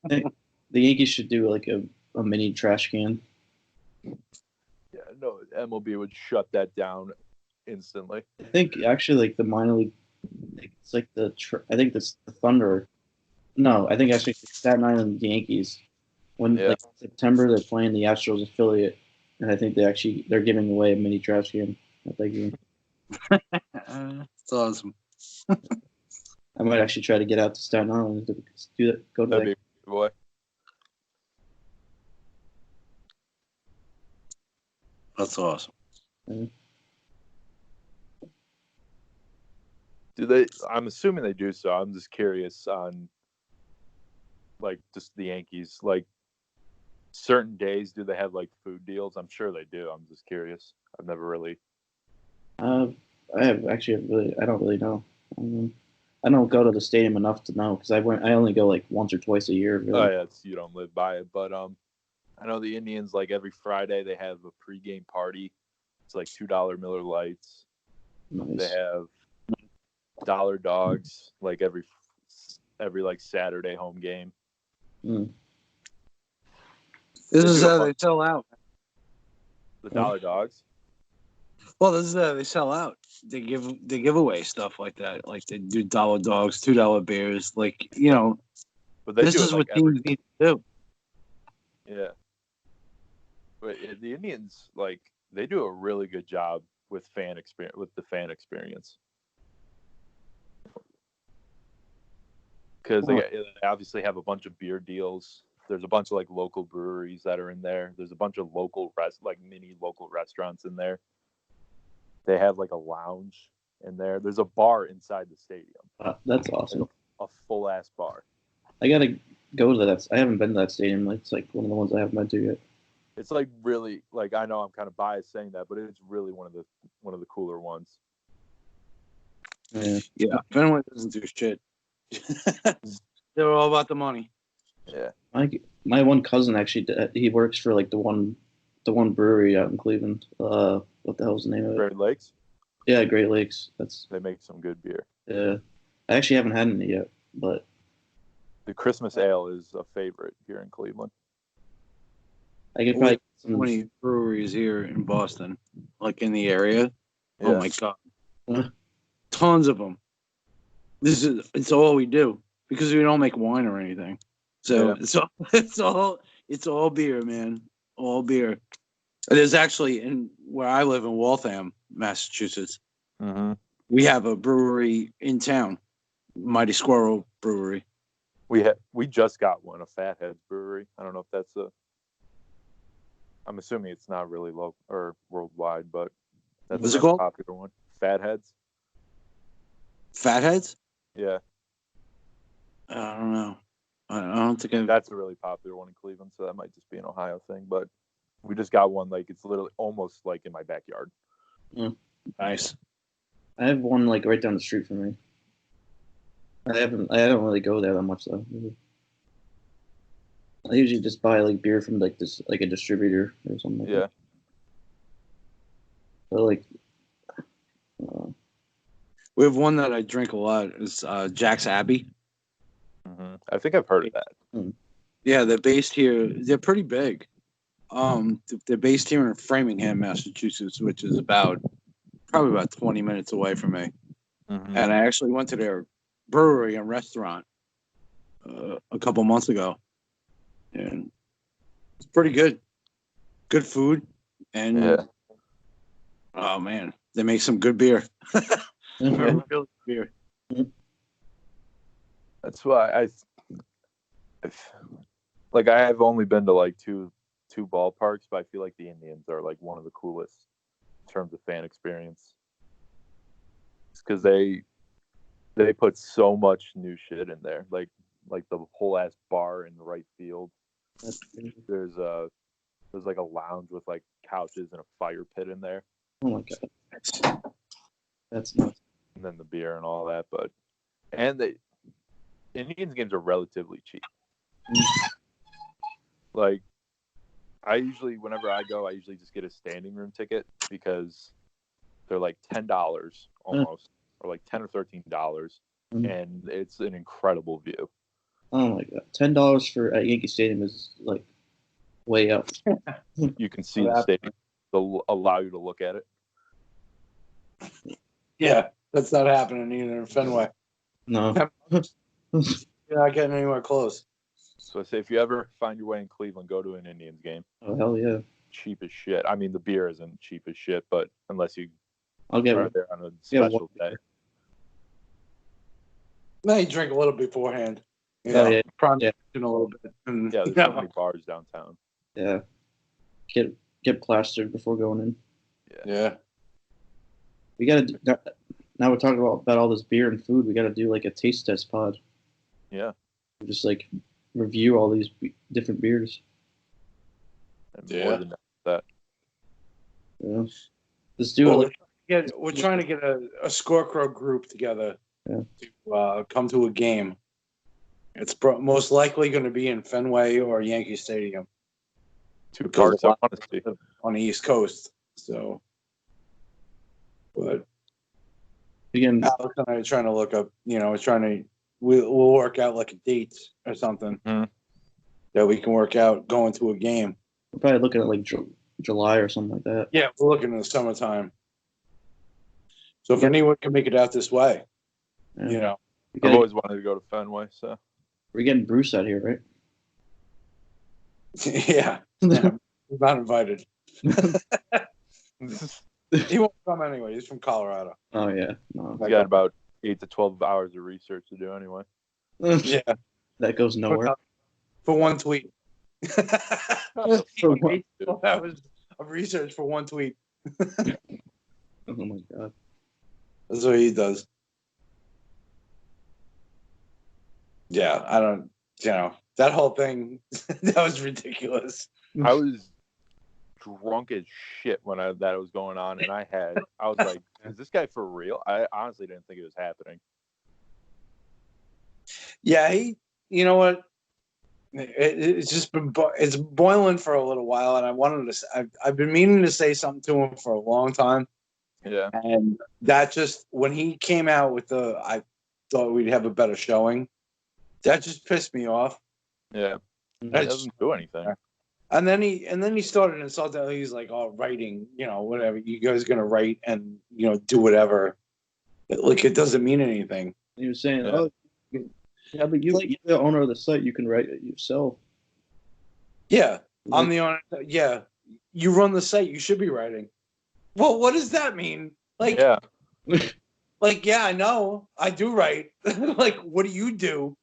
The Yankees should do like a mini trash can. Yeah, no, MLB would shut that down instantly. I think actually, like the minor league, it's like I think that's the Thunder. No, I think actually Staten Island Yankees. When like September they're playing the Astros affiliate, and I think they're giving away a mini trash can at that game. That's awesome. I might actually try to get out to Staten Island to do that. Go to That'd be that. a good boy. That's awesome. Do they? I'm assuming they do so. I'm just curious on, like, just the Yankees. Like, certain days, do they have like food deals? I'm sure they do. I'm just curious. I've never really. I have actually really. I don't really know. I don't go to the stadium enough to know because I only go like once or twice a year. Really. Oh yeah, you don't live by it, but I know the Indians, like, every Friday they have a pregame party. It's like $2 Miller Lights. Nice. They have dollar dogs like every like Saturday home game. Mm. This is how they sell out. The dollar dogs. Well, this is how they sell out. They give away stuff like that. Like they do dollar dogs, $2 beers. Like, you know, But they this do is it, what like, teams need to do. Yeah. But the Indians, like, they do a really good job with the fan experience. Because they obviously have a bunch of beer deals. There's a bunch of like local breweries that are in there. There's a bunch of local mini local restaurants in there. They have like a lounge in there. There's a bar inside the stadium. That's awesome. Like a full ass bar. I gotta go to that. I haven't been to that stadium. It's like one of the ones I haven't been to yet. It's like really, like, I know I'm kind of biased saying that, but it's really one of the cooler ones. Yeah. Yeah, Fenway doesn't do shit. They're all about the money. Yeah. My one cousin actually he works for like the one brewery out in Cleveland. What the hell's the name of it? Great Lakes. Yeah, Great Lakes. They make some good beer. Yeah. I actually haven't had any yet, but The Christmas ale is a favorite here in Cleveland. I could probably So many breweries here in Boston, like in the area. Yeah. Oh my god, Huh? Tons of them. It's all we do because we don't make wine or anything. So it's all beer, man. All beer. There's actually where I live in Waltham, Massachusetts. Mm-hmm. We have a brewery in town, Mighty Squirrel Brewery. We just got one, a Fatheads Brewery. I don't know if that's I'm assuming it's not really local or worldwide, but that's What's it a called? popular one. Fatheads. Fatheads? Yeah, I don't know. I don't think that's a really popular one in Cleveland, so that might just be an Ohio thing. But we just got one, like, it's literally almost like in my backyard. Nice. I have one like right down the street from me. I don't really go there that much though. I usually just buy like beer from like this like a distributor or something like that. But like We have one that I drink a lot. It's Jack's Abbey. Mm-hmm. I think I've heard of that. Yeah, they're based here. They're pretty big. They're based here in Framingham, Massachusetts, which is probably about 20 minutes away from me. Mm-hmm. And I actually went to their brewery and restaurant a couple months ago, and it's pretty good. Good food, and oh man, they make some good beer. Really good beer. That's why I have only been to like two ballparks, but I feel like the Indians are like one of the coolest in terms of fan experience. It's because they put so much new shit in there, like the whole ass bar in the right field. There's like a lounge with like couches and a fire pit in there. oh my god, that's nuts. And then the beer and all that, and the Indians games are relatively cheap. Like, whenever I go, I usually just get a standing room ticket because they're like $10 almost, or like $10 or $13, and it's an incredible view. Oh my god, $10 for at Yankee Stadium is like way up. You can see the stadium. They'll allow you to look at it. Yeah, that's not happening either in Fenway. No. You're not getting anywhere close. So I say, if you ever find your way in Cleveland, go to an Indians game. Oh hell yeah! Cheap as shit. I mean, the beer isn't cheap as shit, but unless you I'll get are there on a special day. Now you drink a little beforehand. Yeah. Prime a little bit. And, Yeah, there's so many bars downtown. Yeah. Get plastered before going in. Yeah. We gotta do, now we're talking about all this beer and food. We gotta do like a taste test pod. Yeah. Just like review all these different beers. And more than that. Yeah. Let's do it. We're trying to get a Scarecrow group together to come to a game. It's most likely going to be in Fenway or Yankee Stadium. Two parts I want to see on the East Coast. So, but again, Alex and I are trying to look up. We'll work out like a date or something that we can work out going to a game. We're probably looking at like July or something like that. Yeah, we're looking in the summertime. So if anyone can make it out this way, I've always wanted to go to Fenway. So we're getting Bruce out here, right? Yeah. We're not invited. He won't come anyway. He's from Colorado. Oh yeah, no. He's got about 8 to 12 hours of research to do anyway. Yeah, that goes nowhere. For one tweet. For 8 to 12 hours of research for one tweet. Oh my god. That's what he does. Yeah, I don't, that whole thing, that was ridiculous. I was drunk as shit when that was going on, and I was like, is this guy for real? I honestly didn't think it was happening. Yeah, you know what? It's just it's boiling for a little while, and I've been meaning to say something to him for a long time. Yeah. And that just, when he came out with I thought we'd have a better showing. That just pissed me off. Yeah. It doesn't do anything. And then he started insulting. He's like, "Oh, writing, whatever. You guys are gonna write and do whatever. Like, it doesn't mean anything." He was saying, but you're the owner of the site. You can write it yourself. Yeah, I'm the owner. Yeah, you run the site. You should be writing. Well, what does that mean? Like, yeah, yeah, I know. I do write. Like, what do you do?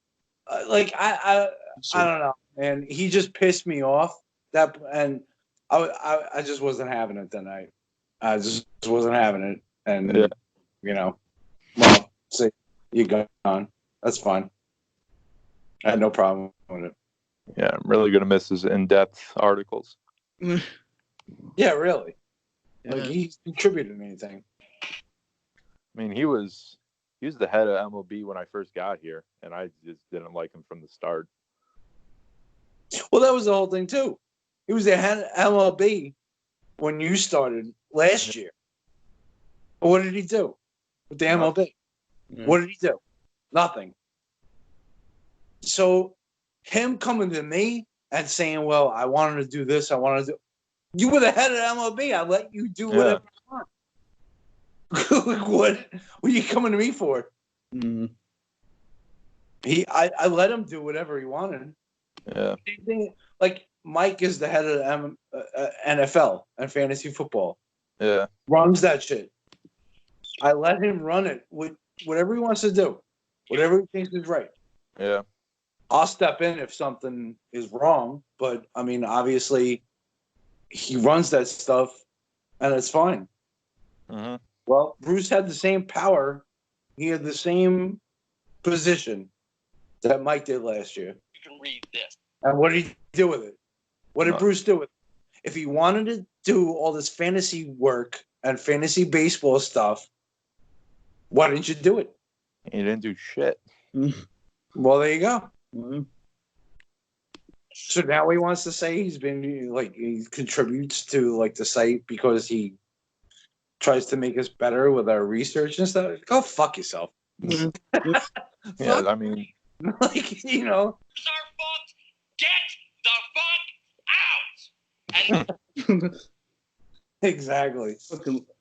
I don't know, man. He just pissed me off. And I just wasn't having it that night. I just wasn't having it. And well, see, you gone. That's fine. I had no problem with it. Yeah, I'm really gonna miss his in-depth articles. Yeah, really. Like, he's contributed anything. I mean, he was the head of MLB when I first got here, and I just didn't like him from the start. Well, that was the whole thing too. He was the head of MLB when you started last year. But what did he do with the MLB? Yeah. What did he do? Nothing. So him coming to me and saying, "Well, I wanted to do this. I wanted to do." You were the head of MLB. I let you do whatever you want. What are you coming to me for? Mm-hmm. I let him do whatever he wanted. Yeah. Like, Mike is the head of NFL and fantasy football. Yeah. Runs that shit. I let him run it with whatever he wants to do, whatever he thinks is right. Yeah. I'll step in if something is wrong, but I mean, obviously, he runs that stuff, and it's fine. Mm-hmm. Well, Bruce had the same power. He had the same position that Mike did last year. You can read this. And what did he do with it? What did Bruce do with it? If he wanted to do all this fantasy work and fantasy baseball stuff, why didn't you do it? He didn't do shit. Well, there you go. Mm-hmm. So now he wants to say he's been, like, he contributes to, like, the site because he tries to make us better with our research and stuff. Go fuck yourself. Yeah, I mean, like, It's our fault. Get the fuck out. And exactly.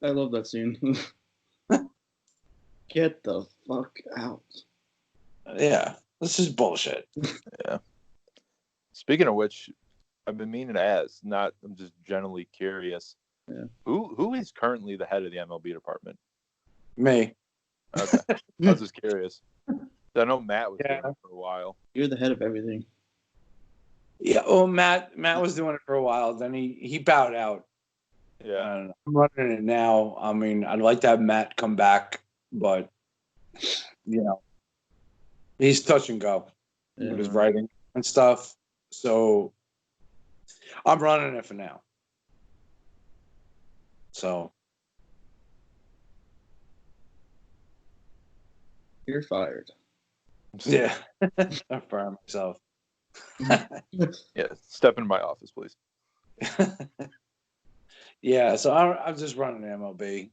I love that scene. Get the fuck out. Yeah, this is bullshit. Yeah. Speaking of which, I've been meaning to ask. I'm just generally curious. Yeah. Who is currently the head of the MLB department? Me. Okay. I was just curious. I know Matt was Yeah. doing it for a while. You're the head of everything. Yeah. Oh, Matt was doing it for a while. Then he bowed out. Yeah. I don't know. I'm running it now. I mean, I'd like to have Matt come back, but he's touch and go with his writing and stuff. So I'm running it for now. So You're fired. yeah, I fire myself. Yeah. Step in my office, please. Yeah, so I'm just running MLB.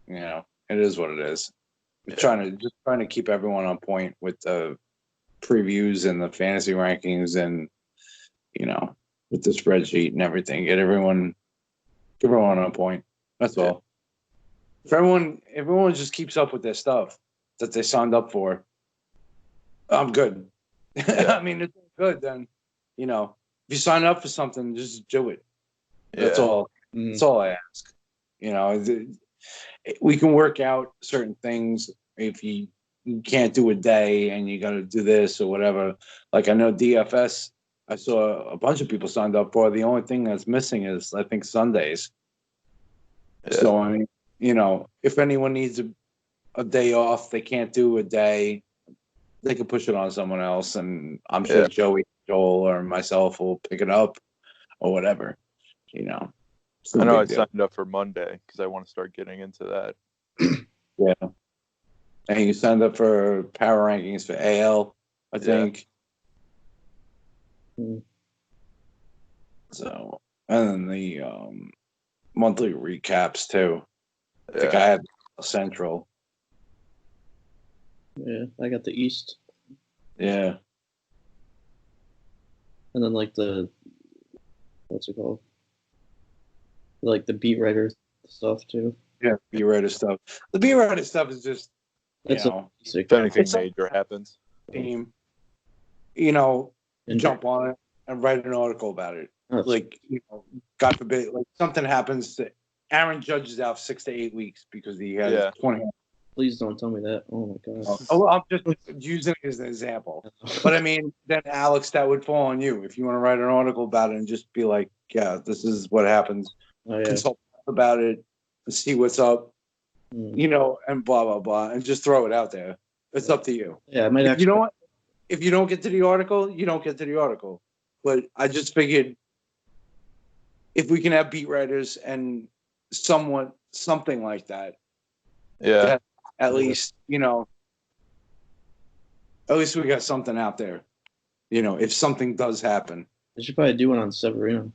It is what it is. Trying to keep everyone on point with the previews and the fantasy rankings, and with the spreadsheet and everything. Get everyone on point. That's all. If everyone just keeps up with their stuff that they signed up for, I'm good. Yeah. I mean, it's good. Then, if you sign up for something, just do it. Yeah. That's all. That's all I ask. We can work out certain things if you can't do a day and you got to do this or whatever. Like I know DFS, I saw a bunch of people signed up for. The only thing that's missing is I think Sundays. Yeah. So I mean, if anyone needs a day off, they can't do a day, they can push it on someone else, and I'm sure Joel or myself will pick it up or whatever. I know I signed up for Monday because I want to start getting into that. Yeah. And you signed up for power rankings for AL, I think. So, and then the monthly recaps too. I think I have Central. Yeah, I got the East. Yeah. And then like what's it called? Like the beat writer stuff too. Yeah, beat writer stuff. The beat writer stuff is just It's if anything major happens. Team, jump on it and write an article about it. Like, God forbid, like something happens to Aaron Judge is out 6 to 8 weeks because he has 20. Please don't tell me that. Oh my god. Oh, I'm just using it as an example. But I mean, then Alex, that would fall on you if you want to write an article about it and just be like, yeah, this is what happens. Consult about it, see what's up, and blah blah blah, and just throw it out there. It's up to you. Yeah, I might actually. You know what? If you don't get to the article, you don't get to the article. But I just figured if we can have beat writers and something like that, that at least at least we got something out there. If something does happen, I should probably do one on Severino.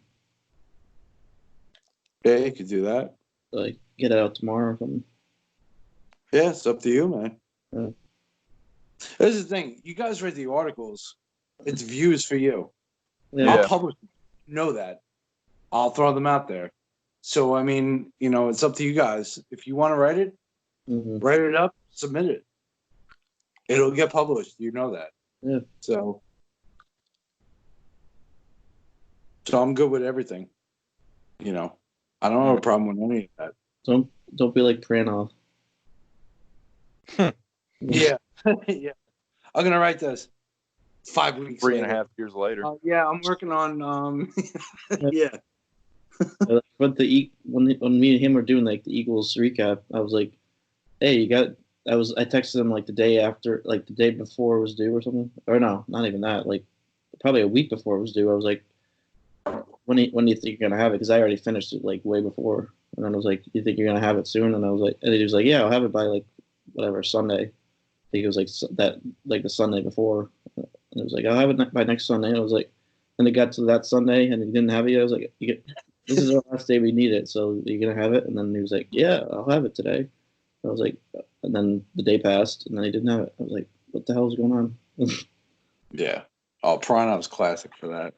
Yeah, you could do that. Like get it out tomorrow or something. Yeah, it's up to you, man. Yeah. This is the thing. You guys read the articles. It's views for you. Yeah. I'll publish them. You know that. I'll throw them out there. So, I mean, it's up to you guys. If you want to write it, write it up, submit it. It'll get published. You know that. Yeah. So I'm good with everything. I don't have a problem with any of that. Don't be like Pranoff. Yeah. Yeah. I'm going to write this 5 weeks 3.5 years later. Yeah, I'm working on yeah. But when me and him were doing like the Eagles recap, I was like, "Hey, I texted him like the day after, like the day before it was due or something, or no, not even that. Like probably a week before it was due. I was like, when do you think you're gonna have it? Because I already finished it like way before, and then I was like, "You think you're gonna have it soon?" And I was like, and he was like, "Yeah, I'll have it by like whatever Sunday." I think it was like that, like the Sunday before, and it was like, "I'll have it by next Sunday." And I was like, and it got to that Sunday, and he didn't have it yet. I was like, "This is our last day we need it, so you're gonna have it?" And then he was like, "Yeah, I'll have it today." I was like, and then the day passed, and then he didn't have it. I was like, "What the hell is going on?" Yeah. Oh, Pranov's classic for that.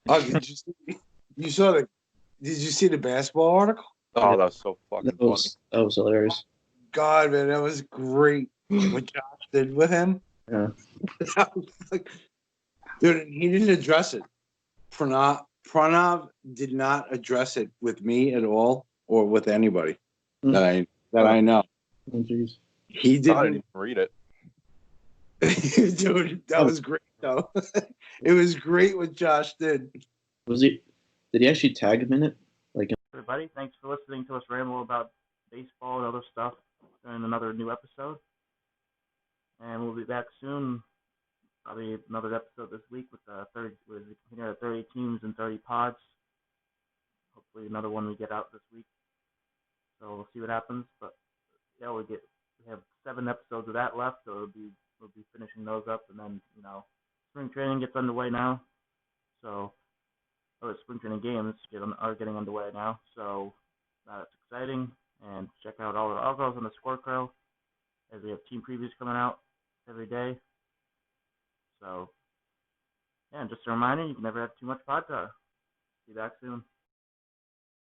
Oh, did you see the basketball article? Oh, that was so fucking funny. That was hilarious. God, man, that was great. What Josh did with him. Yeah. Dude, he didn't address it. Pranav did not address it with me at all or with anybody that I know. Oh, jeez. He I didn't didn't. even read it. Dude, that was great though. It was great what Josh did. Was he? Did he actually tag him in it? Like, Everybody, thanks for listening to us ramble about baseball and other stuff in another new episode. And we'll be back soon. Probably another episode this week with 30 teams and 30 pods. Hopefully another one we get out this week. So we'll see what happens. But yeah, we have 7 episodes of that left, so we'll be finishing those up, and then spring training gets underway now. So spring training games are getting underway now. So that's exciting. And check out all the articles on the Score Crow, as we have team previews coming out every day. So, yeah, and just a reminder, you can never have too much pod talk. See you back soon.